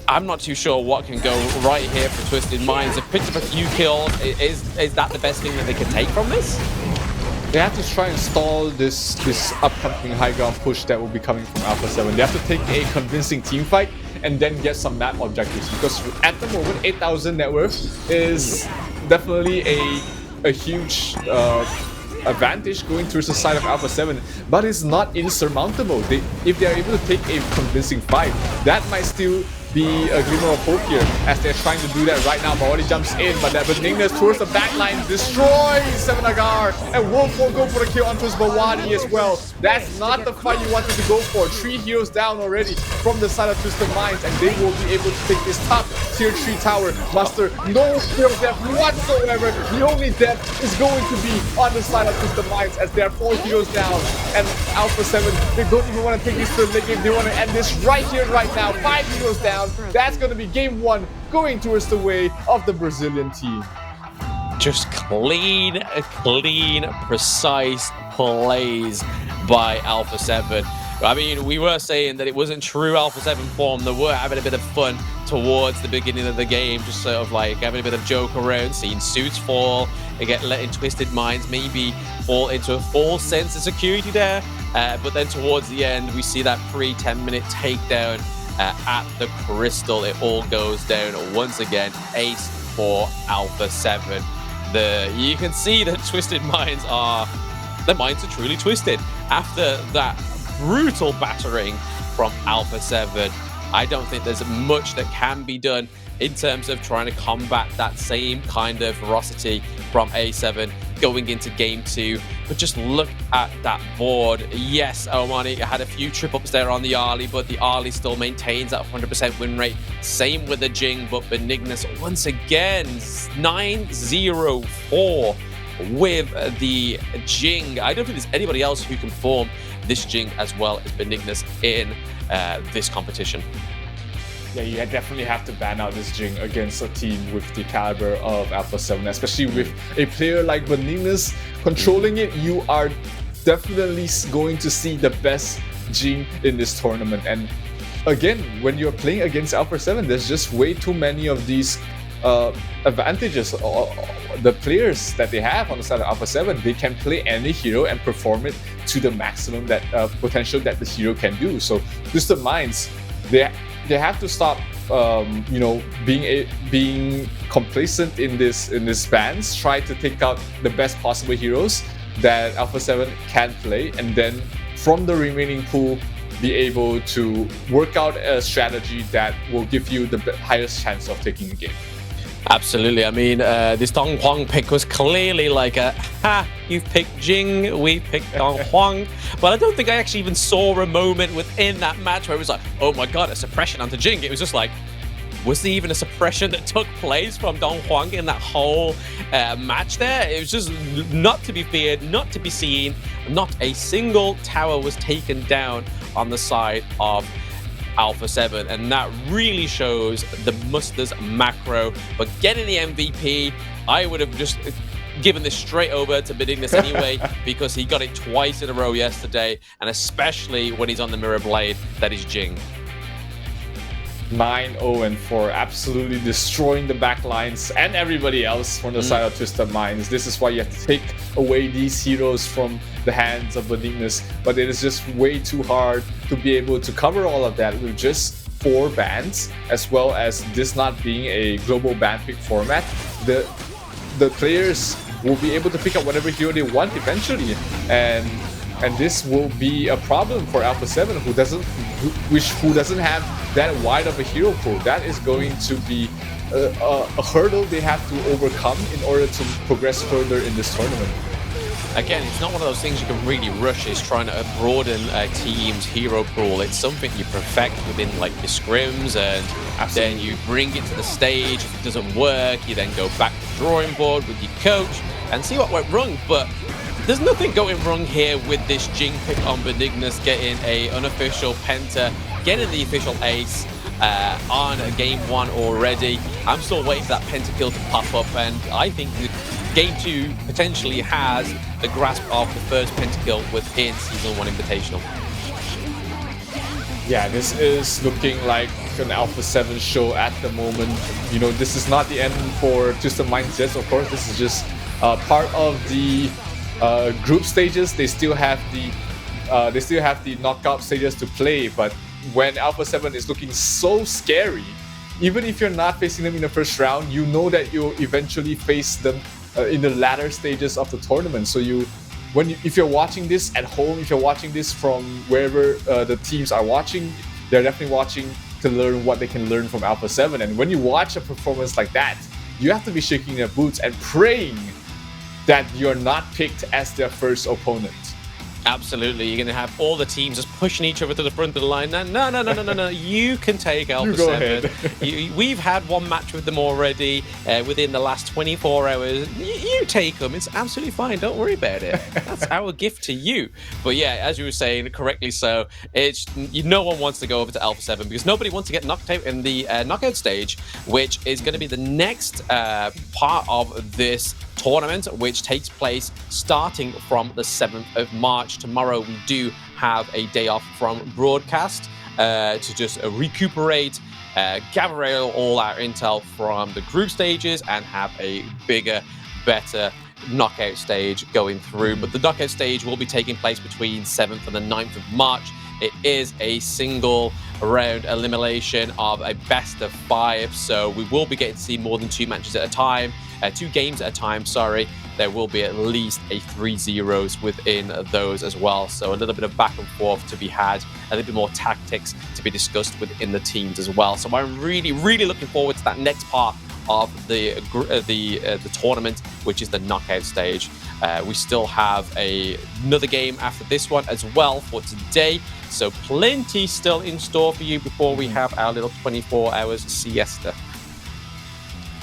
I'm not too sure what can go right here for Twisted Minds. They've picked up a few kills. Is that the best thing that they can take from this? They have to try and stall this upcoming high ground push that will be coming from Alpha 7. They have to take a convincing team fight and then get some map objectives, because at the moment 8,000 net worth is definitely a huge advantage going towards the side of Alpha 7, but it's not insurmountable. If they are able to take a convincing fight, that might still be a glimmer of hope here as they're trying to do that right now. Mawadi jumps in, but that Benignos towards the back line destroys 7Agar, and Wolf will go for the kill onto his Mawadi as well. That's not the fight you wanted to go for. 3 heroes down already from the side of Twisted Minds, and they will be able to take this top tier 3 tower. Muster, no fear of death whatsoever. The only death is going to be on the side of Twisted Minds as there are 4 heroes down, and Alpha 7, they don't even want to take this to the late game. They want to end this right here, right now. 5 heroes down. That's going to be Game 1 going towards the way of the Brazilian team. Just clean, precise plays by Alpha 7. I mean, we were saying that it wasn't true Alpha 7 form. They were having a bit of fun towards the beginning of the game, just sort of like having a bit of joke around, seeing suits fall, again, letting Twisted Minds maybe fall into a false sense of security there. But then towards the end, we see that pre-10-minute takedown at the Crystal. It all goes down once again. Ace for Alpha 7. You can see that Twisted Minds their minds are truly twisted after that brutal battering from Alpha 7. I don't think there's much that can be done in terms of trying to combat that same kind of ferocity from A7 going into game 2. But just look at that board. Yes, Omani had a few trip-ups there on the Arlie, but the Arlie still maintains that 100% win rate. Same with the Jing, but Benignus once again 9-0-4 with the Jing. I don't think there's anybody else who can form this Jing as well as Benignus in this competition. Yeah, you definitely have to ban out this Jing against a team with the caliber of Alpha 7, especially with a player like Benignus controlling it. You are definitely going to see the best Jing in this tournament. And again, when you're playing against Alpha 7, there's just way too many of these advantages. The players that they have on the side of Alpha 7, they can play any hero and perform it to the maximum that potential that the hero can do. So Twisted Minds, they have to stop being complacent in this bans. Try to take out the best possible heroes that Alpha 7 can play, and then from the remaining pool be able to work out a strategy that will give you the highest chance of taking a game. Absolutely. I mean, this Dong Huang pick was clearly like you've picked Jing, we picked Dong Huang. But I don't think I actually even saw a moment within that match where it was like, oh my god, a suppression onto Jing. It was just like, was there even a suppression that took place from Dong Huang in that whole match there? It was just not to be feared, not to be seen. Not a single tower was taken down on the side of Alpha 7, and that really shows the Musters macro. But getting the MVP, I would have just given this straight over to Benignus anyway, because he got it twice in a row yesterday, and especially when he's on the Mirror Blade, that is Jing. 9-0-4, absolutely destroying the backlines and everybody else from the side of Twisted Minds. This is why you have to take away these heroes from the hands of Benignus, but it is just way too hard to be able to cover all of that with just 4 bans, as well as this not being a global ban pick format. The players will be able to pick up whatever hero they want eventually, and this will be a problem for Alpha 7, who doesn't have that wide of a hero pool. That is going to be a hurdle they have to overcome in order to progress further in this tournament. Again, it's not one of those things you can really rush. It's trying to broaden a team's hero pool. It's something you perfect within like your scrims, and then you bring it to the stage. If it doesn't work, you then go back to the drawing board with your coach and see what went wrong. But there's nothing going wrong here with this Jing pick on Benignus, getting a unofficial Penta, getting the official ace on game 1 already. I'm still waiting for that Penta kill to pop up, and I think the game 2 potentially has the grasp of the first Pentakill within Season 1 Invitational. Yeah, this is looking like an Alpha 7 show at the moment. You know, this is not the end for Twisted Minds yet, of course. This is just part of the group stages. They still have the knockout stages to play, but when Alpha 7 is looking so scary, even if you're not facing them in the first round, you know that you'll eventually face them in the latter stages of the tournament. So if you're watching this at home, if you're watching this from wherever the teams are watching, they're definitely watching to learn what they can learn from Alpha 7. And when you watch a performance like that, you have to be shaking your boots and praying that you're not picked as their first opponent. Absolutely, you're going to have all the teams just pushing each other to the front of the line. No. You can take Alpha 7. We've had one match with them already within the last 24 hours. You take them. It's absolutely fine. Don't worry about it. That's our gift to you. But yeah, as you were saying, correctly so, no one wants to go over to Alpha 7 because nobody wants to get knocked out in the knockout stage, which is going to be the next part of this tournament, which takes place starting from the 7th of March. Tomorrow we do have a day off from broadcast to just recuperate, gather all our intel from the group stages and have a bigger, better knockout stage going through. But the knockout stage will be taking place between 7th and the 9th of March. It is a single round elimination of a best of 5, so we will be getting to see more than 2 matches at a time, 2 games at a time, sorry. There will be at least a 3-0s within those as well, so a little bit of back and forth to be had, a little bit more tactics to be discussed within the teams as well. So I'm really looking forward to that next part of the tournament, which is the knockout stage. We still have another game after this one as well for today, so plenty still in store for you before we have our little 24 hours siesta.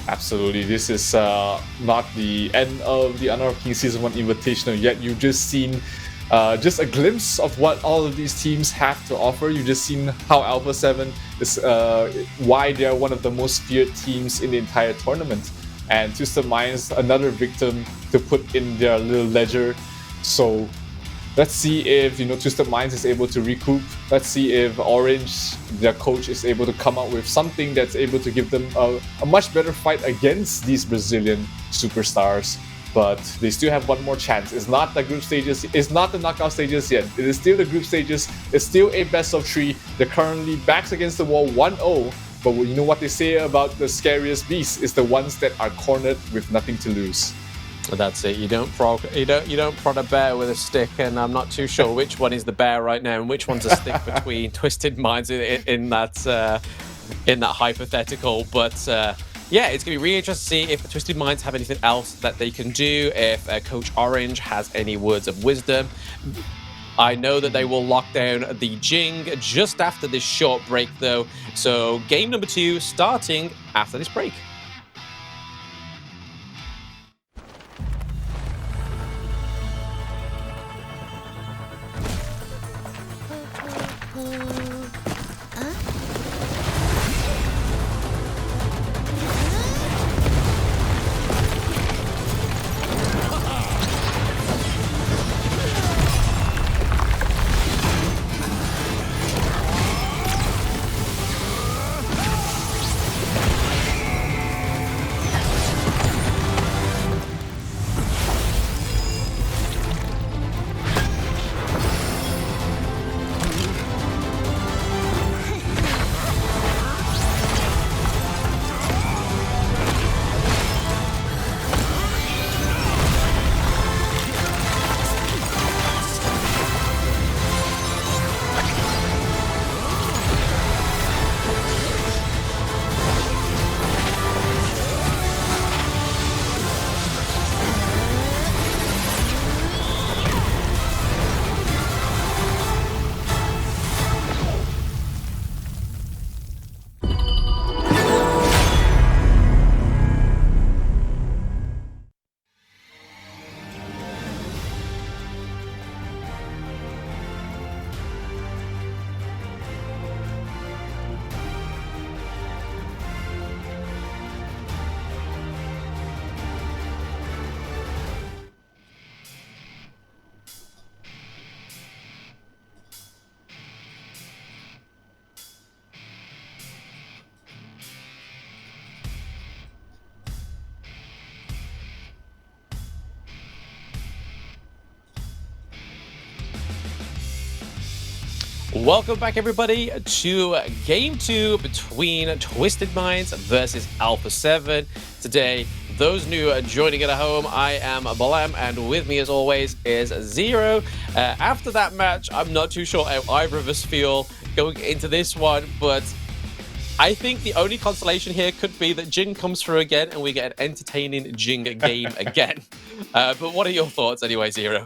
Absolutely, this is not the end of the Honor of Kings Season 1 Invitational yet. You've just seen just a glimpse of what all of these teams have to offer. You've just seen how Alpha 7 is, why they are one of the most feared teams in the entire tournament. And Twisted Minds, another victim to put in their little ledger. So let's see if Twisted Minds is able to recoup. Let's see if Orange, their coach, is able to come up with something that's able to give them a much better fight against these Brazilian superstars. But they still have one more chance. It's not the group stages, it's not the knockout stages yet. It is still the group stages, it's still a best of 3. They're currently backs against the wall 1-0. But you know what they say about the scariest beasts is the ones that are cornered with nothing to lose. That's it. You don't prod a bear with a stick, and I'm not too sure which one is the bear right now and which one's a stick between Twisted Minds in that hypothetical. But yeah, it's going to be really interesting to see if the Twisted Minds have anything else that they can do, if Coach Orange has any words of wisdom. I know that they will lock down the Jing just after this short break, though. So game number 2 starting after this break. Welcome back, everybody, to Game 2 between Twisted Minds versus Alpha 7. Today, those new joining at home, I am Balam, and with me, as always, is Zero. After that match, I'm not too sure how either of us feel going into this one, but I think the only consolation here could be that Jing comes through again and we get an entertaining Jing game again. But what are your thoughts anyway, Zero?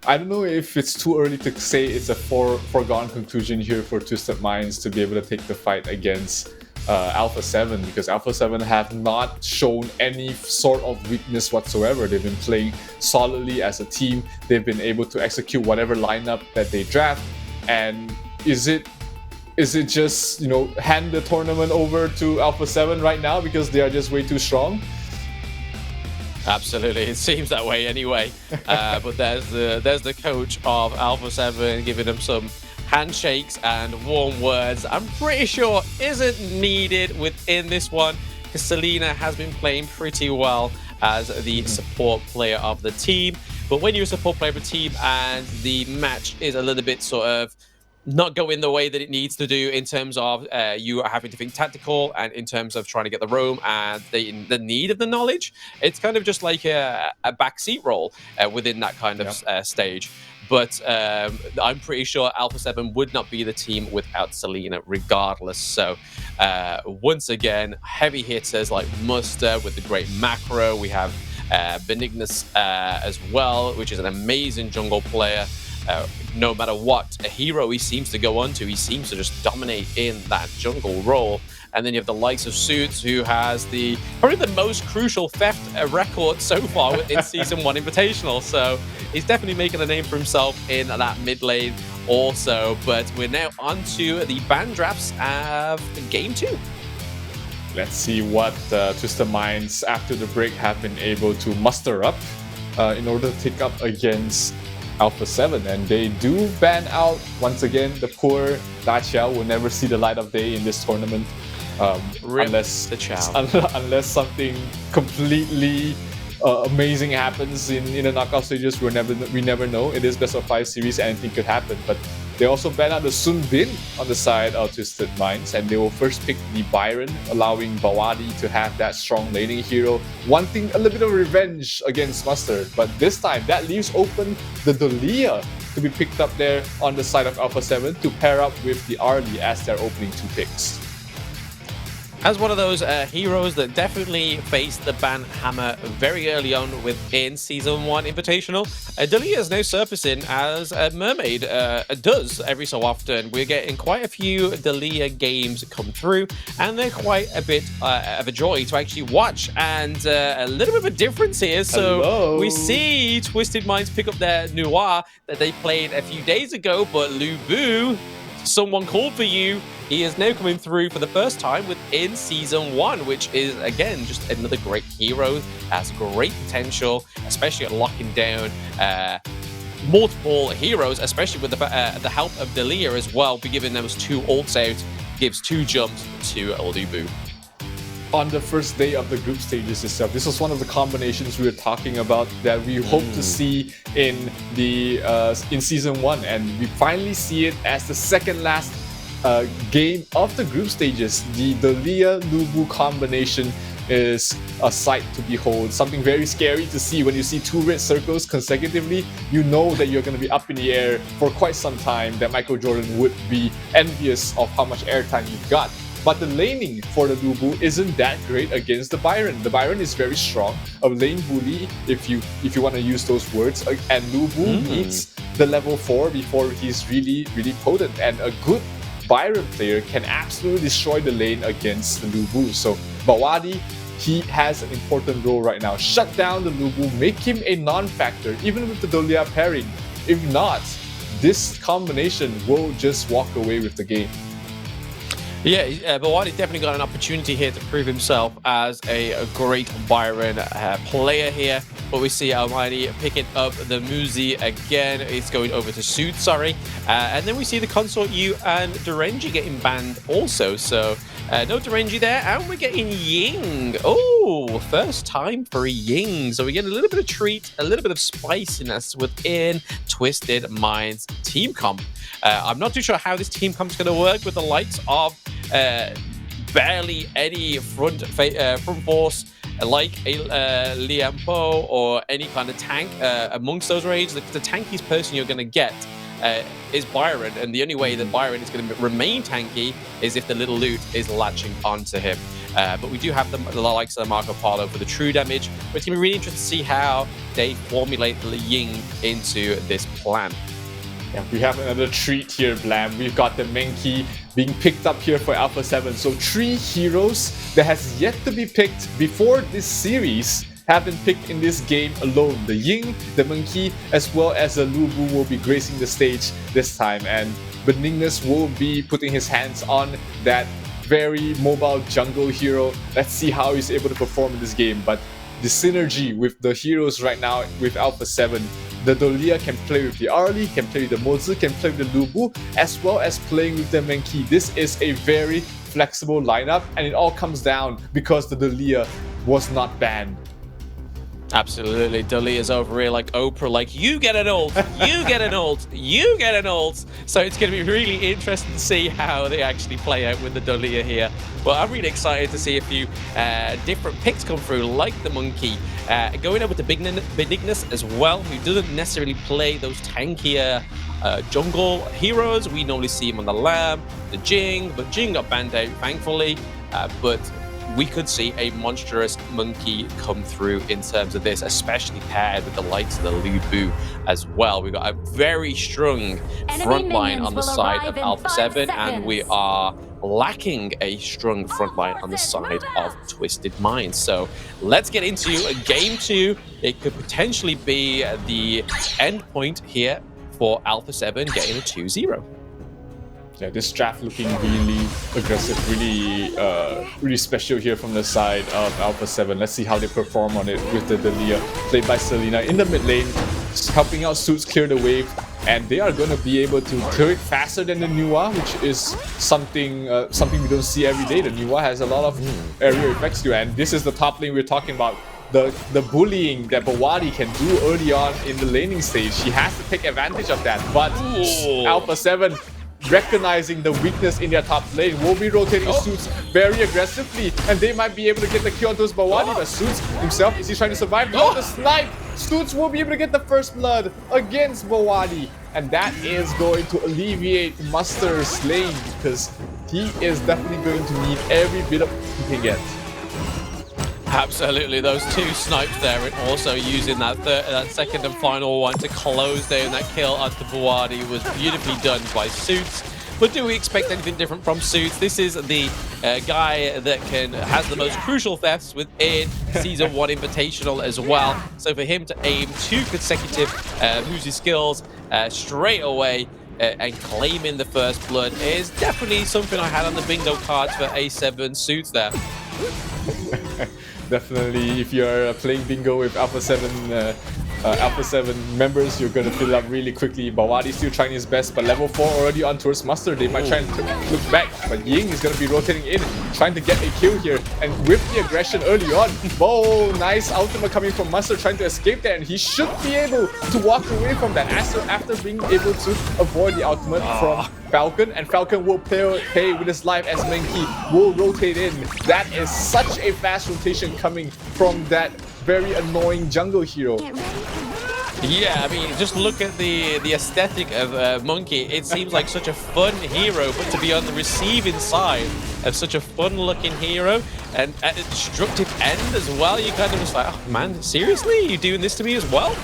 I don't know if it's too early to say it's a foregone conclusion here for Twisted Minds to be able to take the fight against Alpha 7, because Alpha 7 have not shown any sort of weakness whatsoever. They've been playing solidly as a team. They've been able to execute whatever lineup that they draft. And is it just, hand the tournament over to Alpha 7 right now because they are just way too strong? Absolutely, it seems that way anyway. But there's the coach of Alpha 7 giving them some handshakes and warm words. I'm pretty sure isn't needed within this one because Selena has been playing pretty well as the support player of the team. But when you're a support player of a team and the match is a little bit sort of not going the way that it needs to do in terms of you are having to think tactical and in terms of trying to get the roam and the need of the knowledge, it's kind of just like a backseat role within that kind of stage. But I'm pretty sure Alpha 7 would not be the team without Selena regardless. So once again, heavy hitters like Muster with the great macro. We have Benignus as well, which is an amazing jungle player. No matter what a hero he seems to go onto, he seems to just dominate in that jungle role. And then you have the likes of Suits, who has probably the most crucial theft record so far in Season 1 Invitational. So he's definitely making a name for himself in that mid lane also. But we're now on to the ban drafts of Game 2. Let's see what Twisted Minds, after the break, have been able to muster up in order to take up against Alpha 7, and they do ban out once again the poor Da Qiao will never see the light of day in this tournament unless something completely amazing happens in the knockout stages. We never know. It is best of 5 series, anything could happen. But they also ban out the Sun Bin on the side of Twisted Minds, and they will first pick the Byron, allowing Bawadi to have that strong laning hero, wanting a little bit of revenge against Muster. But this time, that leaves open the Dalia to be picked up there on the side of Alpha 7 to pair up with the Arlie as their opening 2 picks. As one of those heroes that definitely faced the ban hammer very early on within Season 1 Invitational, Dalia is now surfacing as a mermaid does every so often. We're getting quite a few Dalia games come through, and they're quite a bit of a joy to actually watch. And a little bit of a difference here. So we see Twisted Minds pick up their Noir that they played a few days ago, but Lu Bu, someone called for you. He is now coming through for the first time within Season 1, which is, again, just another great hero. Has great potential, especially at locking down multiple heroes, especially with the help of Dalia as well. Be giving those 2 ults out, gives 2 jumps to Lu Bu. On the first day of the group stages itself, this was one of the combinations we were talking about that we hope to see in Season 1, and we finally see it as the second last game of the group stages. The Dalia-Lu Bu combination is a sight to behold, something very scary to see. When you see 2 red circles consecutively, you know that you're going to be up in the air for quite some time, that Michael Jordan would be envious of how much airtime you've got. But the laning for the Lu Bu isn't that great against the Byron. The Byron is very strong, a lane bully, if you want to use those words, and Lu Bu needs the level 4 before he's really, really potent. And a good Byron player can absolutely destroy the lane against the Lu Bu. So Bawadi, he has an important role right now. Shut down the Lu Bu, make him a non-factor, even with the Dalia pairing. If not, this combination will just walk away with the game. Yeah, Bawadi definitely got an opportunity here to prove himself as a great Byron player here. But we see Almighty picking up the Muzi again. It's going over to Suit, sorry. And then we see the Consort U and Durenji getting banned also. So no Durenji there. And we're getting Ying. Oh, first time for Ying. So we get a little bit of treat, a little bit of spiciness within Twisted Minds team comp. I'm not too sure how this team comp is going to work with the likes of barely any front force like a Liampo or any kind of tank amongst those raids. The tankiest person you're going to get is Byron, and the only way that Byron is going to remain tanky is if the little loot is latching onto him. But we do have the likes of the Marco Polo for the true damage, but it's going to be really interesting to see how they formulate the Ying into this plan. Yeah, we have another treat here, Blam. We've got the Menki being picked up here for Alpha 7. So 3 heroes that has yet to be picked before this series have been picked in this game alone. The Ying, the Menki, as well as the Lu Bu will be gracing the stage this time. And Benignus will be putting his hands on that very mobile jungle hero. Let's see how he's able to perform in this game. But the synergy with the heroes right now with Alpha 7. The Dolia can play with the Arlie, can play with the Mozu, can play with the Lubu, as well as playing with the Menki. This is a very flexible lineup, and it all comes down because the Dolia was not banned. Absolutely, Dalia's over here like Oprah, like, you get an ult, you get an ult, you get an ult. So it's going to be really interesting to see how they actually play out with the Dalia here. Well, I'm really excited to see a few different picks come through, like the Monkey, going over to Benignus as well, who doesn't necessarily play those tankier jungle heroes. We normally see him on the Lamb, the Jing, but Jing got banned out, thankfully. But we could see a monstrous Monkey come through in terms of this, especially paired with the likes of the Lubu as well. We've got a very strong front line on the side of Alpha 7, and we are lacking a strong front line on the side of Twisted Minds. So let's get into game 2. It could potentially be the end point here for Alpha 7 getting a 2-0. Yeah, this draft looking really aggressive, really special here from the side of Alpha 7. Let's see how they perform on it with the Dalia, played by Selena in the mid lane, helping out Suits clear the wave, and they are going to be able to clear it faster than the Nuwa, which is something we don't see every day. The Nuwa has a lot of area effects too, and this is the top lane we're talking about. The bullying that Bawadi can do early on in the laning stage. She has to take advantage of that, but Alpha 7, recognizing the weakness in their top lane, will be rotating Suits very aggressively, and they might be able to get the kill on those Bawadi. But Suits himself, is he trying to survive? No, the snipe! Suits will be able to get the first blood against Bawadi, and that is going to alleviate Muster's lane, because he is definitely going to need every bit of he can get. Absolutely, those two snipes there, and also using that second and final one to close down that kill onto Bawadi was beautifully done by Suits. But do we expect anything different from Suits? This is the guy that has the most crucial thefts within Season 1 Invitational as well. So for him to aim 2 consecutive Muzi skills straight away and claiming the first blood is definitely something I had on the bingo cards for A7 Suits there. Definitely, if you're playing bingo with Alpha 7 members, you're going to fill up really quickly. Bawadi still trying his best, but level 4 already on towards Muster. They might try and look back, but Ying is going to be rotating in, trying to get a kill here. And with the aggression early on, nice ultimate coming from Muster, trying to escape that, and he should be able to walk away from that after being able to avoid the ultimate from Falcon, and Falcon will pay with his life as Menki will rotate in. That is such a fast rotation coming from that very annoying jungle hero. Yeah, I mean, just look at the aesthetic of Monkey. It seems like such a fun hero, but to be on the receiving side of such a fun-looking hero and at a destructive end as well, you kind of just like, oh man, seriously? Are you doing this to me as well?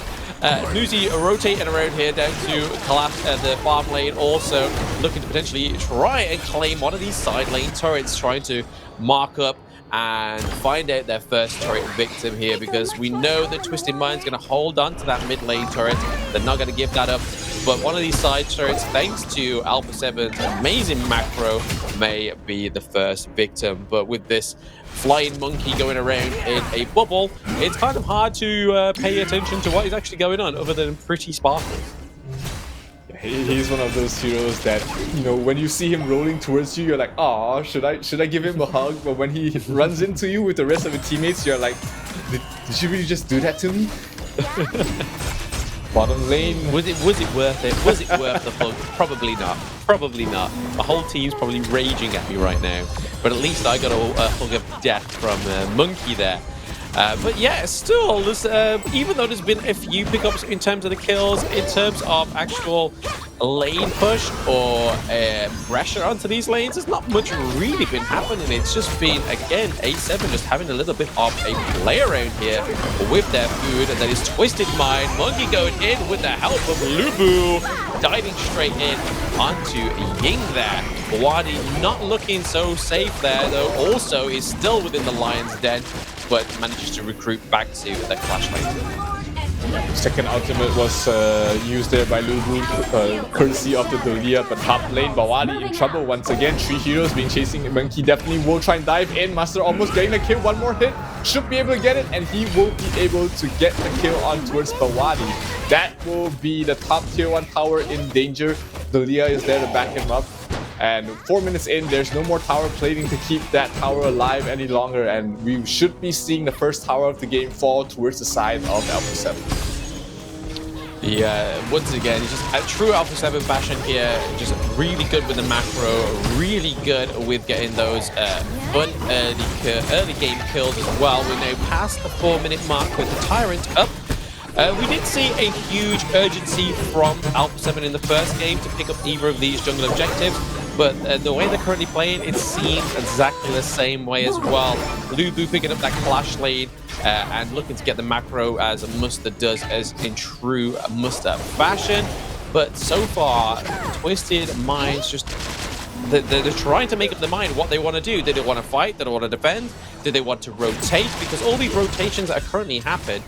Muzi rotating around here down to collapse the farm lane, also looking to potentially try and claim one of these side lane turrets, trying to mark up and find out their first turret victim here, because we know that Twisted Mind's going to hold on to that mid lane turret. They're not going to give that up, but one of these side turrets, thanks to Alpha 7's amazing macro, may be the first victim. But with this flying Monkey going around in a bubble, it's kind of hard to pay attention to what is actually going on other than pretty sparkles. He's one of those heroes that, you know, when you see him rolling towards you, you're like, oh, should I give him a hug? But when he runs into you with the rest of the teammates, you're like, did you really just do that to me? Bottom lane. Was it worth it? Was it worth the hug? Probably not. Probably not. My whole team's probably raging at me right now. But at least I got a hug of death from Monkey there. But yeah, still, even though there's been a few pickups in terms of the kills, in terms of actual lane push or pressure onto these lanes, there's not much really been happening. It's just been, again, A7 just having a little bit of a play around here with their food, and that is Twisted Mind. Monkey going in with the help of Lubu, diving straight in onto Ying there. Bawadi not looking so safe there, though. Also is still within the Lion's Den, but manages to recruit back to the Clash lane. Second ultimate was used there by Lubu, courtesy of the Dolia, but top lane Bawali in trouble once again. 3 heroes being chasing Monkey, definitely will try and dive in. Master almost getting the kill, one more hit, should be able to get it, and he will be able to get the kill on towards Bawali. That will be the top tier 1 tower in danger. Dolia is there to back him up. And 4 minutes in, there's no more tower plating to keep that tower alive any longer, and we should be seeing the first tower of the game fall towards the side of Alpha 7. Yeah, once again, just a true Alpha 7 Bastion here, just really good with the macro, really good with getting those fun early game kills as well. We're now past the 4-minute mark with the Tyrant up. We did see a huge urgency from Alpha 7 in the first game to pick up either of these jungle objectives, but the way they're currently playing, it seems exactly the same way as well. Lubu picking up that clash lane and looking to get the macro as Mustard does, as in true Mustard fashion. But so far, Twisted Minds just... They're trying to make up their mind what they want to do. Do they want to fight? Do they want to defend? Do they want to rotate? Because all these rotations that are currently happening,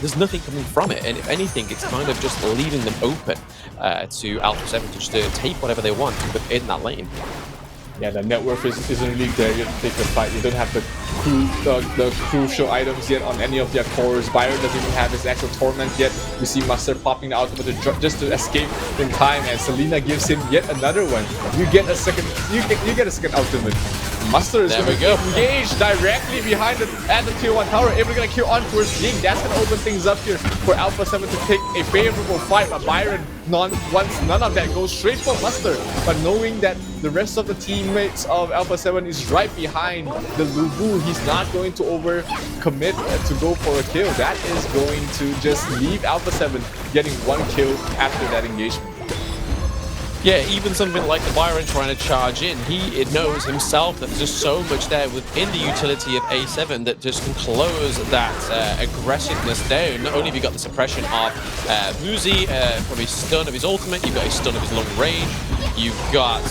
there's nothing coming from it. And if anything, it's kind of just leaving them open to Alpha 7 to just take whatever they want within that lane. Yeah, the net worth isn't really there yet to take the fight. You don't have the crucial items yet on any of their cores. Byron doesn't even have his Axe of Torment yet. We see Mustard popping the ultimate just to escape in time, and Selena gives him yet another one. You get a second. You get a second ultimate. Mustard is going to engage directly behind at the tier 1 tower. Able to get a kill on towards Ying. That's going to open things up here for Alpha 7 to take a favorable fight. But Byron, once none of that, goes straight for Mustard. But knowing that the rest of the teammates of Alpha 7 is right behind the Lubu, he's not going to overcommit to go for a kill. That is going to just leave Alpha 7 getting 1 kill after that engagement. Yeah, even something like the Byron trying to charge in, he knows himself that there's just so much there within the utility of A7 that just can close that aggressiveness down. Not only have you got the suppression of Muzi from his stun of his ultimate, you've got his stun of his long range, you've got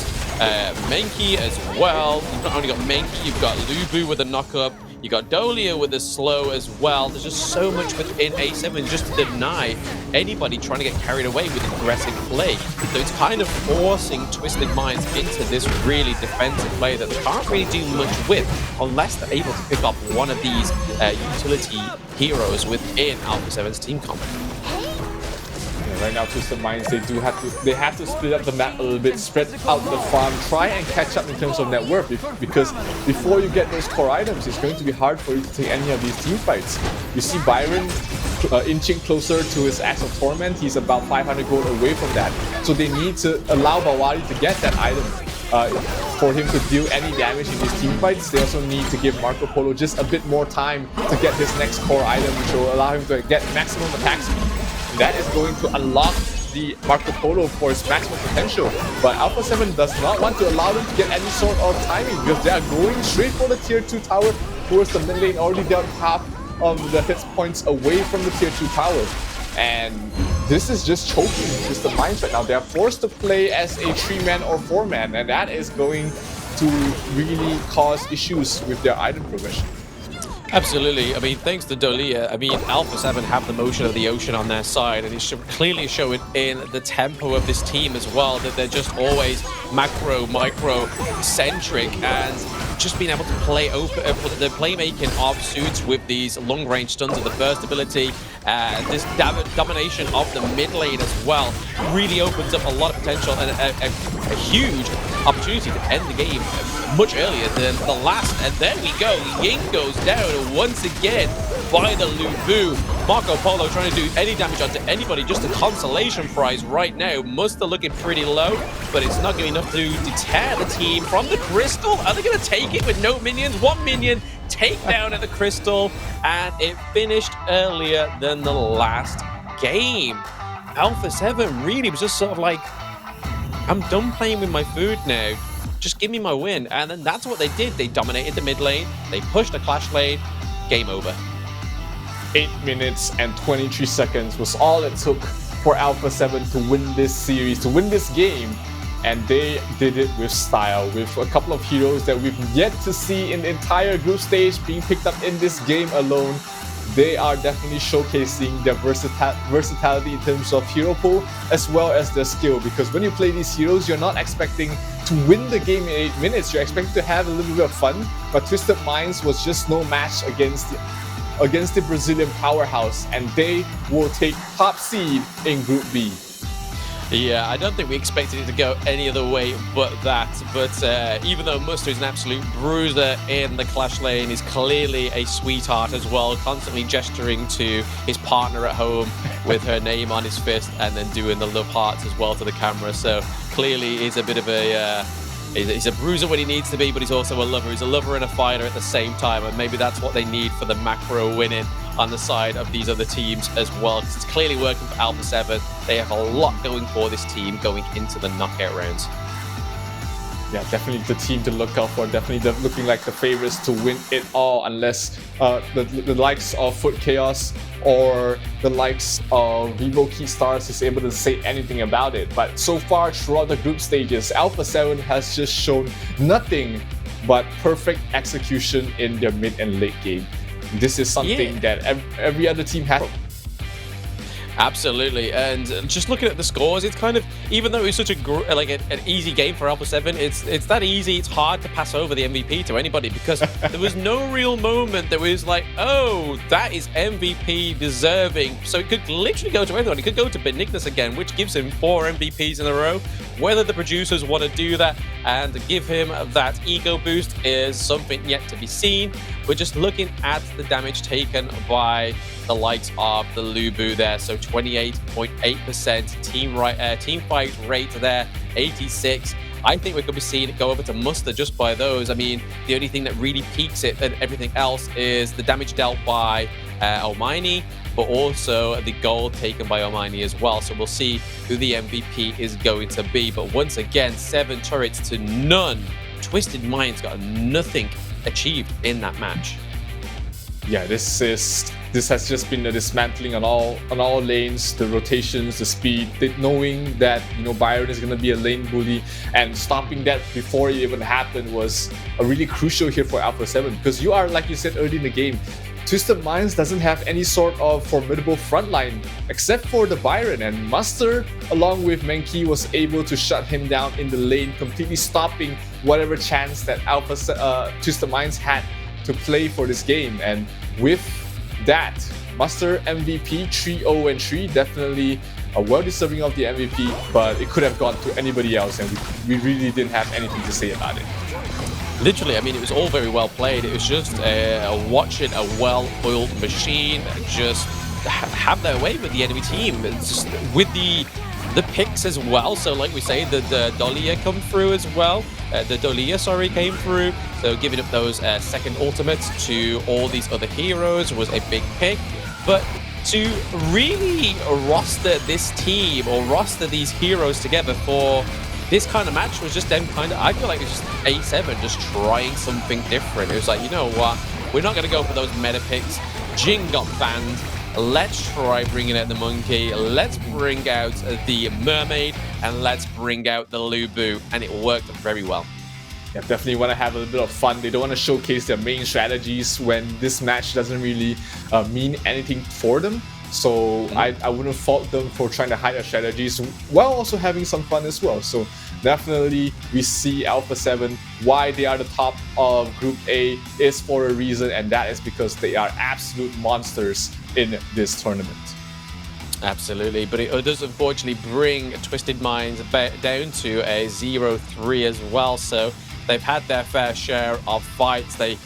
Menki as well. You've not only got Menki, you've got Lubu with a knock-up, you got Dolia with a slow as well. There's just so much within A7 just to deny anybody trying to get carried away with aggressive play. So it's kind of forcing Twisted Minds into this really defensive play that they can't really do much with unless they're able to pick up one of these utility heroes within Alpha 7's team comp. Right now, Twisted Minds, they have to split up the map a little bit, spread out the farm, try and catch up in terms of net worth, because before you get those core items, it's going to be hard for you to take any of these team fights. You see Byron inching closer to his Axe of Torment. He's about 500 gold away from that, so they need to allow Bawali to get that item. For him to deal any damage in these team fights, they also need to give Marco Polo just a bit more time to get his next core item, which will allow him to get maximum attack speed. That is going to unlock the Marco Polo for its maximum potential. But Alpha 7 does not want to allow them to get any sort of timing, because they are going straight for the tier 2 tower towards the mid lane, already dealt half of the hit points away from the tier 2 tower. And this is just choking Twisted Minds right now. They are forced to play as a 3-man or 4-man, and that is going to really cause issues with their item progression. Absolutely. I mean, thanks to Dolia, I mean, Alpha 7 have the motion of the ocean on their side, and it's clearly showing in the tempo of this team as well, that they're just always macro, micro-centric, and just being able to play open, the playmaking of suits with these long-range stuns of the burst ability, this domination of the mid lane as well, really opens up a lot of potential and a huge opportunity to end the game much earlier than the last. And there we go, Ying goes down once again by the Lubu. Marco Polo trying to do any damage onto anybody, just a consolation prize right now. Mustard looking pretty low, but it's not going to be enough to deter the team from the crystal. Are they going to take it with no minions? 1 minion takedown at the crystal, and it finished earlier than the last game. Alpha 7 really was just sort of like, I'm done playing with my food now. Just give me my win. And then that's what they did. They dominated the mid lane. They pushed the clash lane. Game over. 8 minutes and 23 seconds was all it took for Alpha 7 to win this series, to win this game. And they did it with style, with a couple of heroes that we've yet to see in the entire group stage being picked up in this game alone. they are definitely showcasing their versatility in terms of hero pool as well as their skill, because when you play these heroes, you're not expecting to win the game in 8 minutes, you're expecting to have a little bit of fun, but Twisted Minds was just no match against the Brazilian powerhouse, and they will take top seed in Group B. Yeah, I don't think we expected it to go any other way but that. But even though Muster is an absolute bruiser in the Clash lane, he's clearly a sweetheart as well, constantly gesturing to his partner at home with her name on his fist and then doing the love hearts as well to the camera. So clearly he's a bit of a... he's a bruiser when he needs to be, but he's also a lover. He's a lover and a fighter at the same time, and maybe that's what they need for the macro winning on the side of these other teams as well, because it's clearly working for Alpha 7. They have a lot going for this team going into the knockout rounds. Yeah, definitely the team to look out for. Definitely looking like the favorites to win it all, unless the likes of FUT KAOS or the likes of Vivo Keystars is able to say anything about it. But so far throughout the group stages, Alpha 7 has just shown nothing but perfect execution in their mid and late game. This is something that every other team has. Absolutely, and just looking at the scores, it's kind of, even though it was such an easy game for Alpha 7, it's that easy, it's hard to pass over the MVP to anybody, because there was no real moment that was like, oh, that is MVP deserving. So it could literally go to everyone. It could go to Benignus again, which gives him 4 MVPs in a row. Whether the producers want to do that and give him that ego boost is something yet to be seen. We're just looking at the damage taken by the likes of the Lubu there. So 28.8% team fight rate there, 86. I think we're going to be seeing it go over to Muster just by those. I mean, the only thing that really peaks it and everything else is the damage dealt by Omani, but also the gold taken by Omani as well. So we'll see who the MVP is going to be. But once again, 7 turrets to none. Twisted Minds got nothing achieved in that match. Yeah, this has just been a dismantling on all lanes, the rotations, the speed, knowing that Byron is gonna be a lane bully, and stopping that before it even happened was a really crucial here for Alpha 7, because you are, like you said early in the game, Twisted Minds doesn't have any sort of formidable frontline except for the Byron, and Muster along with Menki was able to shut him down in the lane, completely stopping whatever chance that Twisted Minds had to play for this game. And with that, Muster MVP 3-0-3, definitely well-deserving of the MVP, but it could have gone to anybody else, and we really didn't have anything to say about it. Literally, I mean, it was all very well played. It was just watching a well-oiled machine just have their way with the enemy team. It's just with the picks as well. So like we say, the Dolia come through as well. The Dolia, sorry, came through. So giving up those second ultimates to all these other heroes was a big pick. But to really roster this team or roster these heroes together for this kind of match was just them kind of, I feel like it's just A7 just trying something different. It was like, you know what, we're not going to go for those meta picks. Jin got banned. Let's try bringing out the Monkey. Let's bring out the Mermaid, and let's bring out the Lubu, and it worked very well. Yeah, definitely want to have a little bit of fun. They don't want to showcase their main strategies when this match doesn't really mean anything for them. So I wouldn't fault them for trying to hide their strategies while also having some fun as well. So definitely we see Alpha 7, why they are the top of Group A is for a reason, and that is because they are absolute monsters in this tournament. Absolutely, but it does unfortunately bring Twisted Minds down to a 0-3 as well. So they've had their fair share of fights. They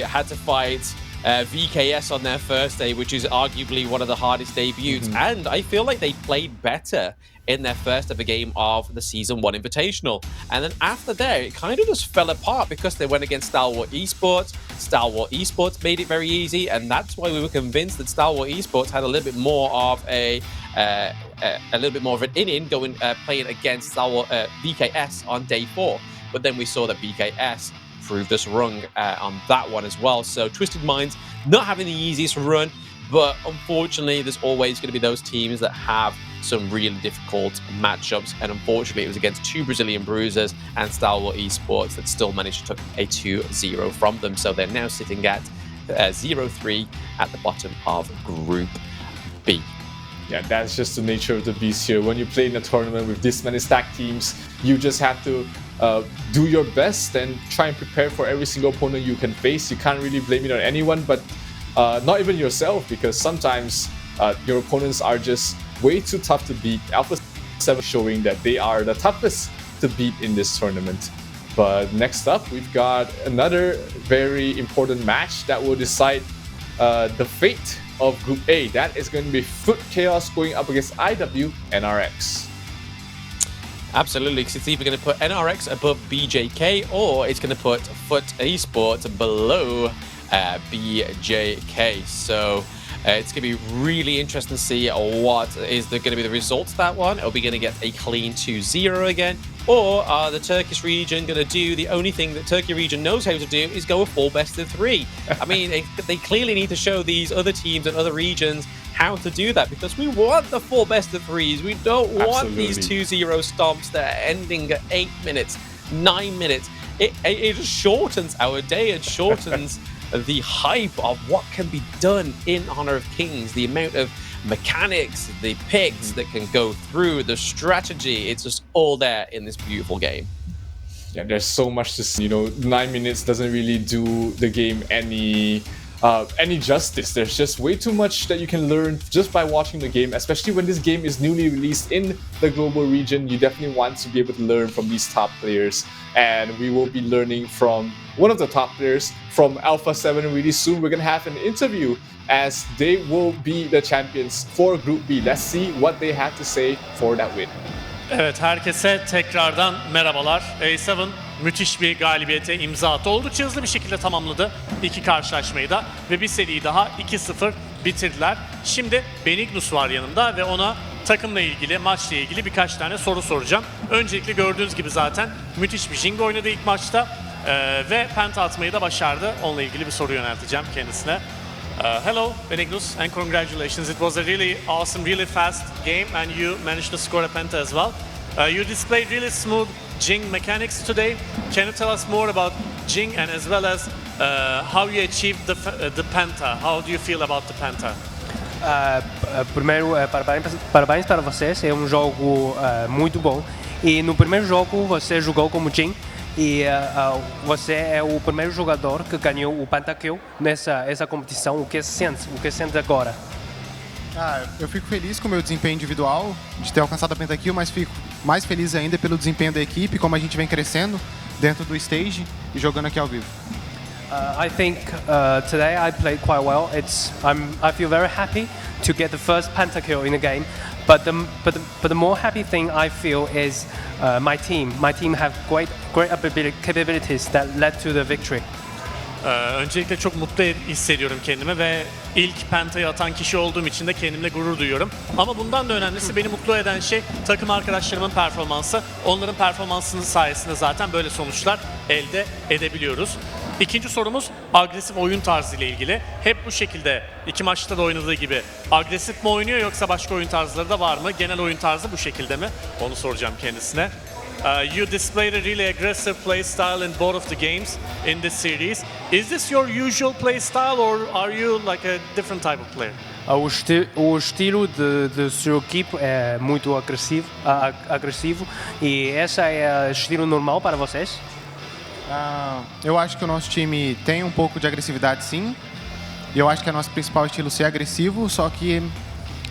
had to fight VKS on their first day, which is arguably one of the hardest debuts. And I feel like they played better in their first ever game of the Season 1 Invitational. And then after that, it kind of just fell apart because they went against Stalwart Esports. Stalwart Esports made it very easy, and that's why we were convinced that Stalwart Esports had a little bit more of an inning going playing against Stalwart VKS on day 4. But then we saw that VKS proved us wrong on that one as well. So Twisted Minds not having the easiest run, but unfortunately there's always going to be those teams that have some really difficult matchups, and unfortunately it was against 2 Brazilian bruisers and Stalwart Esports that still managed to take a 2-0 from them. So they're now sitting at 0-3 at the bottom of Group B. Yeah, that's just the nature of the beast here. When you play in a tournament with this many stacked teams, you just have to do your best and try and prepare for every single opponent you can face. You can't really blame it on anyone, but not even yourself, because sometimes your opponents are just way too tough to beat. Alpha 7 showing that they are the toughest to beat in this tournament. But next up, we've got another very important match that will decide the fate of Group A. That is going to be FUT KAOS going up against IW NRX. Absolutely, because it's either going to put NRX above BJK or it's going to put FUT Esports below BJK. So it's going to be really interesting to see what is going to be the results of that one. Are we going to get a clean 2-0 again? Or are the Turkish region going to do the only thing that Turkey region knows how to do, is go a full best of 3? I mean, they clearly need to show these other teams and other regions how to do that, because we want the full best of 3s. We don't want these 2-0 stomps that are ending at 8 minutes, 9 minutes. It just shortens our day. It shortens the hype of what can be done in Honor of Kings, the amount of mechanics, the picks that can go through, the strategy. It's just all there in this beautiful game. Yeah, there's so much to see. You know, 9 minutes doesn't really do the game any justice. There's just way too much that you can learn just by watching the game, especially when this game is newly released in the global region. You definitely want to be able to learn from these top players, and we will be learning from one of the top players from Alpha 7 really soon. We're gonna have an interview as they will be the champions for Group B. Let's see what they have to say for that win. Evet, herkese tekrardan merhabalar. A7 müthiş bir galibiyete imza attı. Oldukça hızlı bir şekilde tamamladı iki karşılaşmayı da ve bir seriyi daha 2-0 bitirdiler. Şimdi Benignus var yanımda ve ona takımla ilgili, maçla ilgili birkaç tane soru soracağım. Öncelikle gördüğünüz gibi zaten müthiş bir Jing oynadı ilk maçta ve penta atmayı da başardı. Onunla ilgili bir soru yönelteceğim kendisine. Hello, Benignus, and congratulations. It was a really awesome, really fast game, and you managed to score a penta as well. You displayed really smooth Jing mechanics today. Can you tell us more about Jing, and as well as how you achieved the penta? How do you feel about the penta? Primeiro, parabéns para vocês. É jogo muito bom. E no primeiro jogo você jogou como Jing. E você é o primeiro jogador que ganhou o pentakill nessa competição. O que sente agora? Eu fico feliz com o meu desempenho individual, de ter alcançado a pentakill, mas fico mais feliz ainda pelo desempenho da equipe, como a gente vem crescendo dentro do stage e jogando aqui ao vivo. I think today I played quite well. I feel very happy to get the first pentakill in the game. But the more happy thing I feel is my team. My team have great capabilities that led to the victory. Öncelikle çok mutlu hissediyorum kendimi ve ilk pentayı atan kişi olduğum için de kendimle gurur duyuyorum. Ama bundan da önemlisi, beni mutlu eden şey takım arkadaşlarımın performansı. Onların performansının sayesinde zaten böyle sonuçlar elde edebiliyoruz. İkinci sorumuz agresif oyun tarzı ile ilgili. Hep bu şekilde iki maçta da oynadığı gibi agresif mi oynuyor, yoksa başka oyun tarzları da var mı? Genel oyun tarzı bu şekilde mi? Onu soracağım kendisine. You displayed a really aggressive play style in both of the games in this series. Is this your usual play style, or are you like a different type of player? O estilo de sua equipe é muito agressivo e esse é o estilo normal para vocês? Eu acho que o nosso time tem um pouco de agressividade, sim. E eu acho que é nosso principal estilo ser agressivo, só que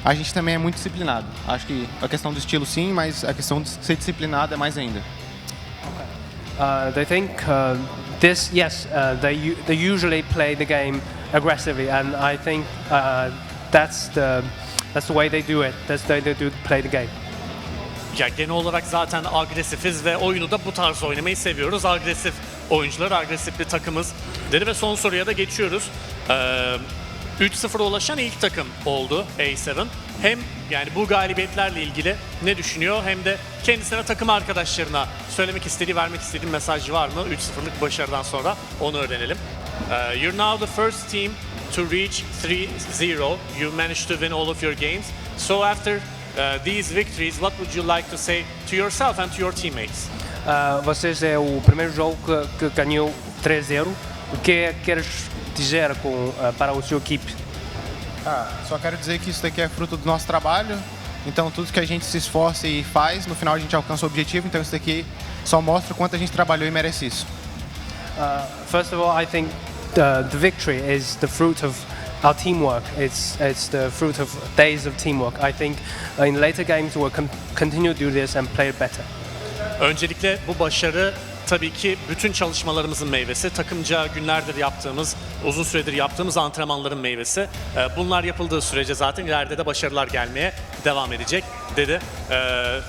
a gente também é muito disciplinado. Acho que a questão do estilo, sim, mas a questão de ser disciplinado é mais ainda. They think they usually play the game aggressively, and I think that's the way they do it. That's the way they do play the game. Ya genel olarak zaten agresifiz ve oyunu da bu tarz oynamayı seviyoruz. Agresif oyuncular, agresif bir takımız dedi ve son soruya da geçiyoruz. 3-0'a ulaşan ilk takım oldu A7. Hem yani bu galibiyetlerle ilgili ne düşünüyor, hem de kendisine, takım arkadaşlarına söylemek istediği, vermek istediği mesaj var mı 3-0'lık başarıdan sonra, onu öğrenelim. You're now the first team to reach 3-0. You managed to win all of your games. So after these victories, what would you like to say to yourself and to your teamates? Vocês é o primeiro jogo que ganhou 3-0 O que queres dizer para a sua equipe? Só quero dizer que isso daqui é fruto do nosso trabalho. Então, tudo que a gente se esforça e faz, no final a gente alcança o objetivo. Então, isso daqui só mostra o quanto a gente trabalhou e merece isso. First of all, I think the victory is the fruit of our teamwork. It's the fruit of days of teamwork. I think in later games we'll continue to do this and play it better. Öncelikle bu başarı tabii ki bütün çalışmalarımızın meyvesi. Takımca günlerdir yaptığımız, uzun süredir yaptığımız antrenmanların meyvesi. Bunlar yapıldığı sürece zaten ileride de başarılar gelmeye devam edecek dedi.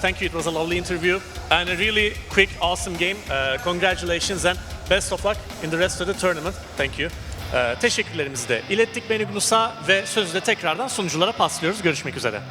Thank you, it was a lovely interview and a really quick, awesome game. Congratulations and best of luck in the rest of the tournament. Thank you. Teşekkürlerimizi de ilettik Benignos'a ve sözü de tekrardan sunuculara paslıyoruz. Görüşmek üzere.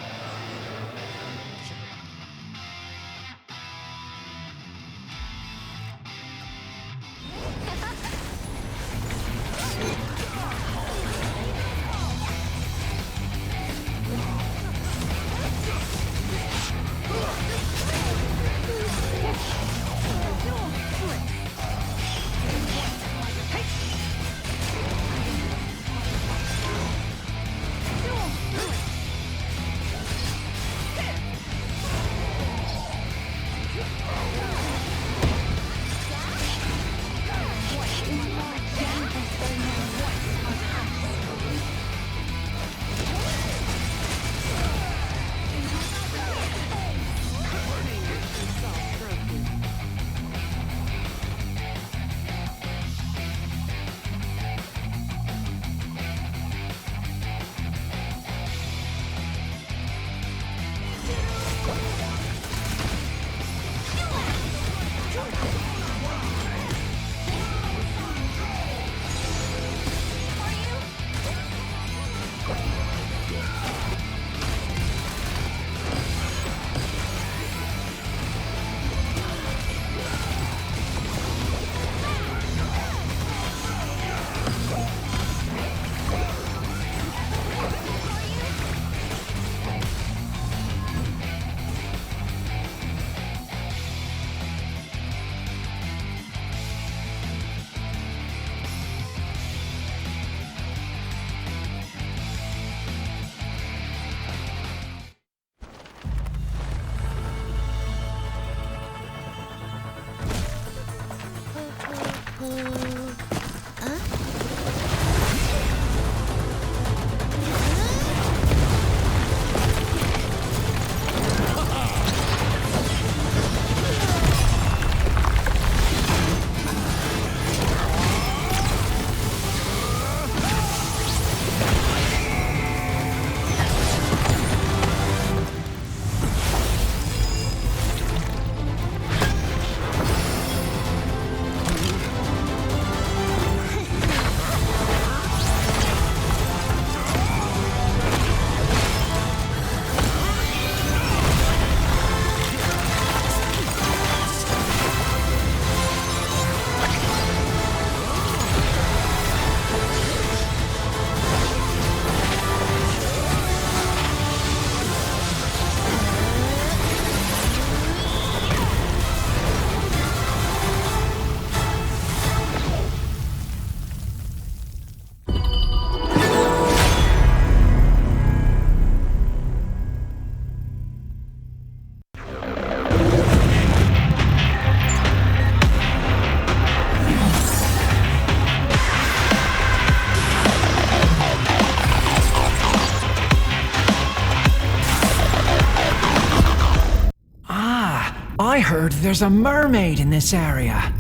I heard there's a mermaid in this area.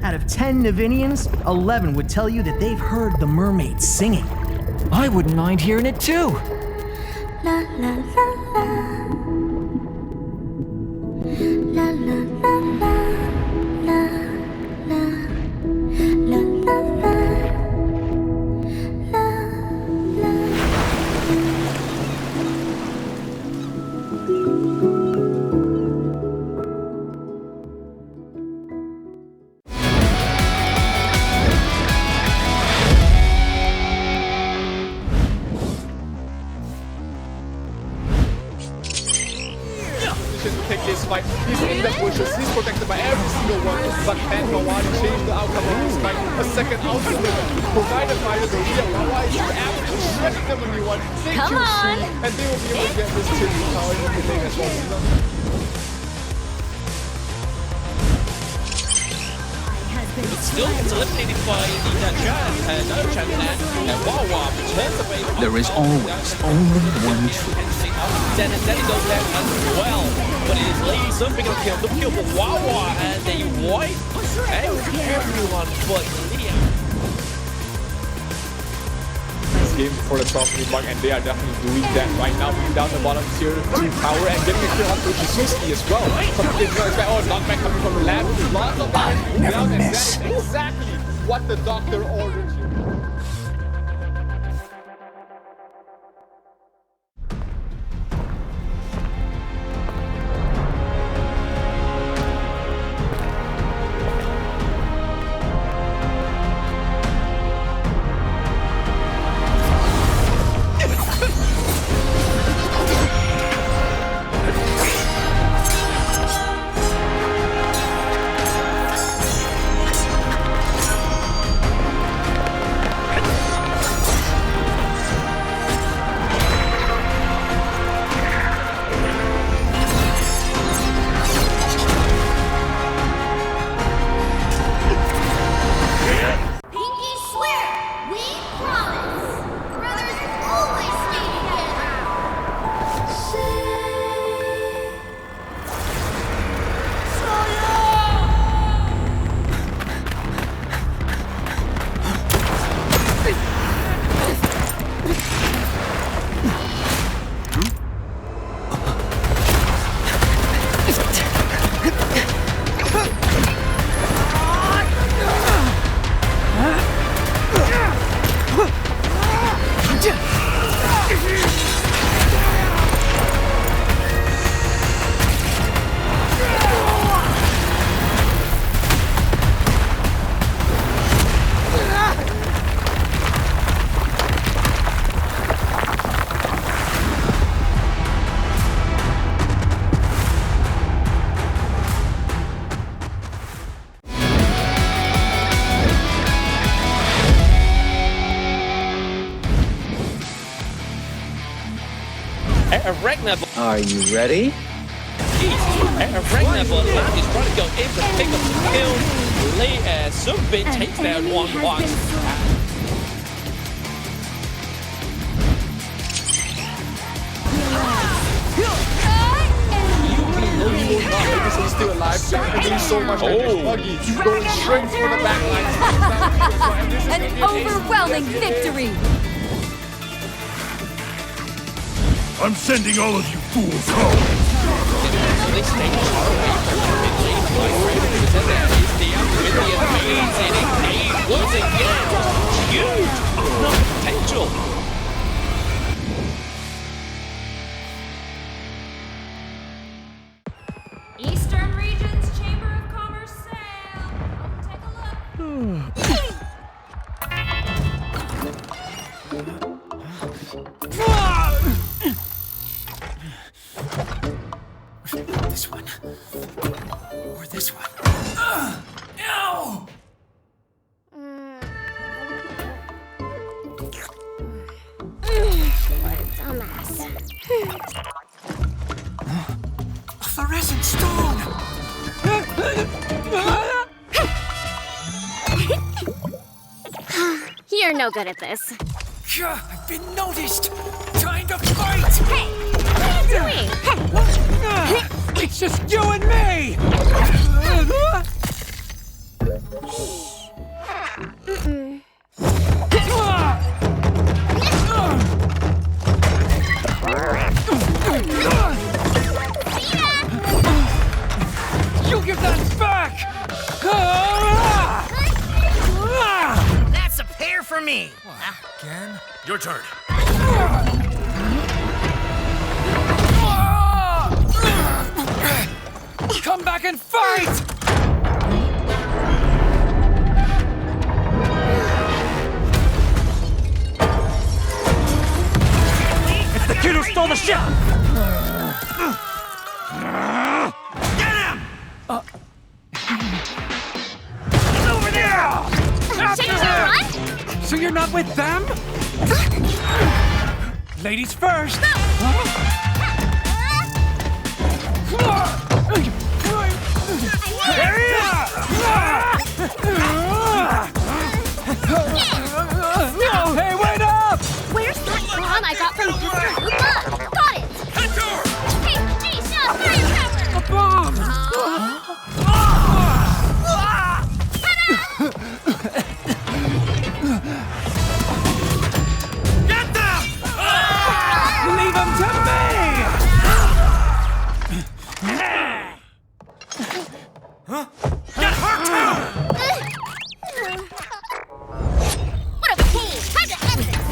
Out of 10 Navinians, 11 would tell you that they've heard the mermaid singing. I wouldn't mind hearing it too. La la la la. La la la la. La la la la la. La la. To take this fight. He's in the bush approaches. He's protected by every single one, but can Mawani change the outcome of this fight? A second outcome provided by the real Mawani is absolutely shredding them a new one. They Come choose on. two, and they will be able to get this tier 2 power in the lane as well. Still gets eliminated by the Dachan and Wawa turns away. There is always only one truth. Then he goes down as well. But it is Lee something of kill. The kill for Wawa and they wipe everyone but Lydia. This game for the top mark, and they are definitely doing that right now. Moving down the bottom tier 2 power and getting a kill onto Suzuki as well. Something they don't expect. Oh, knockback coming from the lab. Lots of damage moving down, and that is exactly what the doctor ordered you. Are you ready? Ragnar Land is trying to go in to pick up the kill. Lee Subbit takes down one. He's still alive. Doing so much damage. Buggy going straight for the back line. An overwhelming victory. I'm sending all of you fools home. They stay far away from the mid lane by Raven. That is the amazing engage once again. Huge potential. Eastern Region's Chamber of Commerce sale. Take a look. This one. Or this one. No! What a dumbass. A fluorescent stone! You're no good at this. I've been noticed! Time to fight! Hey! What are you doing? It's just you and me! You give that back! That's a pair for me. Again? Your turn. Come back and fight! It's the kid who stole the ship! Get him! Over there! So you're not with them? Ladies first! Hey, wait up! Where's that bomb I got from Mr. Hoopa? Got it! Hey, Nisha, firecracker! A bomb! Get them! Leave them to me! Huh? Get her too! What a pain! Time to end this!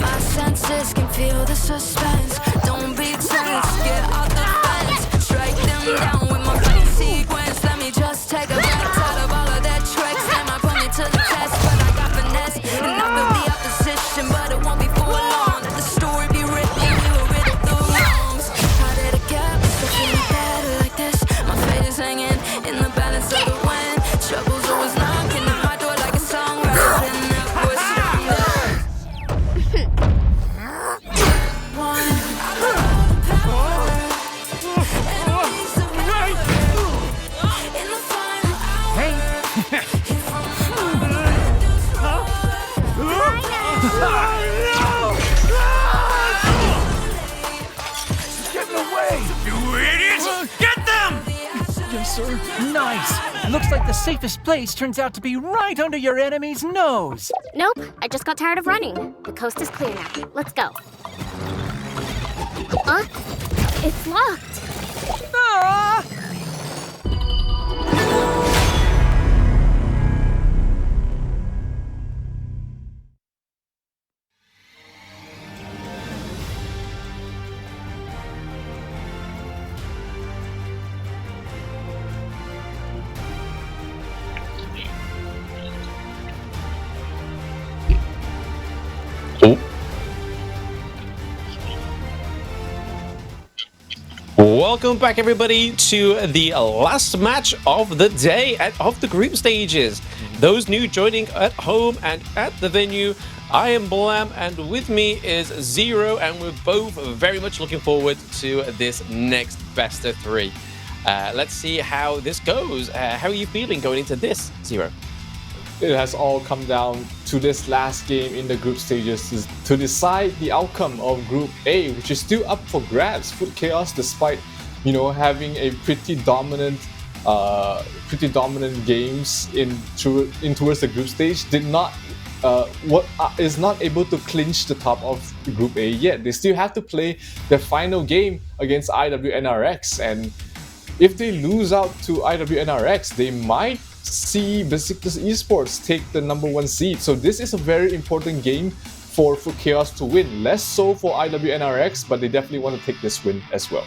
My senses can feel the suspense. Don't be tense, get out the fence. Strike them down with my body sequence. Let me just take a glance out of all of their tricks. Am I put me to the test? But I got finesse, and I feel the opposition. But it won't be for long. Let the story be written. We will riddle the wrongs. How did it get me so feeling better like this? My fate is hanging in the balance of the wind. Trouble's always knocking at my door like a songwriter. And that voice stronger. Get away! You idiots! Get them! Yes, sir. Nice. Looks like the safest place turns out to be right under your enemy's nose. Nope, I just got tired of running. The coast is clear now. Let's go. Huh? It's locked. Ah! Welcome back, everybody, to the last match of the day of the group stages. Those new joining at home and at the venue, I am Blam, and with me is Zero, and we're both very much looking forward to this next best of 3. Let's see how this goes. How are you feeling going into this, Zero? It has all come down to this last game in the group stages to decide the outcome of Group A, which is still up for grabs. FUT KAOS, despite having a pretty dominant games towards the group stage, is not able to clinch the top of Group A yet. They still have to play their final game against NRX, and if they lose out to NRX, they might see Besiktas Esports take the #1 seed. So this is a very important game for FUT KAOS to win. Less so for NRX, but they definitely want to take this win as well.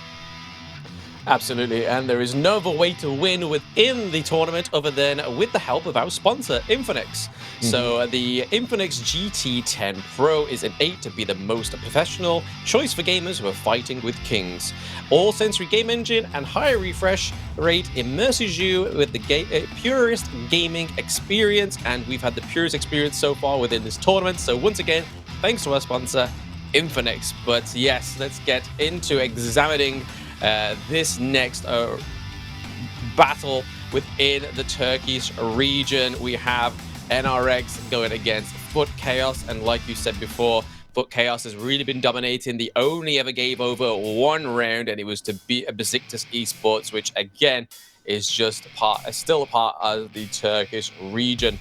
Absolutely, and there is no other way to win within the tournament other than with the help of our sponsor, Infinix. So the Infinix GT10 Pro is an 8 to be the most professional choice for gamers who are fighting with kings. All sensory game engine and higher refresh rate immerses you with the purest gaming experience, and we've had the purest experience so far within this tournament. So once again, thanks to our sponsor, Infinix. But yes, let's get into examining this next battle within the Turkish region. We have NRX going against FUT KAOS, and like you said before, FUT KAOS has really been dominating. They only ever gave over 1 round, and it was to beat Besiktas Esports, which again is just still a part of the Turkish region.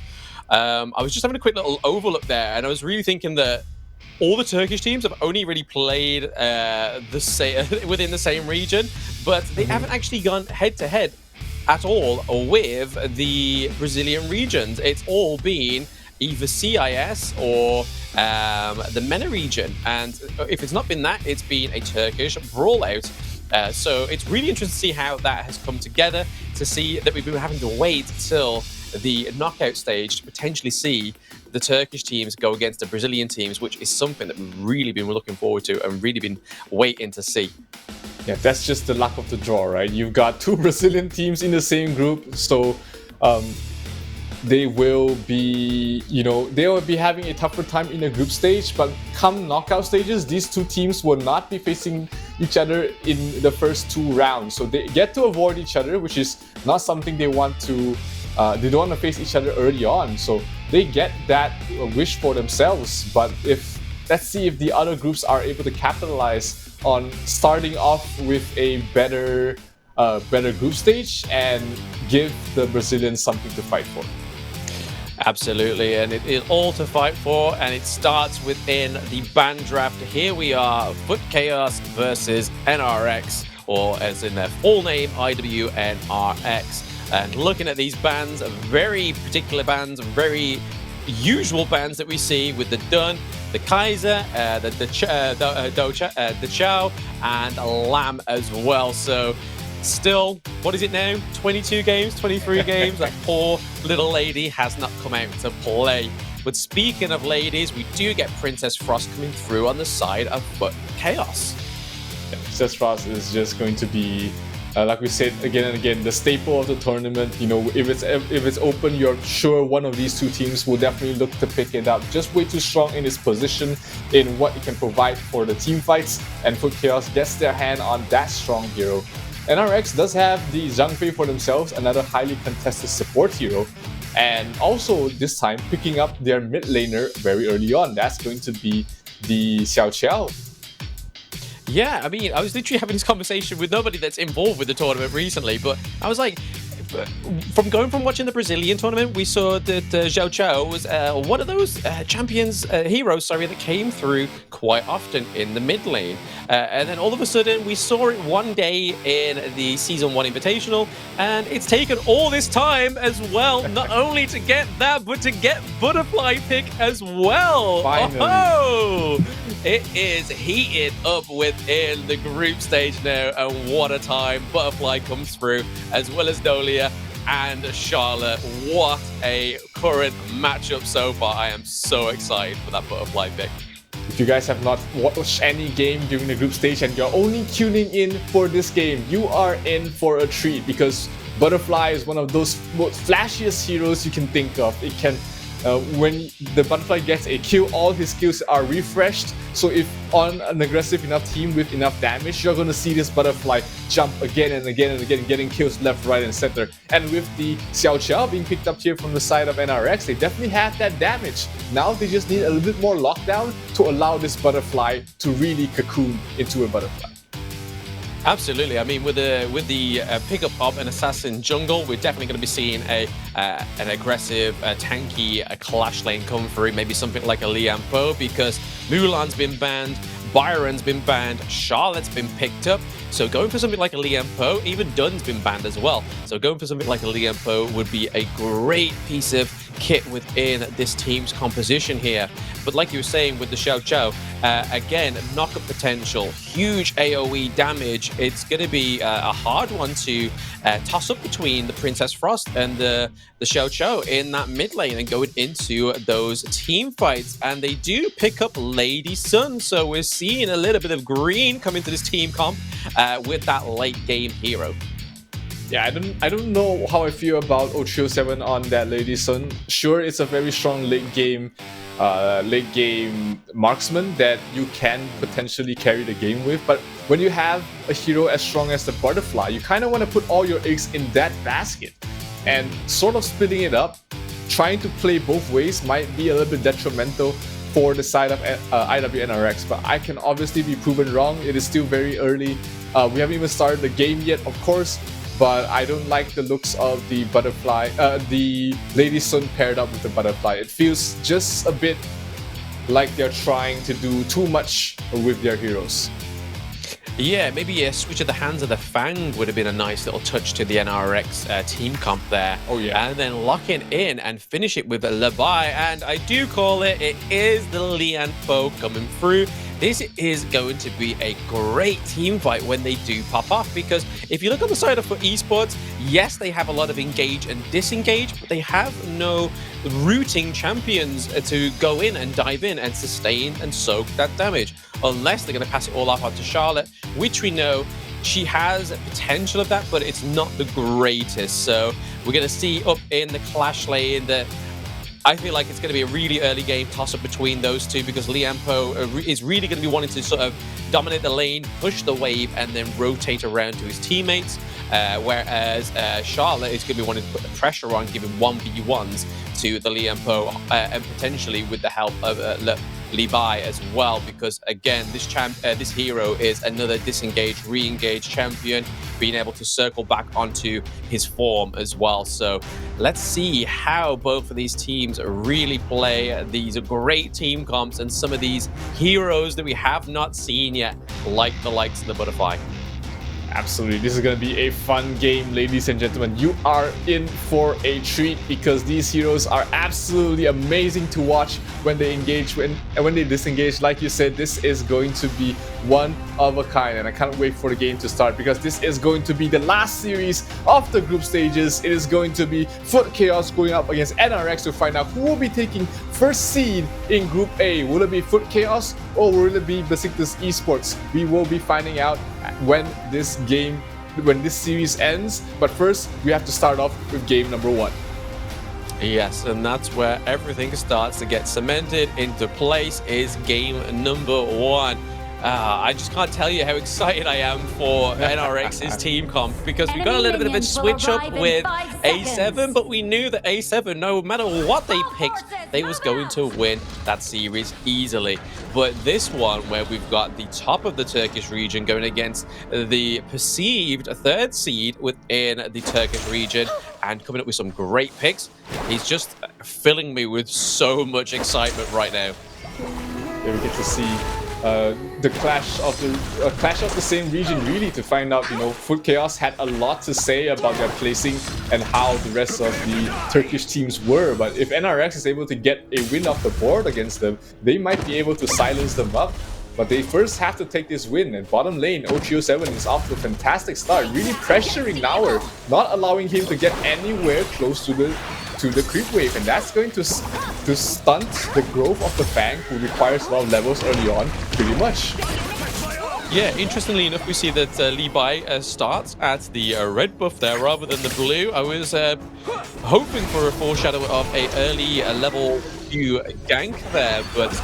I was just having a quick little overlook there, and I was really thinking that all the Turkish teams have only really played within the same region, but they haven't actually gone head-to-head at all with the Brazilian regions. It's all been either CIS or the MENA region, and if it's not been that, it's been a Turkish brawlout. So it's really interesting to see how that has come together, to see that we've been having to wait till the knockout stage to potentially see the Turkish teams go against the Brazilian teams, which is something that we've really been looking forward to and really been waiting to see. Yeah, that's just the luck of the draw, right? You've got two Brazilian teams in the same group, so they will be, they will be having a tougher time in the group stage, but come knockout stages, these two teams will not be facing each other in the first 2 rounds. So they get to avoid each other, which is not something they want to, they don't want to face each other early on. So they get that wish for themselves. But let's see if the other groups are able to capitalize on starting off with a better group stage and give the Brazilians something to fight for. Absolutely, and it is all to fight for, and it starts within the band draft. Here we are, FUT KAOS versus NRX, or as in their full name, IWNRX. And looking at these bands, very particular bands, very usual bands that we see with the Dun, the Kaiser, the Chow, and Lamb as well. So still, what is it now? 22 games, 23 games? That poor little lady has not come out to play. But speaking of ladies, we do get Princess Frost coming through on the side of FUT KAOS. Yeah, Princess Frost is just going to be, like we said again and again, the staple of the tournament. If it's open, you're sure one of these two teams will definitely look to pick it up. Just way too strong in its position, in what it can provide for the team fights, and FUT KAOS gets their hand on that strong hero. NRX does have the Zhang Fei for themselves, another highly contested support hero, and also this time picking up their mid laner very early on. That's going to be the Xiao Qiao. Yeah, I mean, I was literally having this conversation with nobody that's involved with the tournament recently, but I was like, from watching the Brazilian tournament, we saw that Xiao Qiao was one of those heroes that came through quite often in the mid lane. And then all of a sudden, we saw it one day in the Season 1 Invitational, and it's taken all this time as well, not only to get that, but to get Butterfly pick as well. Finally. Oh, it is heated up within the group stage now, and what a time. Butterfly comes through, as well as Dolia and Charlotte. What a current matchup so far. I am so excited for that Butterfly pick. If you guys have not watched any game during the group stage and you're only tuning in for this game, you are in for a treat, because Butterfly is one of those most flashiest heroes you can think of. It can, when the Butterfly gets a kill, all his skills are refreshed. So if on an aggressive enough team with enough damage, you're going to see this Butterfly jump again and again and again, getting kills left, right, and center. And with the Xiao Qiao being picked up here from the side of NRX, they definitely have that damage. Now they just need a little bit more lockdown to allow this Butterfly to really cocoon into a Butterfly. Absolutely. I mean, with the pickup of an assassin jungle, we're definitely going to be seeing an aggressive, tanky clash lane come through. Maybe something like a Lian Po, because Mulan's been banned, Byron's been banned, Charlotte's been picked up. So going for something like a Lian Po, even Dun's been banned as well. So going for something like a Lian Po would be a great piece of kit within this team's composition here. But like you were saying with the Xiao Qiao, again, knockup potential, huge AoE damage. It's going to be a hard one to toss up between the Princess Frost and the Xiao Qiao in that mid lane and going into those team fights. And they do pick up Lady Sun, so we're seeing a little bit of green come into this team comp with that late game hero. Yeah, I don't know how I feel about Ochio 7 on that Lady Sun. Sure, it's a very strong late game marksman that you can potentially carry the game with, but when you have a hero as strong as the Butterfly, you kind of want to put all your eggs in that basket, and sort of splitting it up, trying to play both ways might be a little bit detrimental for the side of IWNRX, but I can obviously be proven wrong. It is still very early. We haven't even started the game yet, of course, but I don't like the looks of the Butterfly, the Lady Sun paired up with the Butterfly. It feels just a bit like they're trying to do too much with their heroes. Yeah, maybe a switch of the hands of the Fang would have been a nice little touch to the NRX team comp there. Oh yeah. And then locking in and finish it with a Labai. And I do call it is the Lian Po coming through. this is going to be a great team fight when they do pop off, because if you look on the side of FUT Esports, yes, they have a lot of engage and disengage, but they have no rooting champions to go in and dive in and sustain and soak that damage, unless they're going to pass it all off onto Charlotte, which we know she has potential of that, but it's not the greatest. So we're going to see up in the Clash lane that I feel like it's going to be a really early game toss-up between those two, because Liampo is really going to be wanting to sort of dominate the lane, push the wave, and then rotate around to his teammates, whereas Charlotte is going to be wanting to put the pressure on, giving 1v1s to the Liampo, and potentially with the help of Levi as well, because again, this hero is another disengaged, re-engaged champion, being able to circle back onto his form as well. So let's see how both of these teams really play these great team comps and some of these heroes that we have not seen yet, like the likes of the Butterfly. Absolutely, this is going to be a fun game, ladies and gentlemen. You are in for a treat, because these heroes are absolutely amazing to watch when they engage and when they disengage. Like you said, this is going to be one of a kind, and I can't wait for the game to start, because this is going to be the last series of the group stages. It is going to be FUT KAOS going up against NRX to find out who will be taking first seed in Group A. Will it be FUT KAOS or will it be Besiktas Esports? We will be finding out when this series ends, but first we have to start off with game number 1. Yes, and that's where everything starts to get cemented into place, is game number 1. I just can't tell you how excited I am for NRX's team comp, because we got a little bit of a switch up with A7, but we knew that A7, no matter what they picked, they was going to win that series easily. But this one, where we've got the top of the Turkish region going against the perceived 3rd seed within the Turkish region, and coming up with some great picks, he's just filling me with so much excitement right now. There we get to see the clash of the same region, really, to find out, FUT KAOS had a lot to say about their placing and how the rest of the Turkish teams were. But if NRX is able to get a win off the board against them, they might be able to silence them up. But they first have to take this win, and bottom lane, O307 is off to a fantastic start, really pressuring Nauer, not allowing him to get anywhere close to the creep wave, and that's going to stunt the growth of the Fang, who requires a lot of levels early on, pretty much. Yeah, interestingly enough, we see that Levi starts at the red buff there rather than the blue. I was hoping for a foreshadow of a early level 2 gank there, but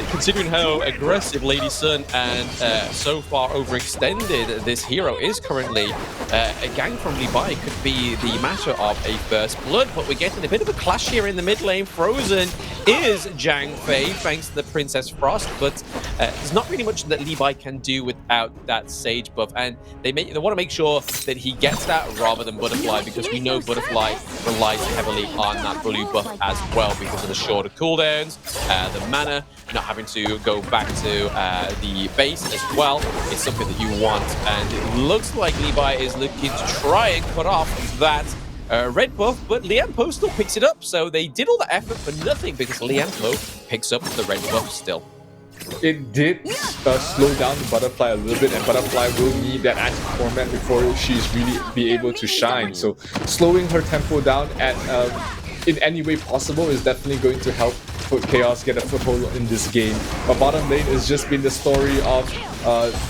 considering how aggressive Lady Sun and so far overextended this hero is currently, a gank from Levi could be the matter of a first blood. But we're getting a bit of a clash here in the mid lane. Frozen is Zhang Fei thanks to the Princess Frost, but there's not really much that Levi can do without that Sage buff, and they want to make sure that he gets that rather than Butterfly, because we know Butterfly relies heavily on that blue buff as well because of the shorter cooldowns, the mana, not having to go back to the base as well is something that you want. And it looks like Levi is looking to try and cut off that red buff, but Liampo still picks it up. So they did all the effort for nothing, because Liampo picks up the red buff still. It did slow down the Butterfly a little bit, and Butterfly will need that active format before she's really be able to shine. So slowing her tempo down in any way possible is definitely going to help FUT KAOS get a foothold in this game. But bottom lane has just been the story of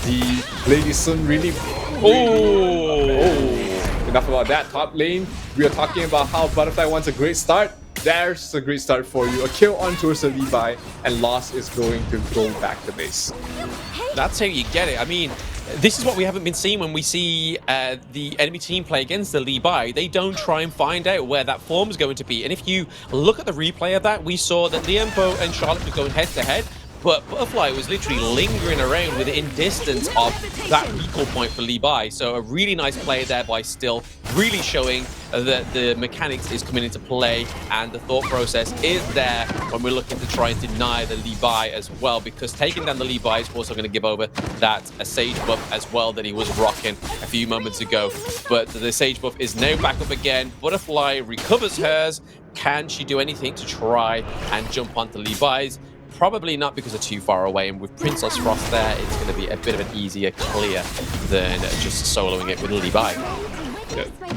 the Lady Sun really... Enough about that. Top lane, we are talking about how Butterfly wants a great start. There's a great start for you. A kill on towards the Levi, and Lost is going to go back to base. That's how you get it. I mean, this is what we haven't been seeing when we see the enemy team play against the Levi. They don't try and find out where that form is going to be. And if you look at the replay of that, we saw that Liampo and Charlotte were going head-to-head, but Butterfly was literally lingering around within distance of that recall point for Levi. So a really nice play there by Still, really showing that the mechanics is coming into play and the thought process is there when we're looking to try and deny the Levi as well, because taking down the Levi is also going to give over that Sage buff as well that he was rocking a few moments ago. But the Sage buff is now back up again. Butterfly recovers hers. Can she do anything to try and jump onto Levi's? probably not because they're too far away, and with Princess Frost there, it's going to be a bit of an easier clear than just soloing it with Levi.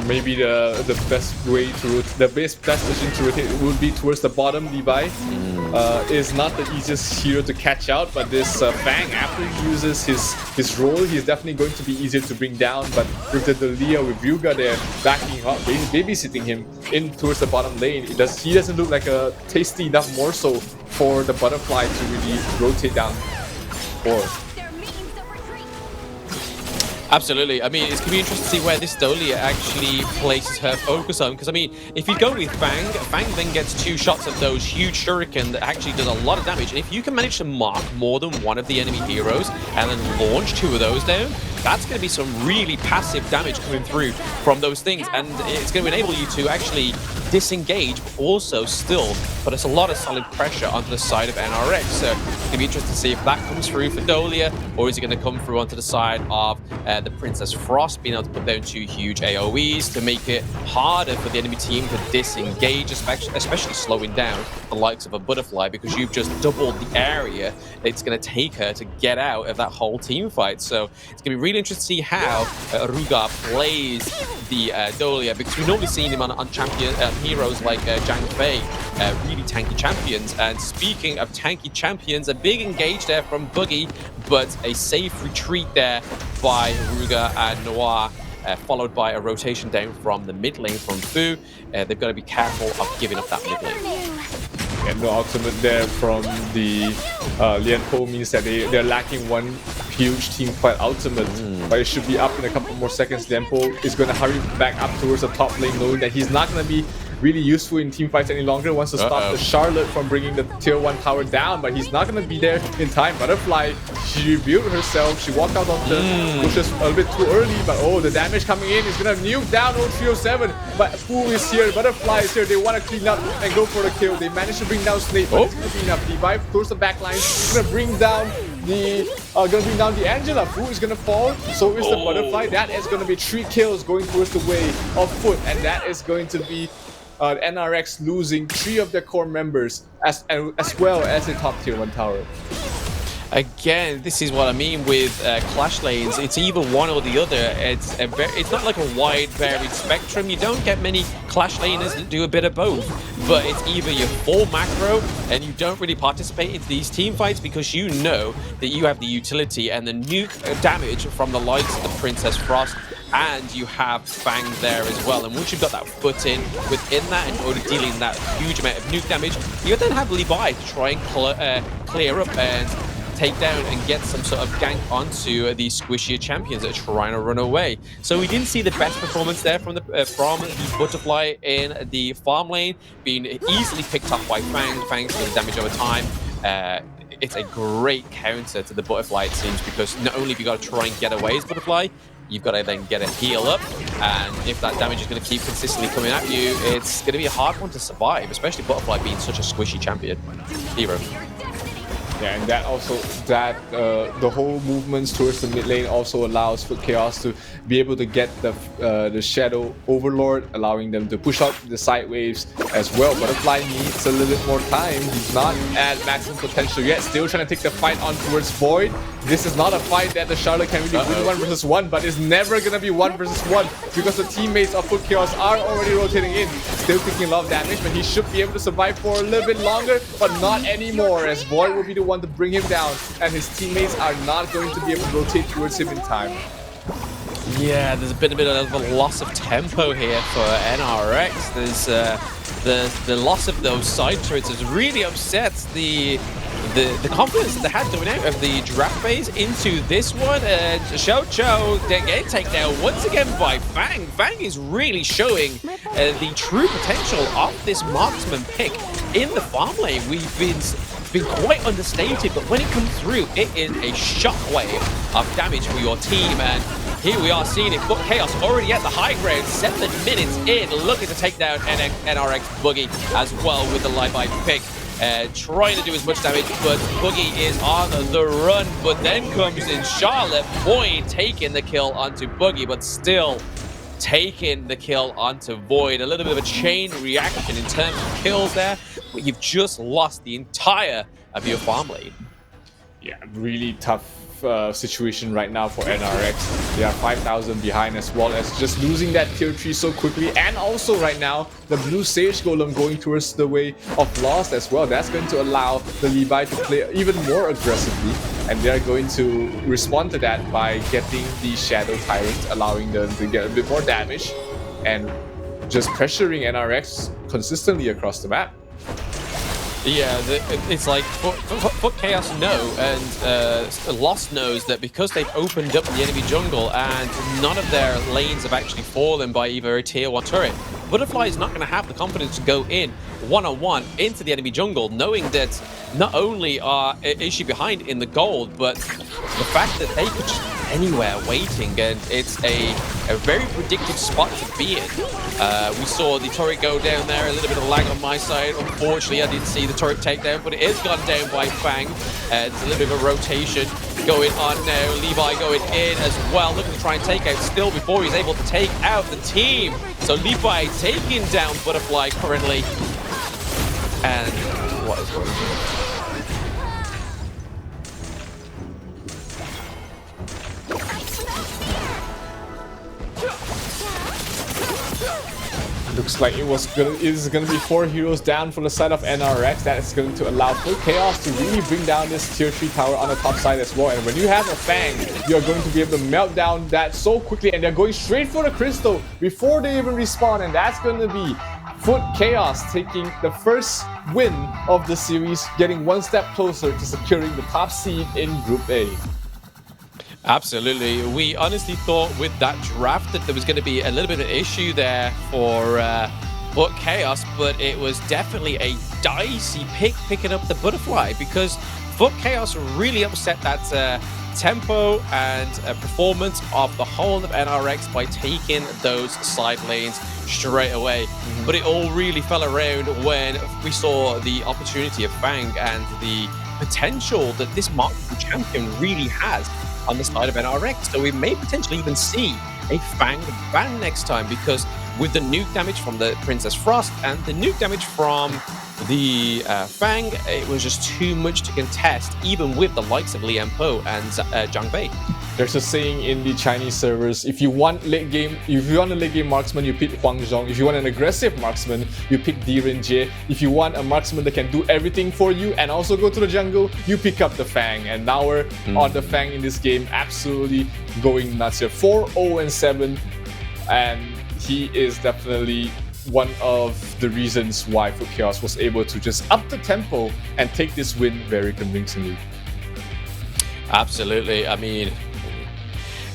Maybe the best way to the best position to rotate would be towards the bottom. Levi is not the easiest hero to catch out, but this Fang, after he uses his role, he's definitely going to be easier to bring down. But with the Dalia, with Ryuga there backing up, babysitting him in towards the bottom lane, he doesn't look like a tasty enough morsel for the butterfly to really rotate down for. Absolutely. I mean, it's going to be interesting to see where this Dolia actually places her focus on. Because, I mean, if you go with Fang, Fang then gets 2 shots of those huge shuriken that actually does a lot of damage. And if you can manage to mark more than one of the enemy heroes and then launch 2 of those down, that's going to be some really passive damage coming through from those things. And it's going to enable you to actually disengage, but also still put us a lot of solid pressure onto the side of NRX. So it's going to be interesting to see if that comes through for Dolia, or is it going to come through onto the side of the Princess Frost, being able to put down 2 huge AoEs to make it harder for the enemy team to disengage, especially slowing down the likes of a butterfly, because you've just doubled the area it's going to take her to get out of that whole team fight. So it's going to be really interesting to see how Ryuga plays the Dolia, because we've normally seen him on champion heroes like Zhang Fei, really tanky champions. And speaking of tanky champions, a big engage there from Boogie, but a safe retreat there by Ryuga and Noir, followed by a rotation down from the mid lane from Fu. They've got to be careful of giving up that mid lane. And the ultimate there from the Lianpo means that they're lacking one huge team fight ultimate, but it should be up in a couple more seconds. Lianpo is going to hurry back up towards the top lane, knowing that he's not going to be really useful in team fights any longer. Wants to stop the Charlotte from bringing the tier 1 tower down, but he's not going to be there in time. Butterfly, she revealed herself. She walked out of the bushes a little bit too early, but the damage coming in is going to nuke down old 307. But Fu is here, Butterfly is here. They want to clean up and go for the kill. They managed to bring down Snake, but it's going to be enough. Levi towards the back line, going to bring down the Angela. Fu is going to fall, so is the Butterfly. That is going to be 3 kills going towards the way of FUT, and that is going to be NRX losing 3 of their core members as well as a top tier 1 tower. Again, this is what I mean with clash lanes. It's either one or the other. It's not like a wide varied spectrum. You don't get many clash laners that do a bit of both. But it's either you're full macro and you don't really participate in these team fights because you know that you have the utility and the nuke damage from the likes of the Princess Frost, and you have Fang there as well. And once you've got that foot in within that and already dealing that huge amount of nuke damage, you then have Levi to try and clear up and take down and get some sort of gank onto the squishier champions that are trying to run away. So we didn't see the best performance there from the Butterfly in the farm lane, being easily picked up by Fang. Fang's doing damage over time. It's a great counter to the Butterfly, it seems, because not only have you got to try and get away as Butterfly, you've got to then get a heal up, and if that damage is going to keep consistently coming at you, it's going to be a hard one to survive, especially Butterfly being such a squishy champion hero. Yeah, and that also, the whole movements towards the mid lane also allows FUT KAOS to be able to get the Shadow Overlord, allowing them to push out the side waves as well. Butterfly needs a little bit more time. He's not at maximum potential yet, still trying to take the fight on towards Void. This is not a fight that the Charlotte can really win 1 versus 1, but it's never going to be 1 versus 1 because the teammates of FUT KAOS are already rotating in. Still taking a lot of damage, but he should be able to survive for a little bit longer, but not anymore, as Void will be the one to bring him down, and his teammates are not going to be able to rotate towards him in time. Yeah, there's been a bit of a loss of tempo here for NRX. There's the loss of those side turrets has really upset the confidence that they had going out of the draft phase into this one. Cho getting taken down once again by Fang. Fang is really showing the true potential of this marksman pick in the farm lane. We've been quite understated, but when it comes through, it is a shockwave of damage for your team. And here we are seeing it. FUT KAOS already at the high ground, 7 minutes in, looking to take down NRX Boogie as well with the Levi pick. Trying to do as much damage, but Boogie is on the run. But then comes in Charlotte, Void taking the kill onto Boogie, but still taking the kill onto Void. A little bit of a chain reaction in terms of kills there, but you've just lost the entire of your farm lane. Yeah, really tough situation right now for NRX. They are 5,000 behind as well as just losing that tier 3 so quickly, and also right now the blue Sage Golem going towards the way of loss as well. That's going to allow the Levi to play even more aggressively, and they are going to respond to that by getting the Shadow Tyrant, allowing them to get a bit more damage and just pressuring NRX consistently across the map. Yeah, it's like FUT KAOS know, and Lost knows that because they've opened up the enemy jungle and none of their lanes have actually fallen by either a tier 1 turret, Butterfly is not going to have the confidence to go in one-on-one into the enemy jungle, knowing that not only is she behind in the gold, but the fact that they could just be anywhere waiting, and it's a very predictive spot to be in. We saw the turret go down there, a little bit of lag on my side. Unfortunately, I didn't see the turret takedown, but it is gone down by Fang. There's a little bit of a rotation going on now. Levi going in as well, looking to try and take out Still before he's able to take out the team. So Levi taking down Butterfly currently. And what is going on? Looks like it is gonna be 4 heroes down from the side of NRX. That is going to allow FUT KAOS to really bring down this tier 3 tower on the top side as well. And when you have a Fang, you're going to be able to melt down that so quickly, and they're going straight for the crystal before they even respawn, and that's going to be FUT KAOS taking the first win of the series, getting one step closer to securing the top seed in Group A. Absolutely. We honestly thought with that draft that there was going to be a little bit of an issue there for FUT KAOS, but it was definitely a dicey pick picking up the Butterfly, because FUT KAOS really upset that tempo and performance of the whole of NRX by taking those side lanes straight away. But it all really fell around when we saw the opportunity of Fang and the potential that this marketable champion really has on the side of NRX. So we may potentially even see a Fang ban next time, because with the nuke damage from the Princess Frost and the nuke damage from the Fang, it was just too much to contest, even with the likes of Lian Po and Zhang Bei. There's a saying in the Chinese servers: if you want a late game marksman, you pick Huang Zhong. If you want an aggressive marksman, you pick Diren Jie. If you want a marksman that can do everything for you and also go to the jungle, you pick up the Fang. And now we're on the Fang in this game, absolutely going nuts here. 4-0-7, and he is definitely one of the reasons why FUT KAOS was able to just up the tempo and take this win very convincingly. Absolutely. I mean,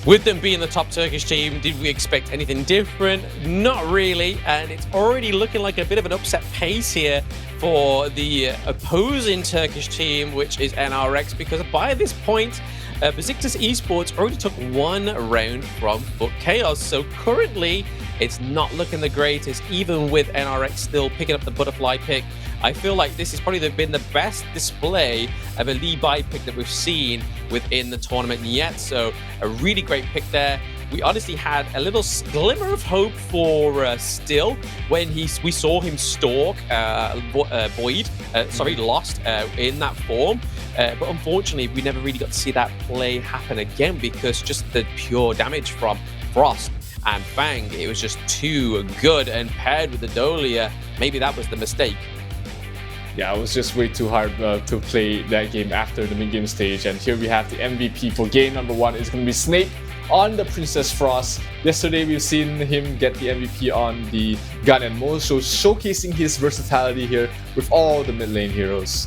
with them being the top Turkish team, did we expect anything different? Not really, and it's already looking like a bit of an upset pace here for the opposing Turkish team, which is NRX, because by this point, Besiktas Esports already took one round from FUT KAOS, so currently it's not looking the greatest, even with NRX still picking up the Butterfly pick. I feel like this has probably been the best display of a Levi pick that we've seen within the tournament yet. So a really great pick there. We honestly had a little glimmer of hope for Still when we saw him stalk Lost in that form. But unfortunately, we never really got to see that play happen again, because just the pure damage from Frost and Fang, it was just too good, and paired with the Dolia, maybe that was the mistake. Yeah, it was just way too hard to play that game after the mid-game stage. And here we have the MVP for game number 1. It's going to be Snake on the Princess Frost. Yesterday, we've seen him get the MVP on the Gun and Mo, so showcasing his versatility here with all the mid lane heroes.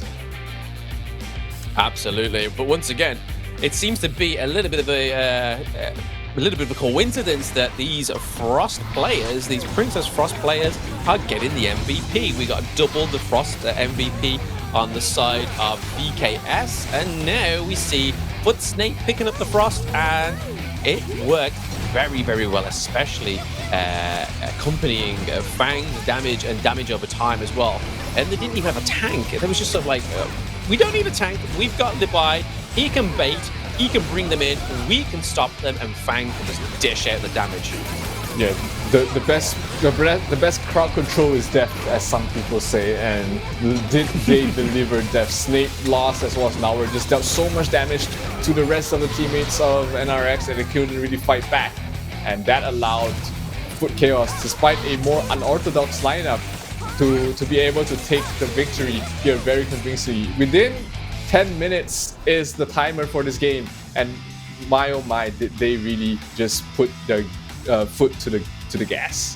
Absolutely. But once again, it seems to be a little bit of a coincidence that these Frost players, these Princess Frost players, are getting the MVP. We got double the Frost MVP on the side of VKS, and now we see FUT Snake picking up the Frost, and it worked very, very well, especially accompanying Fang's damage and damage over time as well. And they didn't even have a tank. There was just sort of like, we don't need a tank. We've got Levi. He can bait. He can bring them in, we can stop them, and Fang can just dish out the damage. Yeah, the best crowd control is death, as some people say, and did they deliver death? Snape lost as well as Nauer just dealt so much damage to the rest of the teammates of NRX that they couldn't really fight back, and that allowed FUT KAOS, despite a more unorthodox lineup, to be able to take the victory here very convincingly. Within 10 minutes is the timer for this game, and my oh my, did they really just put their foot to the gas.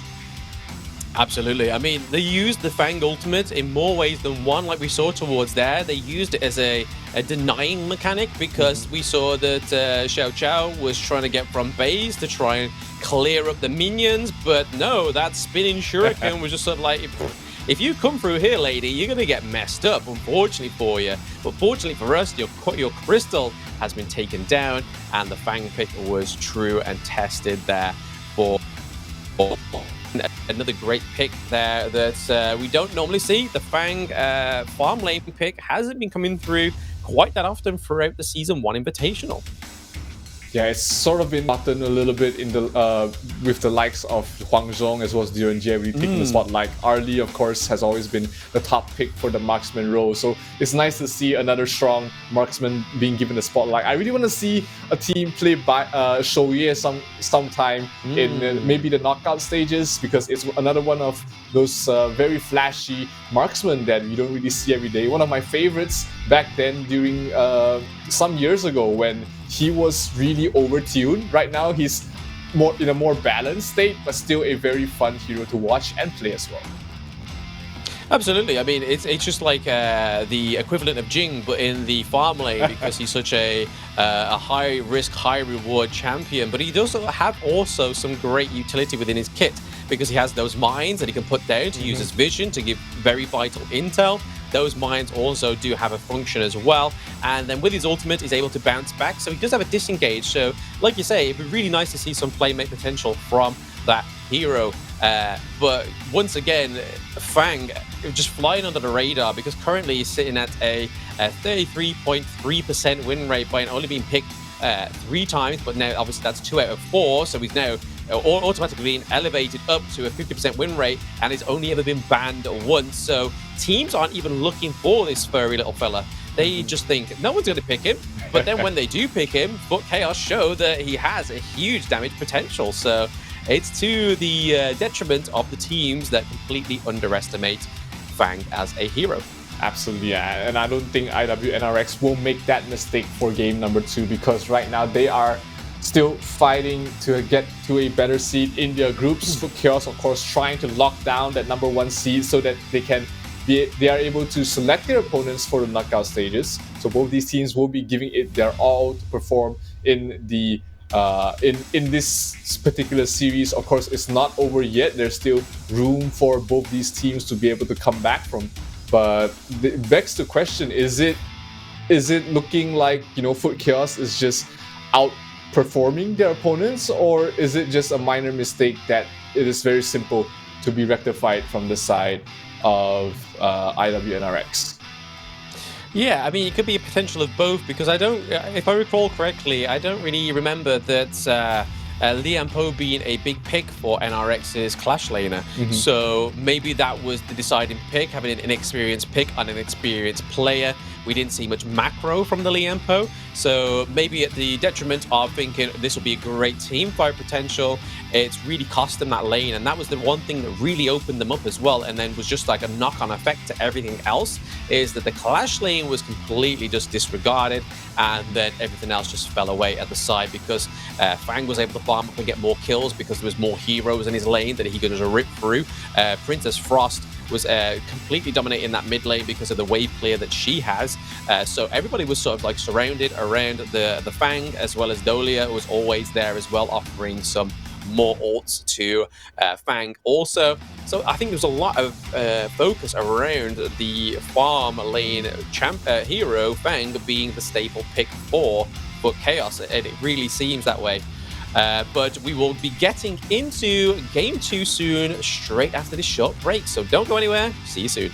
Absolutely. I mean, they used the Fang ultimate in more ways than one, like we saw towards there. They used it as a denying mechanic because we saw that Xiao Xiao was trying to get from base to try and clear up the minions, but no, that spinning shuriken was just sort of like, if you come through here, lady, you're going to get messed up, unfortunately for you. But fortunately for us, your crystal has been taken down, and the Fang pick was true and tested there for another great pick there that we don't normally see. The Fang farm lane pick hasn't been coming through quite that often throughout the Season 1 Invitational. Yeah, it's sort of been gotten a little bit in the with the likes of Huang Zhong as well as Dion Jie really taking the spotlight. Arlie, of course, has always been the top pick for the marksman role, so it's nice to see another strong marksman being given the spotlight. I really want to see a team play by Shouye sometime in maybe the knockout stages, because it's another one of those very flashy marksmen that we don't really see every day. One of my favorites back then during some years ago when he was really overtuned. Right now he's more in a more balanced state, but still a very fun hero to watch and play as well. Absolutely. I mean, it's just like the equivalent of Jing, but in the farm lane, because he's such a high risk, high reward champion. But he does have also some great utility within his kit, because he has those mines that he can put down to use his vision to give very vital intel. Those mines also do have a function as well. And then with his ultimate, he's able to bounce back. So he does have a disengage. So like you say, it'd be really nice to see some playmate potential from that hero. But once again, Fang just flying under the radar, because currently he's sitting at a 33.3% win rate by only being picked 3 times. But now obviously that's 2 out of 4. So he's now automatically being elevated up to a 50% win rate, and he's only ever been banned once. So teams aren't even looking for this furry little fella. They just think no one's going to pick him. But then when they do pick him, FUT KAOS show that he has a huge damage potential. So it's to the detriment of the teams that completely underestimate Fang as a hero. Absolutely, yeah. And I don't think NRX will make that mistake for game number 2, because right now they are still fighting to get to a better seed in their groups. FUT KAOS, of course, trying to lock down that number 1 seed so that they are able to select their opponents for the knockout stages. So both these teams will be giving it their all to perform in the in this particular series. Of course, it's not over yet. There's still room for both these teams to be able to come back from. But it begs the question: is it looking like, you know, FUT KAOS is just outperforming their opponents, or is it just a minor mistake that it is very simple to be rectified from the side of NRX? Yeah, I mean, it could be a potential of both, because if I recall correctly, I don't really remember that Lian Po being a big pick for NRX's Clash laner. So maybe that was the deciding pick, having an inexperienced pick on an experienced player. We didn't see much macro from the Lian Po, so maybe at the detriment of thinking this will be a great team fight potential, it's really cost them that lane. And that was the one thing that really opened them up as well, and then was just like a knock-on effect to everything else, is that the Clash lane was completely just disregarded, and then everything else just fell away at the side, because Fang was able to farm up and get more kills because there was more heroes in his lane that he could just rip through. Princess Frost was completely dominating that mid lane because of the wave clear that she has. So everybody was sort of like surrounded around the Fang, as well as Dolia was always there as well, offering some more ults to Fang also. So I think there's a lot of focus around the farm lane hero, Fang, being the staple pick for FUT KAOS, and it really seems that way. But we will be getting into Game 2 soon, straight after this short break. So don't go anywhere. See you soon.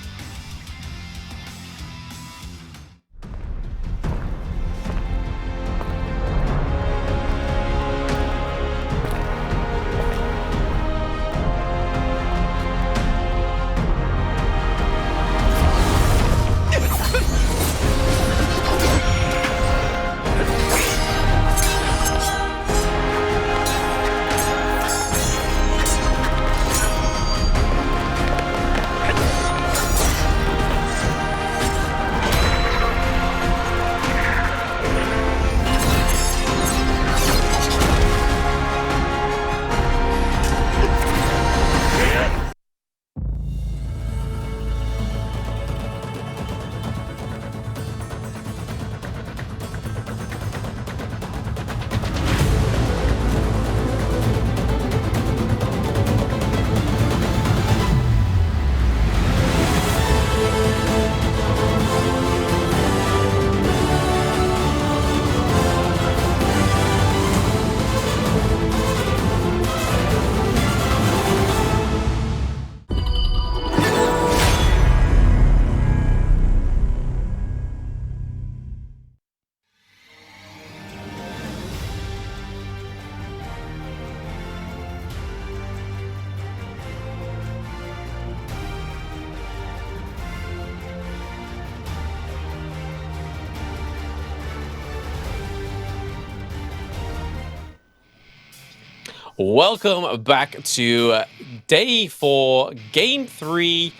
Welcome back to day 4, game 3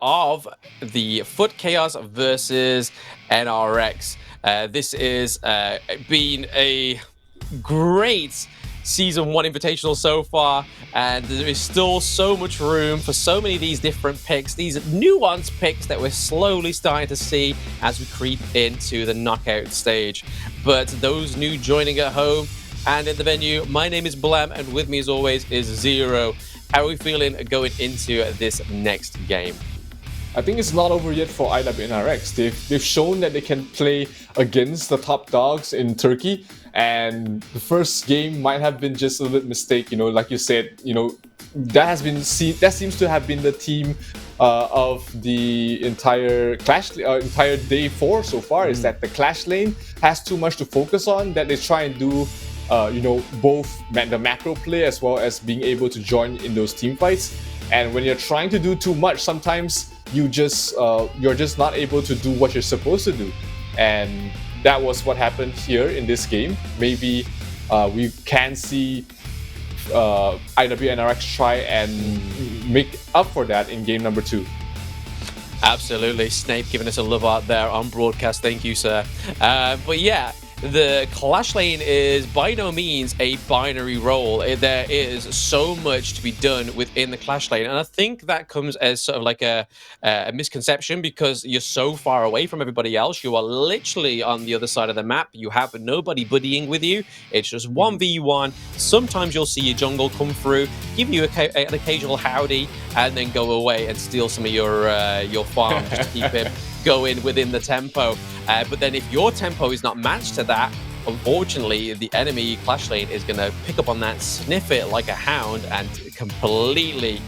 of the FUT KAOS versus NRX. This is been a great Season 1 Invitational so far, and there is still so much room for so many of these different picks, these nuanced picks that we're slowly starting to see as we creep into the knockout stage. But those new joining at home and in the venue, my name is Blam, and with me as always is Zero. How are we feeling going into this next game? I think it's not over yet for IW and NRX. They've shown that they can play against the top dogs in Turkey, and the first game might have been just a little mistake. You know, like you said, you know, that seems to have been the theme of the entire entire day 4 so far. Is that the clash lane has too much to focus on, that they try and do you know, both the macro play as well as being able to join in those team fights. And when you're trying to do too much, sometimes you're just not able to do what you're supposed to do. And that was what happened here in this game. Maybe we can see IW and NRX try and make up for that in game number 2. Absolutely. Snape giving us a love out there on broadcast. Thank you, sir. But yeah, the clash lane is by no means a binary role. There is so much to be done within the clash lane, and I think that comes as sort of like a misconception, because you're so far away from everybody else. You are literally on the other side of the map. You have nobody buddying with you. It's just 1v1. Sometimes you'll see your jungle come through, give you an occasional howdy, and then go away and steal some of your farm just to keep him going within the tempo. But then if your tempo is not matched to that, unfortunately, the enemy clash lane is going to pick up on that, sniff it like a hound, and completely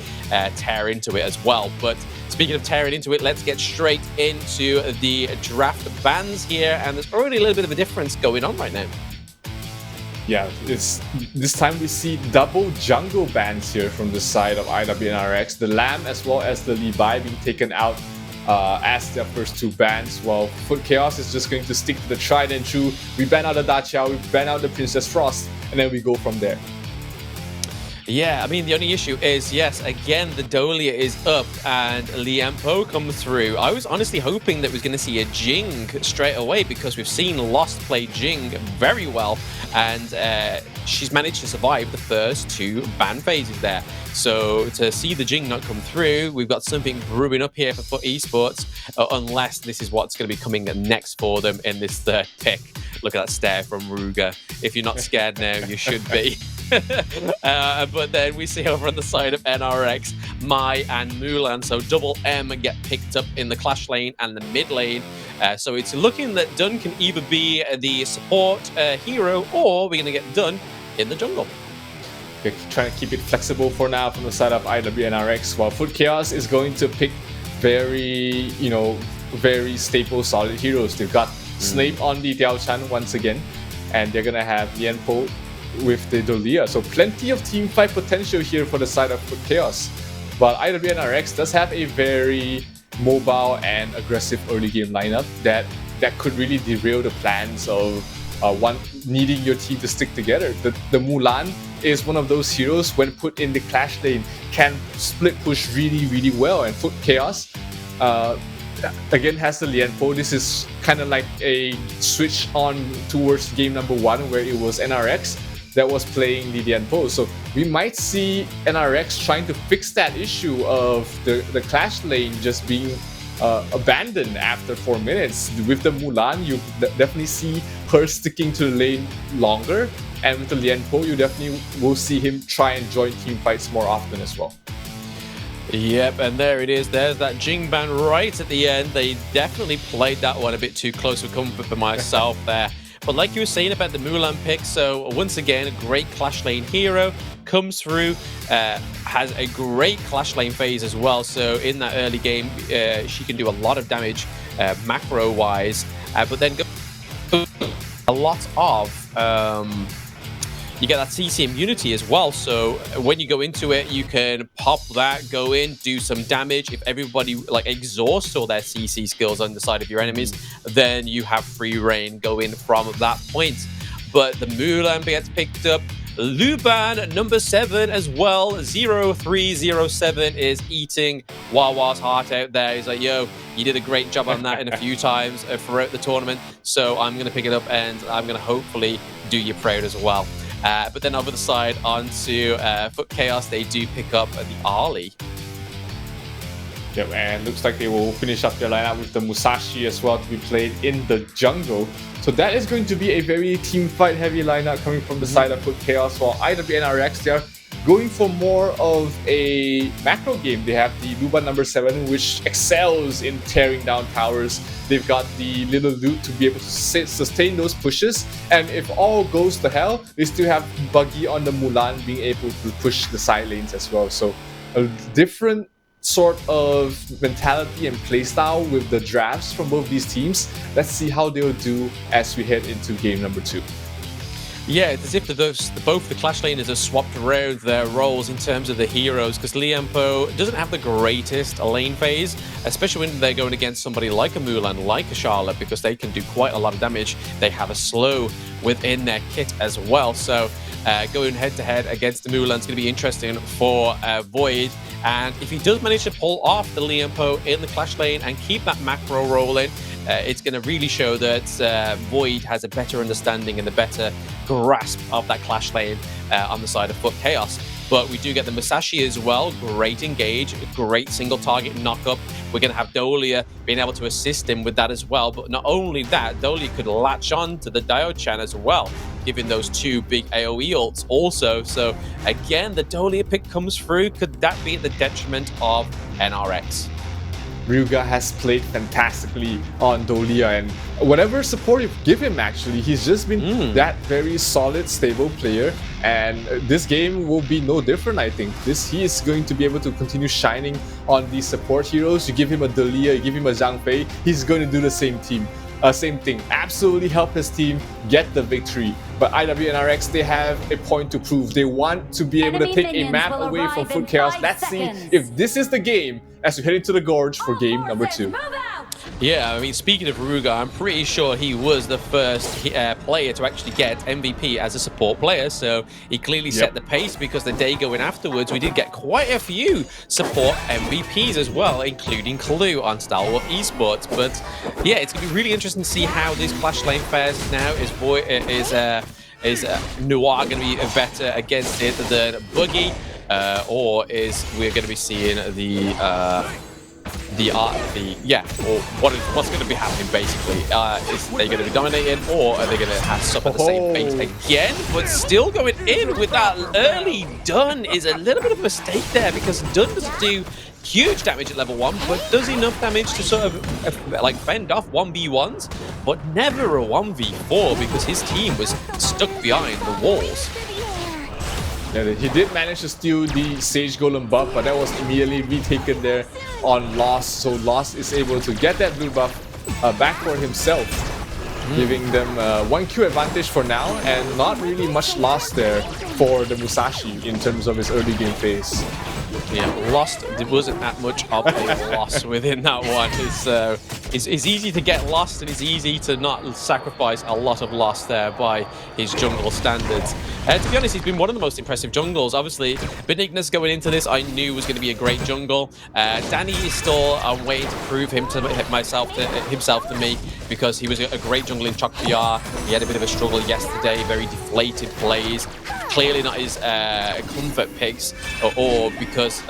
tear into it as well. But speaking of tearing into it, let's get straight into the draft bans here. And there's already a little bit of a difference going on right now. Yeah, this time we see double jungle bans here from the side of IW and NRX. The Lamb as well as the Levi being taken out as their first 2 bans, while FUT KAOS is just going to stick to the tried and true. We ban out the Da Qiao, we ban out the Princess Frost, and then we go from there. Yeah, I mean, the only issue is, yes, again, the Dolia is up and Liempo comes through. I was honestly hoping that we're going to see a Jing straight away, because we've seen Lost play Jing very well, and she's managed to survive the first 2 ban phases there. So to see the Jing not come through, we've got something brewing up here for FUT Esports, unless this is what's going to be coming next for them in this 3rd pick. Look at that stare from Ruger. If you're not scared now, you should be. But then we see over on the side of NRX, Mai and Mulan. So double M get picked up in the clash lane and the mid lane. So it's looking that Dun can either be the support hero, or we're going to get Dun in the jungle. We're trying to keep it flexible for now from the side of IW and NRX, while FUT KAOS is going to pick very staple solid heroes. They've got Snape on the Diao Chan once again, and they're going to have Lianpo with the Dolia. So plenty of team fight potential here for the side of FUT KAOS. But IW and NRX does have a very mobile and aggressive early game lineup that could really derail the plans of needing your team to stick together. The Mulan is one of those heroes, when put in the clash lane, can split push really, really well. And FUT KAOS again has the Lianpo. This is kind of like a switch on towards game number 1, where it was NRX that was playing the Lianpo. So we might see NRX trying to fix that issue of the clash lane just being abandoned after 4 minutes. With the Mulan, you definitely see her sticking to the lane longer, and with the Lianpo, you definitely will see him try and join team fights more often as well. Yep, and there it is. There's that Jing ban right at the end. They definitely played that one a bit too close for comfort for myself there. But like you were saying about the Mulan pick, so once again, a great clash lane hero comes through, has a great clash lane phase as well. So in that early game, she can do a lot of damage macro-wise, but then a lot of you get that CC immunity as well. So when you go into it, you can pop that, go in, do some damage. If everybody like exhausts all their CC skills on the side of your enemies, then you have free reign going from that point. But the Mulan gets picked up. Luban, number 7 as well. 0307 is eating Wawa's heart out there. He's like, yo, you did a great job on that in a few times throughout the tournament. So I'm going to pick it up and I'm going to hopefully do you proud as well. But then over the side onto FUT KAOS, they do pick up the Arlie. Yep, and looks like they will finish up their lineup with the Musashi as well to be played in the jungle. So that is going to be a very team fight heavy lineup coming from the side of FUT KAOS, while NRX, they are going for more of a macro game. They have the Luban number 7, which excels in tearing down towers. They've got the little loot to be able to sustain those pushes. And if all goes to hell, they still have Buggy on the Mulan being able to push the side lanes as well. So a different sort of mentality and playstyle with the drafts from both these teams. Let's see how they'll do as we head into game number 2. Yeah, it's as if both the Clash laners have swapped around their roles in terms of the heroes, because Lianpo doesn't have the greatest lane phase, especially when they're going against somebody like a Mulan, like a Charlotte, because they can do quite a lot of damage. They have a slow within their kit as well, so going head-to-head against the Mulan is going to be interesting for Void. And if he does manage to pull off the Lianpo in the Clash lane and keep that macro rolling, it's going to really show that Void has a better understanding and a better grasp of that Clash lane on the side of FUT KAOS. But we do get the Musashi as well. Great engage, great single target knock-up. We're going to have Dolia being able to assist him with that as well. But not only that, Dolia could latch on to the Dio-chan as well, giving those 2 big AoE ults also. So again, the Dolia pick comes through. Could that be at the detriment of NRX? Ryuga has played fantastically on Dolia, and whatever support you give him, actually, he's just been that very solid, stable player. And this game will be no different, I think. He is going to be able to continue shining on these support heroes. You give him a Dolia, you give him a Zhang Fei, he's going to do the same thing. Absolutely help his team get the victory. But NRX, they have a point to prove. They want to be able to take a map away from FUT KAOS. Let's see if this is the game as we head into the Gorge for game number 2. Yeah, I mean, speaking of Ruga, I'm pretty sure he was the first player to actually get MVP as a support player, so he clearly set the pace, because the day going afterwards, we did get quite a few support MVPs as well, including Clue on Stalwart Esports. But yeah, it's going to be really interesting to see how this Clash lane fares now. Is Noir going to be better against it than Buggy, or is we're going to be seeing what's going to be happening basically? Is they going to be dominating, or are they going to have suffer the same fate again? But still going in with that early Dun is a little bit of a mistake there, because Dun doesn't do huge damage at level 1, but does enough damage to sort of like fend off 1v1s, but never a 1v4, because his team was stuck behind the walls. Yeah, he did manage to steal the Sage Golem buff, but that was immediately retaken there on Lost. So Lost is able to get that blue buff back for himself, giving them 1Q advantage for now, and not really much loss there for the Musashi in terms of his early game phase. Yeah, Lost, there wasn't that much of a loss within that one. It's easy to get lost, and it's easy to not sacrifice a lot of loss there by his jungle standards. To be honest, he's been one of the most impressive jungles. Obviously, Benignus going into this, I knew was going to be a great jungle. Dani is still waiting to prove himself to me, because he was a great jungle in Chok PR. He had a bit of a struggle yesterday, very deflated plays. Clearly not his comfort picks, or because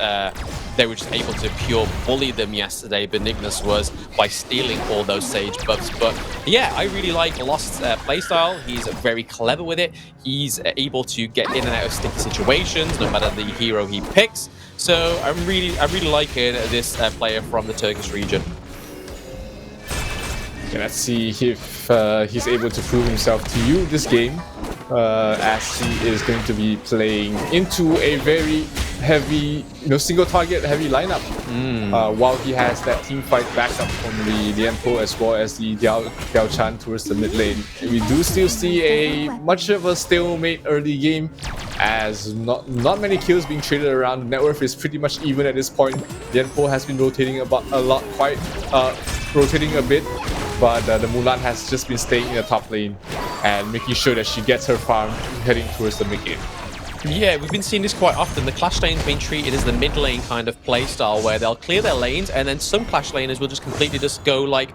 they were just able to pure bully them yesterday. Benignus was, by stealing all those Sage buffs. But yeah, I really like Lost's playstyle. He's very clever with it. He's able to get in and out of sticky situations, no matter the hero he picks. So I'm really liking this player from the Turkish region. Okay, let's see if he's able to prove himself to you this game, as he is going to be playing into a very heavy, single target heavy lineup, while he has that team fight backup from the Lianpo as well as the Diao-chan towards the mid lane. And we do still see much of a stalemate early game, as not many kills being traded around. Net worth is pretty much even at this point. Lianpo has been rotating rotating a bit, but the Mulan has just been staying in the top lane and making sure that she gets her farm heading towards the mid game. Yeah, we've been seeing this quite often. The Clash lane's been treated as the mid lane kind of playstyle where they'll clear their lanes and then some Clash laners will just completely go like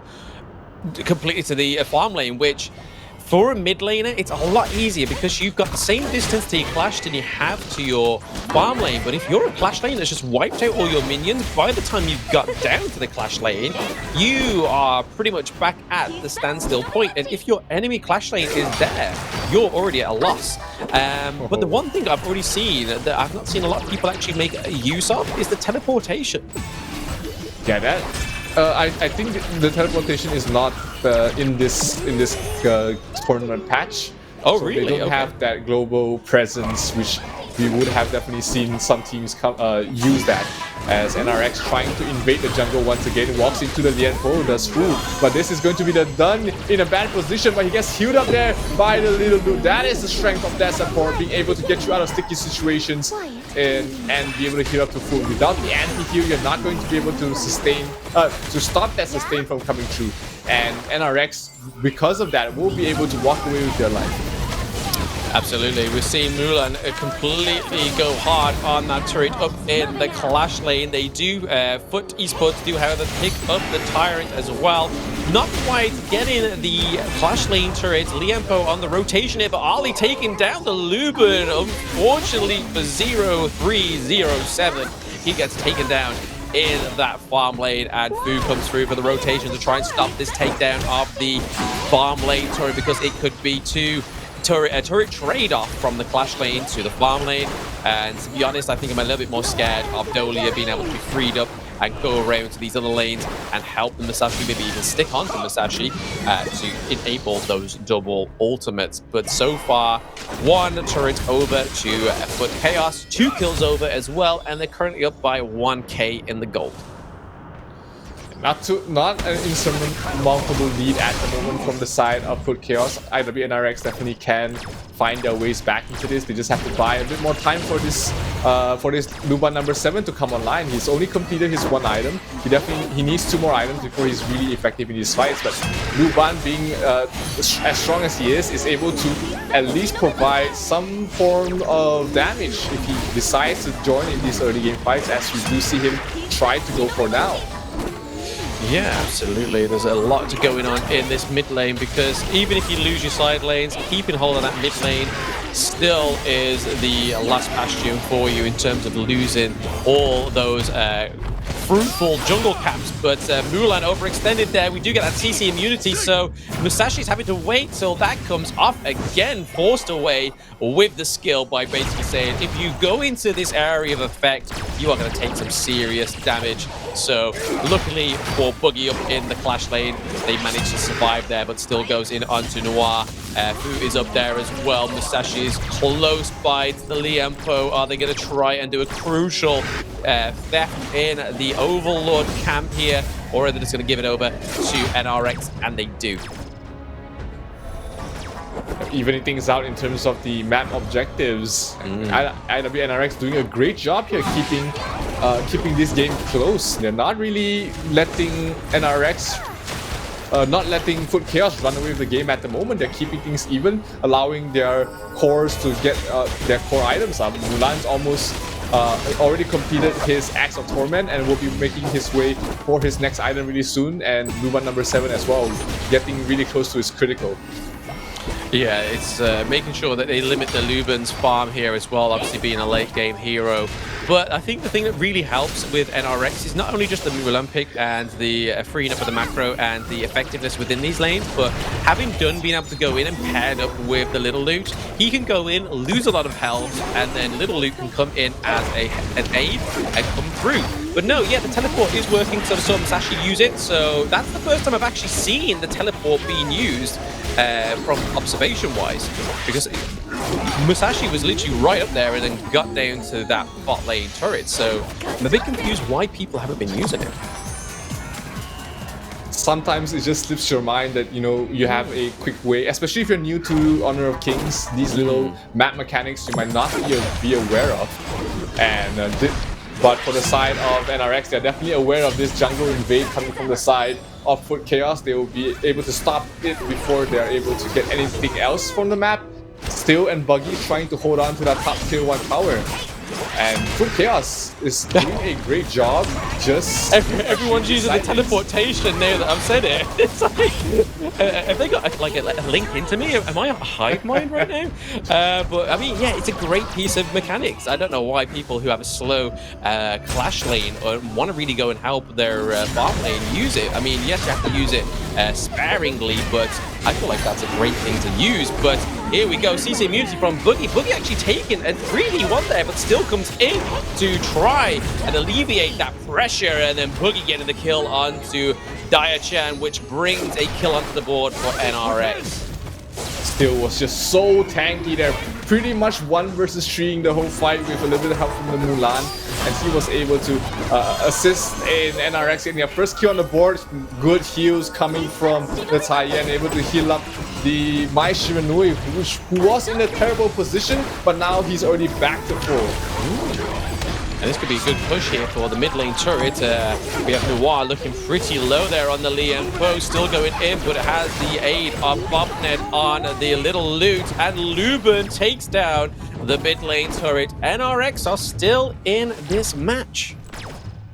completely to the farm lane, which for a mid laner, it's a lot easier because you've got the same distance to your Clash than you have to your farm lane. But if you're a Clash lane that's just wiped out all your minions, by the time you've got down to the Clash lane, you are pretty much back at the standstill point. And if your enemy Clash lane is there, you're already at a loss. But the one thing I've already seen that I've not seen a lot of people actually make use of is the teleportation. Yeah, that. I think the teleportation is not in this tournament patch. Oh, so really? They don't have that global presence, which we would have definitely seen some teams use that. As NRX trying to invade the jungle once again, walks into the Lianpo, does fool. But this is going to be the done in a bad position, but he gets healed up there by the little dude. That is the strength of that support, being able to get you out of sticky situations and be able to heal up to full. Without the anti-heal, you're not going to be able to sustain, to stop that sustain from coming through. And NRX, because of that, will be able to walk away with their life. Absolutely, we're seeing Mulan completely go hard on that turret up in the Clash lane. They do, FUT Esports do, however, pick up the Tyrant as well. Not quite getting the Clash lane turret. Lianpo on the rotation here, but Ali taking down the Luben, unfortunately for 0-3-0-7. He gets taken down in that farm lane, and Fu comes through for the rotation to try and stop this takedown of the farm lane turret, because it could be a turret trade-off from the Clash lane to the farm lane. And to be honest, I think I'm a little bit more scared of Dolia being able to be freed up and go around to these other lanes and help the Musashi, maybe even stick on to Musashi to enable those double ultimates. But so far, one turret over to FUT KAOS, 2 kills over as well, and they're currently up by 1k in the gold. Not an insurmountable lead at the moment from the side of FUT KAOS. IW and NRX definitely can find their ways back into this. They just have to buy a bit more time for this Luban number 7 to come online. He's only completed his 1 item. He needs 2 more items before he's really effective in his fights. But Luban, being as strong as he is able to at least provide some form of damage if he decides to join in these early game fights, as we do see him try to go for now. Yeah, absolutely. There's a lot going on in this mid lane, because even if you lose your side lanes, keeping hold of that mid lane still is the last bastion for you in terms of losing all those fruitful jungle camps. But Mulan overextended there. We do get that CC immunity, so Musashi's having to wait till that comes off again, forced away with the skill by basically saying, if you go into this area of effect, you are going to take some serious damage. So luckily for Buggy up in the Clash lane, they managed to survive there, but still goes in onto Noir, who is up there as well. Musashi is close by to the Lianpo. Are they going to try and do a crucial theft in the Overlord camp here, or are they just going to give it over to NRX? And they do. Evening things out in terms of the map objectives. IW NRX doing a great job here, keeping this game close. They're not really letting NRX, not letting FUT KAOS run away with the game at the moment. They're keeping things even, allowing their cores to get their core items up. Mulan's almost already completed his Axe of Torment and will be making his way for his next item really soon. And Luban number 7 as well, getting really close to his critical. Yeah, it's making sure that they limit the Luban's farm here as well, obviously being a late game hero. But I think the thing that really helps with NRX is not only just the Mulan pick and the freeing up of the macro and the effectiveness within these lanes, but having Dun being able to go in and paired up with the Little Loot, he can go in, lose a lot of health, and then Little Loot can come in as an aid and come through. But no, yeah, the teleport is working, so I saw Musashi use it, so that's the first time I've actually seen the teleport being used from observation-wise, because Musashi was literally right up there and then got down to that bot lane turret, so I'm a bit confused why people haven't been using it. Sometimes it just slips your mind that, you know, you have a quick way, especially if you're new to Honor of Kings, these little map mechanics you might not be aware of. And but for the side of NRX, they're definitely aware of this jungle invade coming from the side of FUT KAOS, they will be able to stop it before they are able to get anything else from the map. Still and Buggy trying to hold on to that top tier 1 tower. And FUT KAOS is doing a great job. Just everyone's using the teleportation now that I've said it. It's like, have they got like a link into me? Am I a hive mind right now? But I mean, yeah, it's a great piece of mechanics. I don't know why people who have a slow clash lane or want to really go and help their farm lane use it. I mean, yes, you have to use it sparingly, but I feel like that's a great thing to use. But here we go, CC immunity from Boogie. Boogie actually taken a 3v1 there, but still comes in to try and alleviate that pressure, and then Boogie getting the kill onto Diachan, which brings a kill onto the board for NRX. Still was just so tanky there. Pretty much 1 versus 3 the whole fight with a little bit of help from the Mulan. And he was able to assist in NRX getting their first kill on the board. Good heals coming from the Taiyan, able to heal up the Mai Shiranui, who was in a terrible position, but now he's already back to full. And this could be a good push here for the mid lane turret. We have Noir looking pretty low there on the Liam Poe, still going in, but it has the aid of Bobnet on the little loot, and Luban takes down the mid lane turret. NRX are still in this match.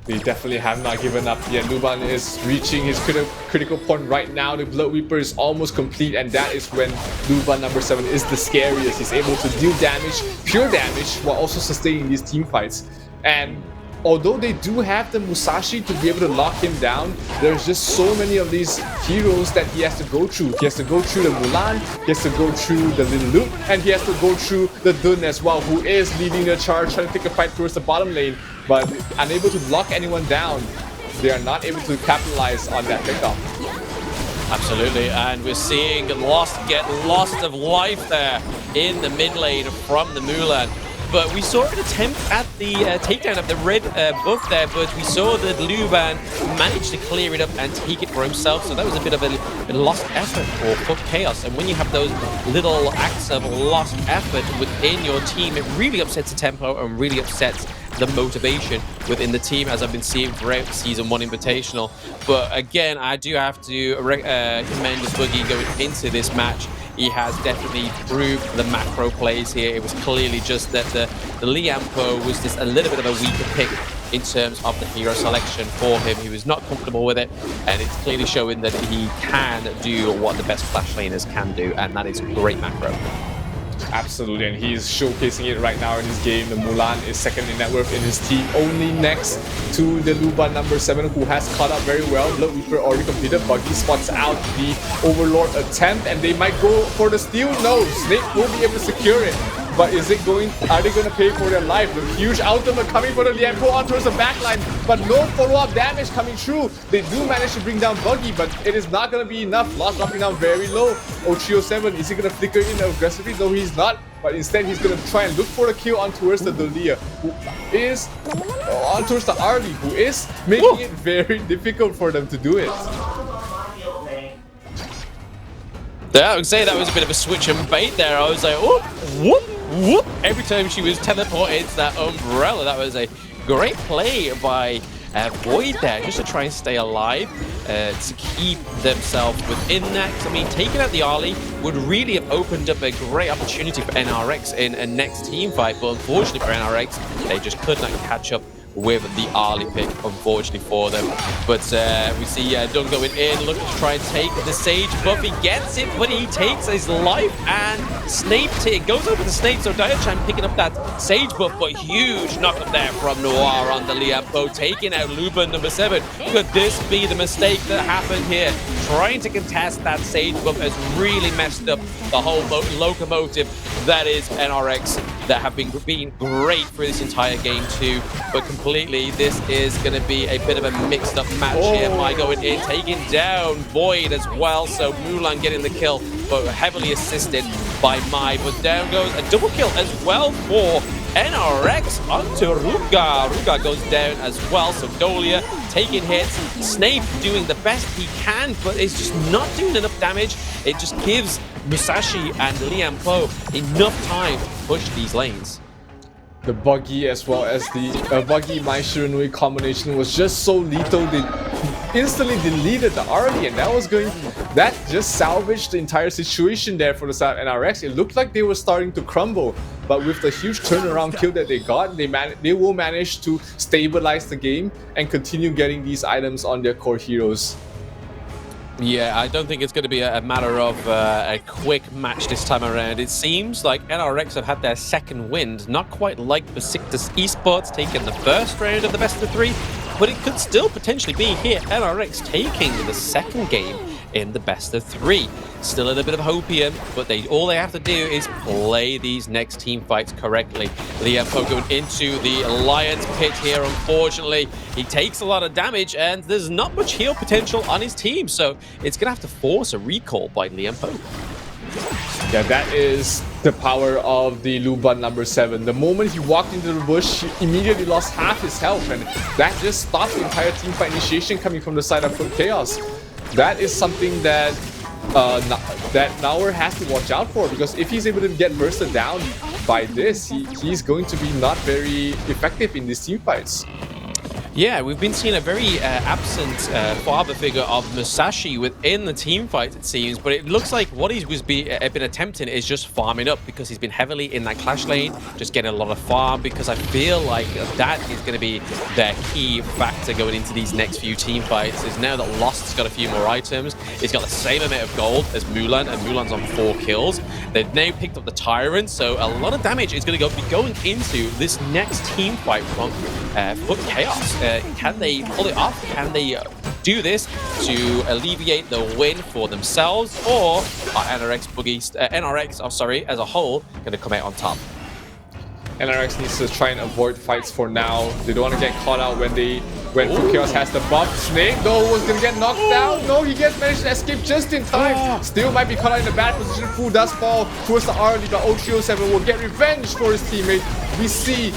They definitely have not given up yet. Luban is reaching his critical point right now. The Blood Reaper is almost complete, and that is when Luban number 7 is the scariest. He's able to deal damage, pure damage, while also sustaining these team fights. And although they do have the Musashi to be able to lock him down, there's just so many of these heroes that he has to go through. He has to go through the Mulan, he has to go through the Little Luke, and he has to go through the Dun as well, who is leading the charge, trying to take a fight towards the bottom lane, but unable to lock anyone down. They are not able to capitalize on that pickup. Absolutely, and we're seeing Lost get lost of life there in the mid lane from the Mulan. But we saw an attempt at the takedown of the red buff there, but we saw that Luban managed to clear it up and take it for himself. So that was a bit of a lost effort for FUT KAOS. And when you have those little acts of lost effort within your team, it really upsets the tempo and really upsets the motivation within the team, as I've been seeing throughout Season 1 Invitational. But again, I do have to commend Boogie going into this match. He has definitely proved the macro plays here. It was clearly just that the Liampo was just a little bit of a weaker pick in terms of the hero selection for him. He was not comfortable with it, and it's clearly showing that he can do what the best Clash laners can do, and that is great macro. Absolutely, and he's showcasing it right now in his game. The Mulan is second in net worth in his team, only next to the Luban number 7, who has caught up very well. Blood Reaper already completed. Buggy spots out the Overlord attempt, and they might go for the steal. No, Snake will be able to secure it. But are they going to pay for their life? The huge ultimate coming for the Liampo on towards the backline, but no follow-up damage coming through. They do manage to bring down Buggy, but it is not going to be enough. Lost dropping down very low. 0307, is he going to flicker in aggressively? No, he's not. But instead, he's going to try and look for a kill on towards the Dolia, who is on towards the Arlie, who is making it very difficult for them to do it. Yeah, I would say that was a bit of a switch and bait there. I was like, whoop, whoop, whoop. Every time she was teleported to that umbrella, that was a great play by Void there, just to try and stay alive, to keep themselves within that. I mean, taking out the Arlie would really have opened up a great opportunity for NRX in a next team fight, but unfortunately for NRX, they just could not catch up with the Arlie pick, unfortunately for them. But we see Dunn going in, looking to try and take the Sage buff. He gets it, but he takes his life, and Snape goes over to Snape, so Diachan picking up that Sage buff, but huge knock-up there from Noir on the Liampo, taking out Luban number 7. Could this be the mistake that happened here? Trying to contest that Sage buff has really messed up the whole locomotive that is NRX, that have been great for this entire game too, but completely this is going to be a bit of a mixed up match here. Mai going in, taking down Void as well, so Mulan getting the kill, but heavily assisted by Mai, but down goes a double kill as well for NRX onto Ruga. Ruga goes down as well, so Dolia taking hits. Snape doing the best he can, but it's just not doing enough damage. It just gives Musashi and Liampo enough time to push these lanes. The Buggy as well as the Buggy Mai Shiranui combination was just so lethal. instantly deleted the Arlie, and that just salvaged the entire situation there for the side of NRX. It looked like they were starting to crumble, but with the huge turnaround kill that they got, they will manage to stabilize the game and continue getting these items on their core heroes. Yeah, I don't think it's going to be a matter of a quick match this time around. It seems like NRX have had their second wind, not quite like Besiktas Esports taking the first round of the best of 3, but it could still potentially be here NRX taking the second game in the best of 3. Still a little bit of hopium, but all they have to do is play these next team fights correctly. Liampo going into the Lions pit here, unfortunately. He takes a lot of damage, and there's not much heal potential on his team, so it's going to have to force a recall by Liampo. Yeah, that is the power of the Luban number 7. The moment he walked into the bush, he immediately lost half his health, and that just stopped the entire team fight initiation coming from the side of FUT KAOS. That is something that Nauer has to watch out for, because if he's able to get bursted down by this, he's going to be not very effective in these team fights. Yeah, we've been seeing a very absent father figure of Musashi within the team fight, it seems, but it looks like what he's been attempting is just farming up, because he's been heavily in that clash lane, just getting a lot of farm, because I feel like that is going to be their key factor going into these next few team fights. Is now that Lost's got a few more items, he's got the same amount of gold as Mulan, and Mulan's on 4 kills. They've now picked up the Tyrant, so a lot of damage is going to be going into this next team fight from FUT KAOS. Can they pull it off? Can they do this to alleviate the win for themselves, or are NRX as a whole going to come out on top? NRX needs to try and avoid fights for now. They don't want to get caught out when FUT KAOS has the buff. Snake though was gonna get knocked down. No, he managed to escape just in time. Still might be caught out in a bad position. Fu does fall towards the Arlie, but 007 will get revenge for his teammate. We see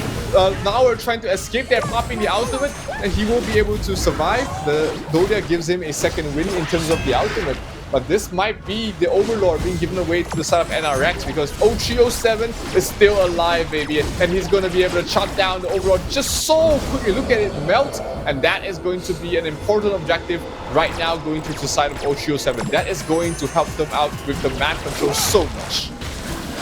Nauer trying to escape there, popping the ultimate, and he will be able to survive. The Dodia gives him a second win in terms of the ultimate. But this might be the Overlord being given away to the side of NRX, because 007 is still alive, baby. And he's going to be able to chop down the Overlord just so quickly. Look at it melt. And that is going to be an important objective right now going to the side of 007. That is going to help them out with the man control so much.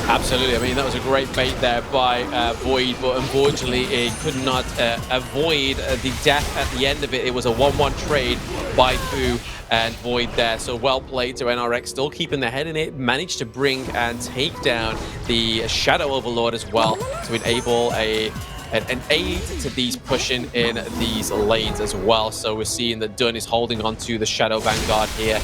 Absolutely. I mean, that was a great bait there by Void, but unfortunately it could not avoid the death at the end of it. It was a 1-1 trade by Fu and Void there. So well played to NRX, still keeping their head in it. Managed to bring and take down the Shadow Overlord as well to enable an aid to these pushing in these lanes as well. So we're seeing that Dunn is holding on to the Shadow Vanguard here.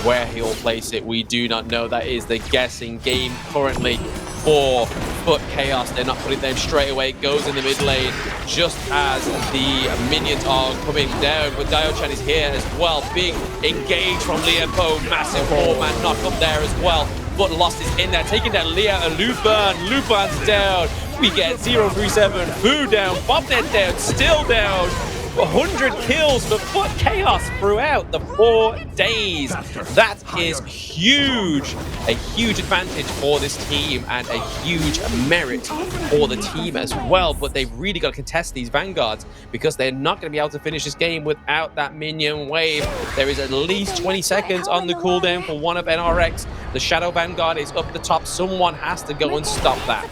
Where he'll place it, we do not know. That is the guessing game currently for FUT KAOS. They're not putting them straight away. It goes in the mid lane just as the minions are coming down. But Dio-chan is here as well. Big engage from Liampo. Massive 4-man knock up there as well. But Lost is in there, taking down Leah and Luban. Luban's down. We get 037, Fu down, Bobnet down, still down. 100 kills for FUT KAOS throughout the 4 days. That is huge. A huge advantage for this team and a huge merit for the team as well. But they've really got to contest these Vanguards, because they're not going to be able to finish this game without that minion wave. There is at least 20 seconds on the cooldown for one of NRX. The Shadow Vanguard is up the top. Someone has to go and stop that.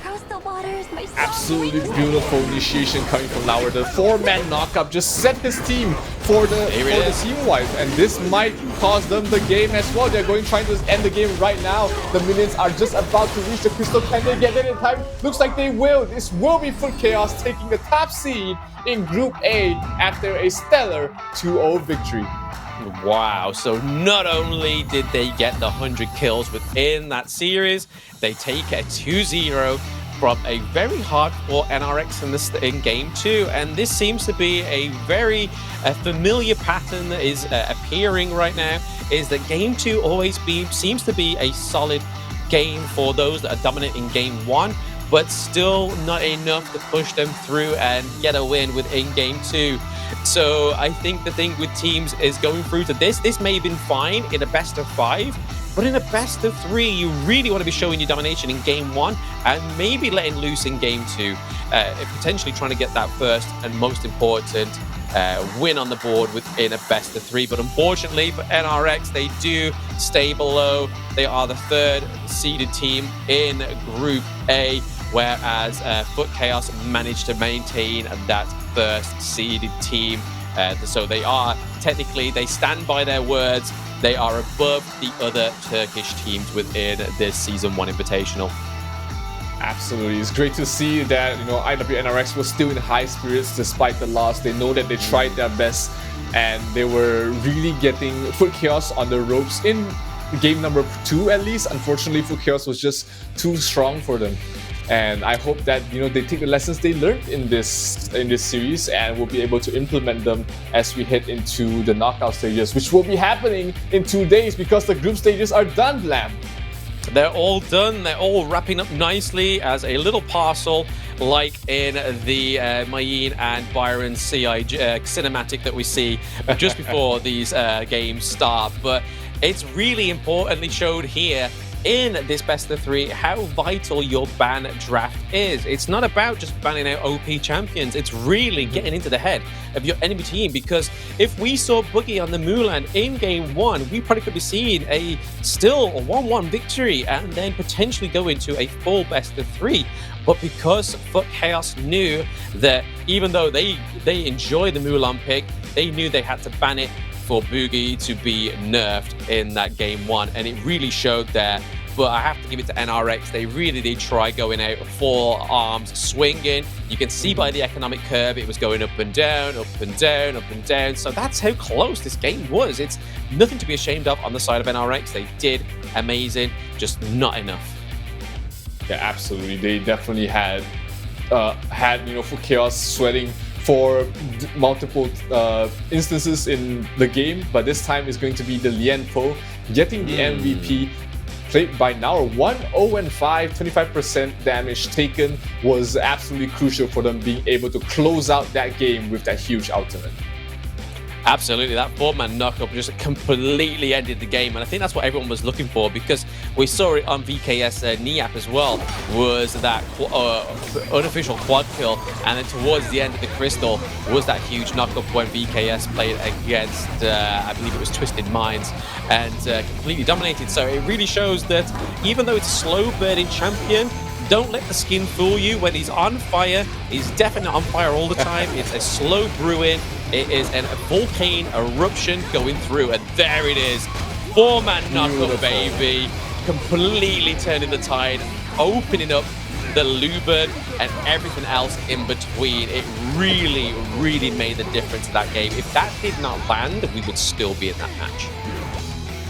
Absolutely beautiful initiation coming from Nauer. The 4-man knockup just set his team for the team wipe, and this might cost them the game as well. They're trying to end the game right now. The minions are just about to reach the crystal. Can they get it in time? Looks like they will. This will be FUT KAOS taking the top seed in Group A after a stellar 2-0 victory. Wow, so not only did they get the 100 kills within that series, they take a 2-0 from a very hard-fought NRX in Game 2. And this seems to be a very familiar pattern that is appearing right now, is that Game 2 always seems to be a solid game for those that are dominant in Game 1, but still not enough to push them through and get a win within Game 2. So I think the thing with teams is going through to this may have been fine in a best of 5, but in a best of 3, you really want to be showing your domination in Game 1 and maybe letting loose in Game 2, potentially trying to get that first and most important win on the board within a best of 3. But unfortunately for NRX, they do stay below. They are the 3rd seeded team in Group A, whereas FUT KAOS managed to maintain that 1st seeded team. So they are technically, they stand by their words. They are above the other Turkish teams within this Season 1 Invitational. Absolutely. It's great to see that, IWNRX was still in high spirits despite the loss. They know that they tried their best and they were really getting FUT KAOS on the ropes in game number 2 at least. Unfortunately, FUT KAOS was just too strong for them. And I hope that they take the lessons they learned in this series and will be able to implement them as we head into the knockout stages, which will be happening in 2 days because the group stages are done, Blam. They're all done. They're all wrapping up nicely as a little parcel, like in the Mayin and Byron cinematic that we see just before these games start. But it's really importantly showed here in this best of 3 how vital your ban draft is. It's not about just banning out OP champions. It's really getting into the head of your enemy team, because if we saw Boogie on the Mulan in game 1, we probably could be seeing a 1-1 victory and then potentially go into a full best of 3. But because FUT KAOS knew that even though they enjoy the Mulan pick, they knew they had to ban it for Boogie to be nerfed in that game 1, and it really showed there. But I have to give it to NRX. They really did try going out full arms swinging. You can see by the economic curve, it was going up and down, up and down, up and down. So that's how close this game was. It's nothing to be ashamed of on the side of NRX. They did amazing, just not enough. Yeah, absolutely. They definitely had FUT KAOS sweating for multiple instances in the game, but this time it's going to be the Lien Po getting the MVP. Played by now 1-0-5, 25% damage taken was absolutely crucial for them being able to close out that game with that huge ultimate. Absolutely, that 4-man knockup just completely ended the game, and I think that's what everyone was looking for, because we saw it on VKS NIAP as well, was that unofficial quad kill, and then towards the end of the Crystal was that huge knockup when VKS played against, I believe it was Twisted Minds, and completely dominated. So it really shows that even though it's a slow burning champion, don't let the skin fool you. When he's on fire, he's definitely on fire all the time. It's a slow brewing. It is a volcano eruption going through, and there it is. 4-man knockup, baby. Completely turning the tide, opening up the leaderboard and everything else in between. It really, really made the difference to that game. If that did not land, we would still be in that match.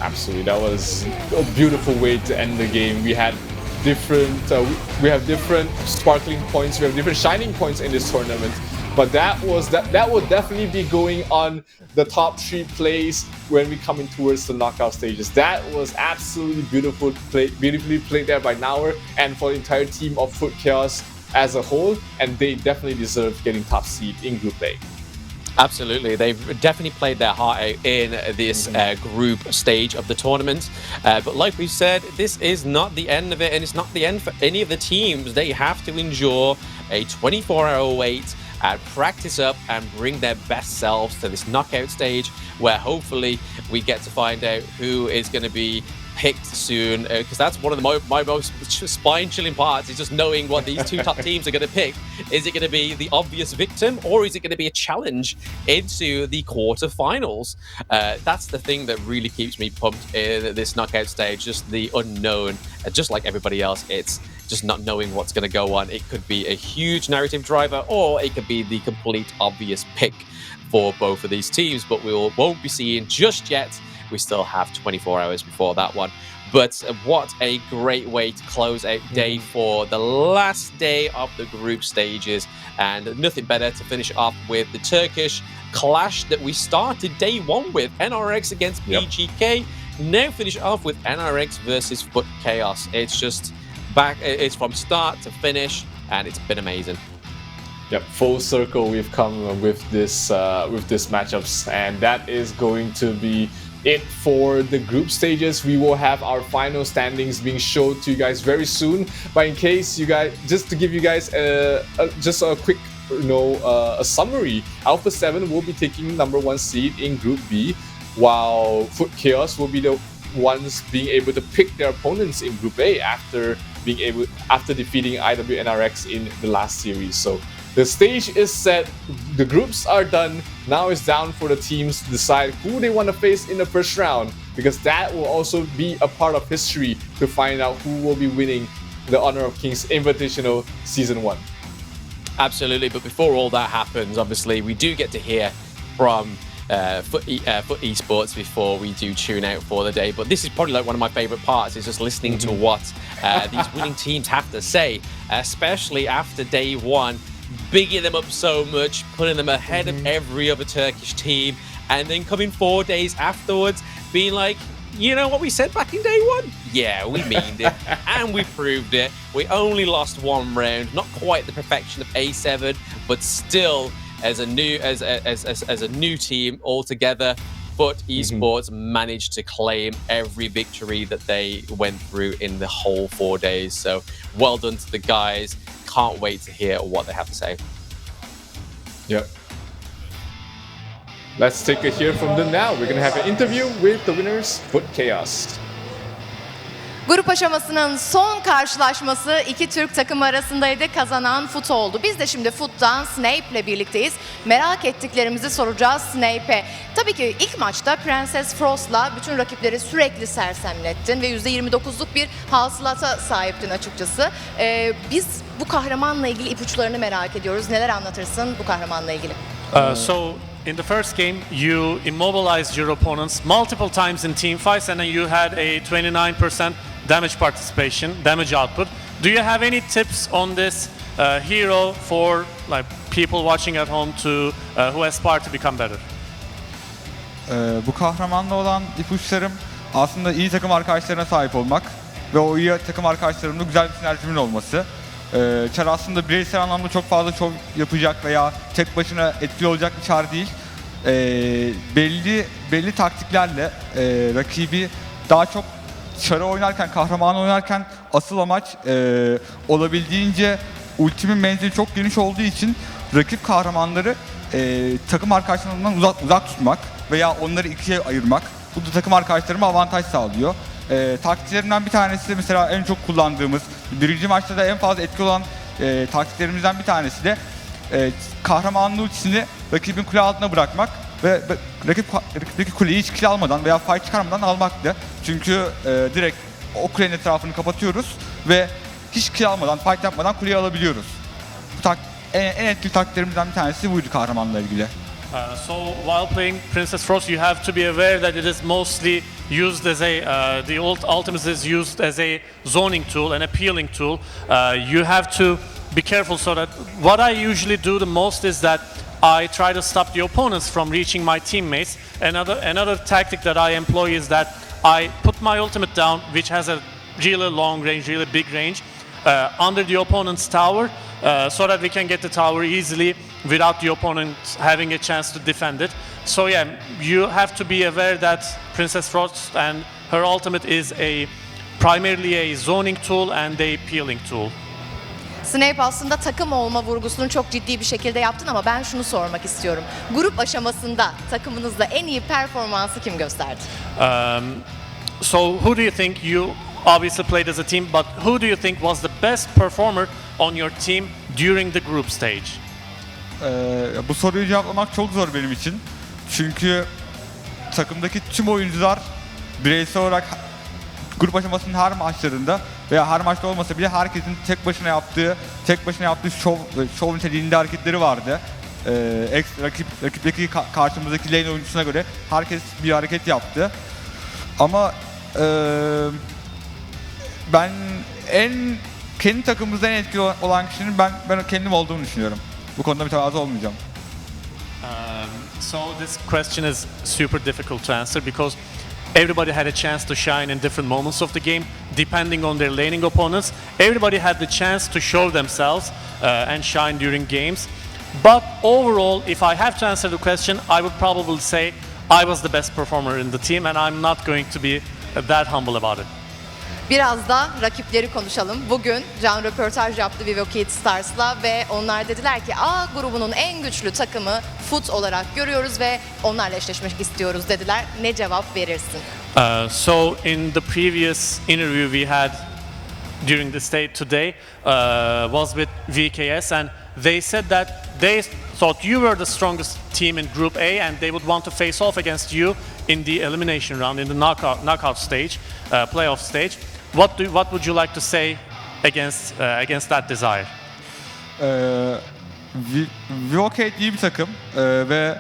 Absolutely, that was a beautiful way to end the game. We had different sparkling points, we have different shining points in this tournament, but that would definitely be going on the top 3 plays when we come in towards the knockout stages. That was absolutely beautifully played there by Nauer and for the entire team of FUT KAOS as a whole, and they definitely deserve getting top seed in Group A. Absolutely, they've definitely played their heart out in this group stage of the tournament. But like we said, this is not the end of it, and it's not the end for any of the teams. They have to endure a 24-hour wait and practice up and bring their best selves to this knockout stage, where hopefully we get to find out who is going to be picked soon, because that's one of my most spine-chilling parts, is just knowing what these 2 top teams are going to pick. Is it going to be the obvious victim, or is it going to be a challenge into the quarterfinals? That's the thing that really keeps me pumped in this knockout stage, just the unknown. Just like everybody else, it's just not knowing what's going to go on. It could be a huge narrative driver, or it could be the complete obvious pick for both of these teams, but we won't be seeing just yet. We still have 24 hours before that one. But what a great way to close out day 4, the last day of the group stages. And nothing better to finish off with the Turkish clash that we started day 1 with. NRX against BGK. Now finish off with NRX versus FUT KAOS. It's just back, it's from start to finish, and it's been amazing. Yep, full circle we've come with this matchups, and that is going to be it for the group stages. We will have our final standings being showed to you guys very soon, but in case you guys, just to give you guys just a quick a summary, Alpha 7 will be taking #1 seed in Group B, while FUT KAOS will be the ones being able to pick their opponents in Group A after defeating IW NRX in the last series. So the stage is set, the groups are done. Now it's down for the teams to decide who they want to face in the first round, because that will also be a part of history to find out who will be winning the Honor of Kings Invitational Season 1. Absolutely, but before all that happens, obviously, we do get to hear from FUT Esports before we do tune out for the day. But this is probably like one of my favorite parts, is just listening to what these winning teams have to say, especially after day one, bigging them up so much, putting them ahead of every other Turkish team, and then coming 4 days afterwards being like, you know what we said back in day one? Yeah, we meaned it, and we proved it. We only lost one round, not quite the perfection of A7, but still, as a new team altogether, FUT Esports managed to claim every victory that they went through in the whole 4 days. So well done to the guys. Can't wait to hear what they have to say. Yep. Let's take a hear from them now. We're going to have an interview with the winners, FUT KAOS. Grup aşamasının son karşılaşması iki Türk takımı arasındaydı. Kazanan FUT oldu. Biz de şimdi FUT'tan Snape ile birlikteyiz. Merak ettiklerimizi soracağız Snape'e. Tabii ki ilk maçta Princess Frost'la bütün rakipleri sürekli sersemlettin ve %29'luk bir hasılata sahiptin açıkçası. Biz bu kahramanla ilgili ipuçlarını merak ediyoruz. Neler anlatırsın bu kahramanla ilgili? In the first game, you immobilized your opponents multiple times in team fights, and then you had a 29% damage participation, damage output. Do you have any tips on this hero for people watching at home who aspire to become better? Bu kahramanla olan ipuçlarım aslında iyi takım arkadaşlarına sahip olmak ve o iyi takım arkadaşlarımla güzel bir sinerjimin olması. Char aslında bireysel anlamda çok fazla şov yapacak veya tek başına etkili olacak bir Char değil. Belli taktiklerle rakibi daha çok Char'ı oynarken, kahramanı oynarken asıl amaç olabildiğince ultimin menzili çok geniş olduğu için rakip kahramanları takım arkadaşlarından uzak tutmak veya onları ikiye ayırmak. Bu da takım arkadaşlarıma avantaj sağlıyor. Taktiklerimden bir tanesi de mesela en çok kullandığımız, birinci maçta da en fazla etki olan taktiklerimizden bir tanesi de kahramanın ultisini rakibin kule altına bırakmak ve rakip kuleyi hiç kill almadan veya fight çıkarmadan almaktı. Çünkü direkt o kulenin etrafını kapatıyoruz ve hiç kill almadan, fight yapmadan kuleyi alabiliyoruz. En etkili taktiklerimizden bir tanesi buydu kahramanla ilgili. So while playing Princess Frost, you have to be aware that it is mostly used as the ultimate is used as a zoning tool, an appealing tool. You have to be careful so that what I usually do the most is that I try to stop the opponents from reaching my teammates. Another tactic that I employ is that I put my ultimate down, which has a really long range, really big range, under the opponent's tower, so that we can get the tower easily without the opponent having a chance to defend it. So yeah, you have to be aware that Princess Frost and her ultimate is primarily a zoning tool and a peeling tool. Snape aslında takım olma vurgusunu çok ciddi bir şekilde yaptın ama ben şunu sormak istiyorum. Grup aşamasında takımınızda en iyi performansı kim gösterdi? So who do you think, you obviously played as a team, but who do you think was the best performer on your team during the group stage? Bu soruyu cevaplamak çok zor benim için. Çünkü takımdaki tüm oyuncular bireysel olarak grup aşamasının her maçlarında veya her maçta olmasa bile herkesin tek başına yaptığı şov niteliğinde hareketleri vardı. Rakipteki karşımızdaki lane oyuncusuna göre herkes bir hareket yaptı. Ama ben kendi takımımızda en etkili olan kişinin ben kendim olduğunu düşünüyorum. Bu konuda mütevazı olmayacağım. So this question is super difficult to answer because everybody had a chance to shine in different moments of the game, depending on their laning opponents. Everybody had the chance to show themselves and shine during games. But overall, if I have to answer the question, I would probably say I was the best performer in the team, and I'm not going to be that humble about it. Biraz da rakipleri konuşalım. Bugün Can röportaj yaptı Vivo Kids Stars'la ve onlar dediler ki A grubunun en güçlü takımı FUT olarak görüyoruz ve onlarla eşleşmek istiyoruz dediler. Ne cevap verirsin? So in the previous interview we had during the state today was with VKS, and they said that they thought you were the strongest team in Group A and they would want to face off against you in the elimination round, in the knockout stage, playoff stage. What would you like to say against that desire? VOK iyi bir takım ve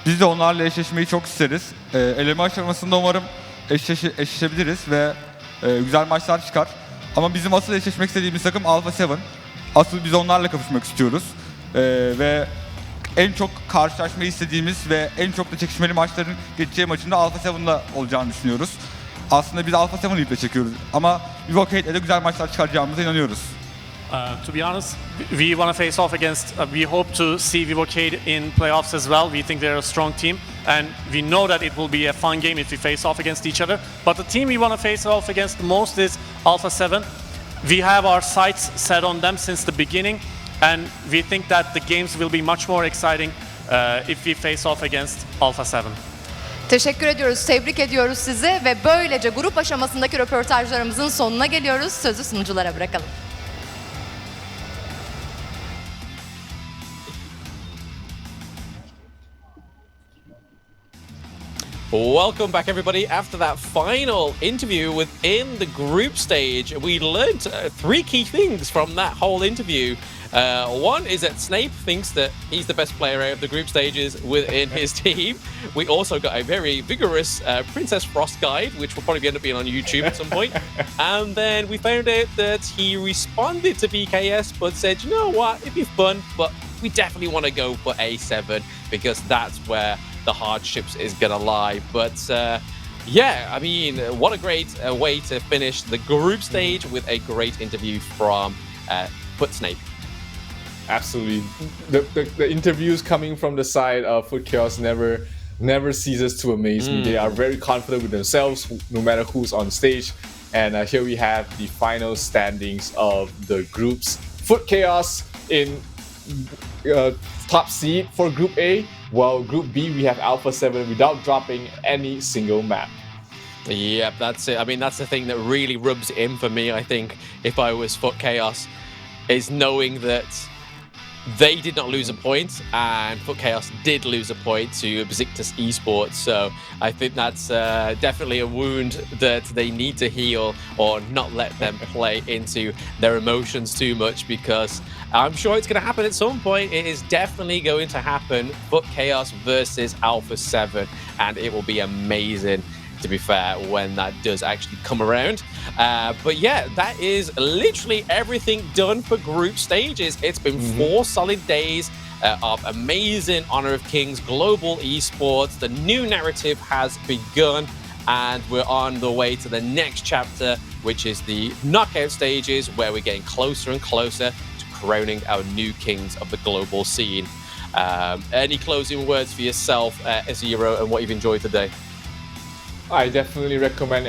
biz de onlarla eşleşmeyi çok isteriz. Eleme aşamasında umarım eşleşebiliriz ve güzel maçlar çıkar. Ama bizim asıl eşleşmek istediğimiz takım Alpha 7. Asıl biz onlarla kapışmak istiyoruz. Ve en çok karşılaşmayı istediğimiz ve en çok da çekişmeli maçların geçeceği maçında Alpha 7'la olacağını düşünüyoruz. Aslında biz Alpha 7'i iple çekiyoruz ama VOK'le de güzel maçlar çıkaracağımıza inanıyoruz. To be honest, we want to face off against, we hope to see Vivocade in playoffs as well. We think they're a strong team and we know that it will be a fun game if we face off against each other. But the team we want to face off against the most is Alpha 7. We have our sights set on them since the beginning and we think that the games will be much more exciting if we face off against Alpha 7. Teşekkür ediyoruz, tebrik ediyoruz sizi ve böylece grup aşamasındaki röportajlarımızın sonuna geliyoruz. Sözü sunuculara bırakalım. Welcome back, everybody. After that final interview within the group stage, we learned 3 key things from that whole interview. One is that Snape thinks that he's the best player out of the group stages within his team. We also got a very vigorous Princess Frost guide, which will probably end up being on YouTube at some point. And then we found out that he responded to VKS, but said, you know what, it'd be fun, but we definitely want to go for A7 because that's where the hardships is gonna lie. But yeah, I mean, what a great way to finish the group stage with a great interview from FUT Snape. Absolutely. The interviews coming from the side of FUT KAOS never ceases to amaze me. They are very confident with themselves, no matter who's on stage. And here we have the final standings of the groups. FUT KAOS in top seed for Group A, while Group B we have Alpha 7 without dropping any single map. Yep, that's it. I mean, that's the thing that really rubs it in for me, I think, if I was FUT KAOS, is knowing that they did not lose a point and FUT KAOS did lose a point to Besiktas Esports. So I think that's definitely a wound that they need to heal or not let them play into their emotions too much, because I'm sure it's going to happen at some point. It is definitely going to happen. FUT KAOS versus Alpha 7, and it will be amazing, to be fair, when that does actually come around. But yeah, that is literally everything done for group stages. It's been 4 solid days of amazing Honor of Kings global esports. The new narrative has begun and we're on the way to the next chapter, which is the knockout stages, where we're getting closer and closer to crowning our new kings of the global scene. Any closing words for yourself, STE.Ray, and what you've enjoyed today? I definitely recommend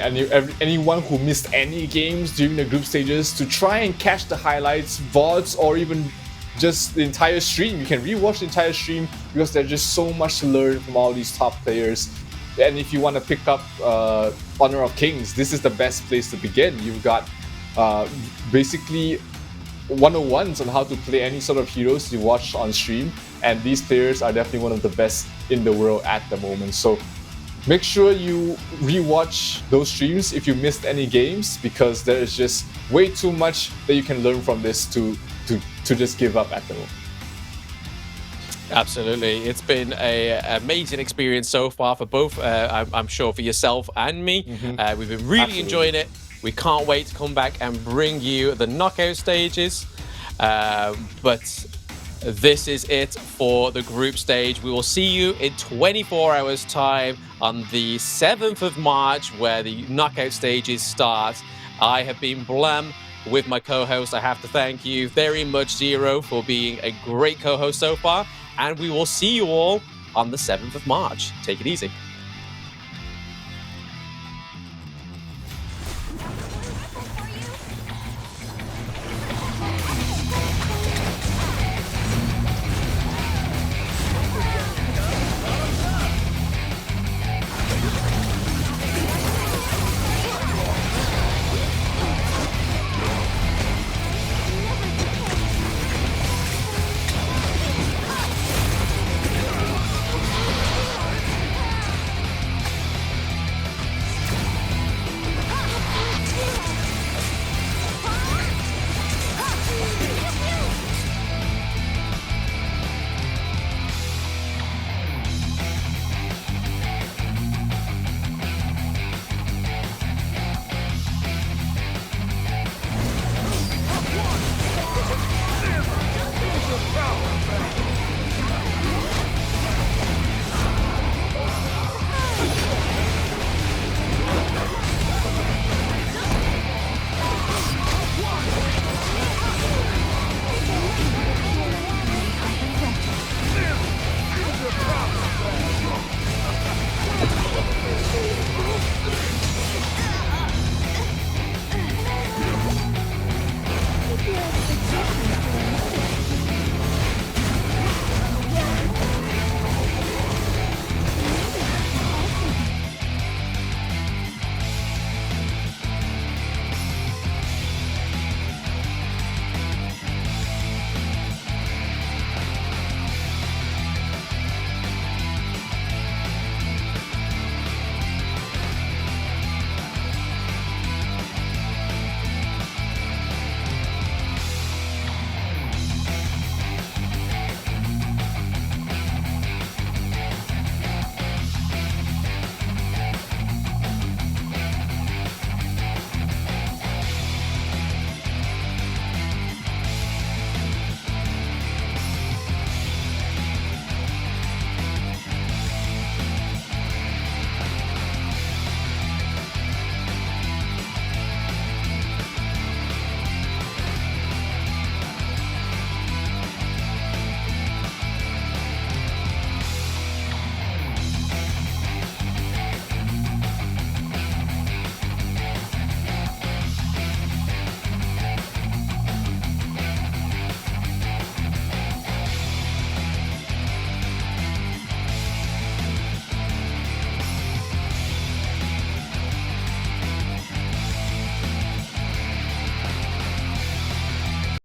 anyone who missed any games during the group stages to try and catch the highlights, VODs, or even just the entire stream. You can rewatch the entire stream because there's just so much to learn from all these top players. And if you want to pick up Honor of Kings, this is the best place to begin. You've got basically 101s on how to play any sort of heroes you watch on stream, and these players are definitely one of the best in the world at the moment. So make sure you rewatch those streams if you missed any games, because there is just way too much that you can learn from this to just give up at the moment. Absolutely. It's been an amazing experience so far for both, I'm sure for yourself and me. We've been really enjoying it. We can't wait to come back and bring you the knockout stages. But this is it for the group stage. We will see you in 24 hours time on the 7th of March, where the knockout stages start. I have been Blam with my co-host. I have to thank you very much, Zero, for being a great co-host so far. And we will see you all on the 7th of March. Take it easy.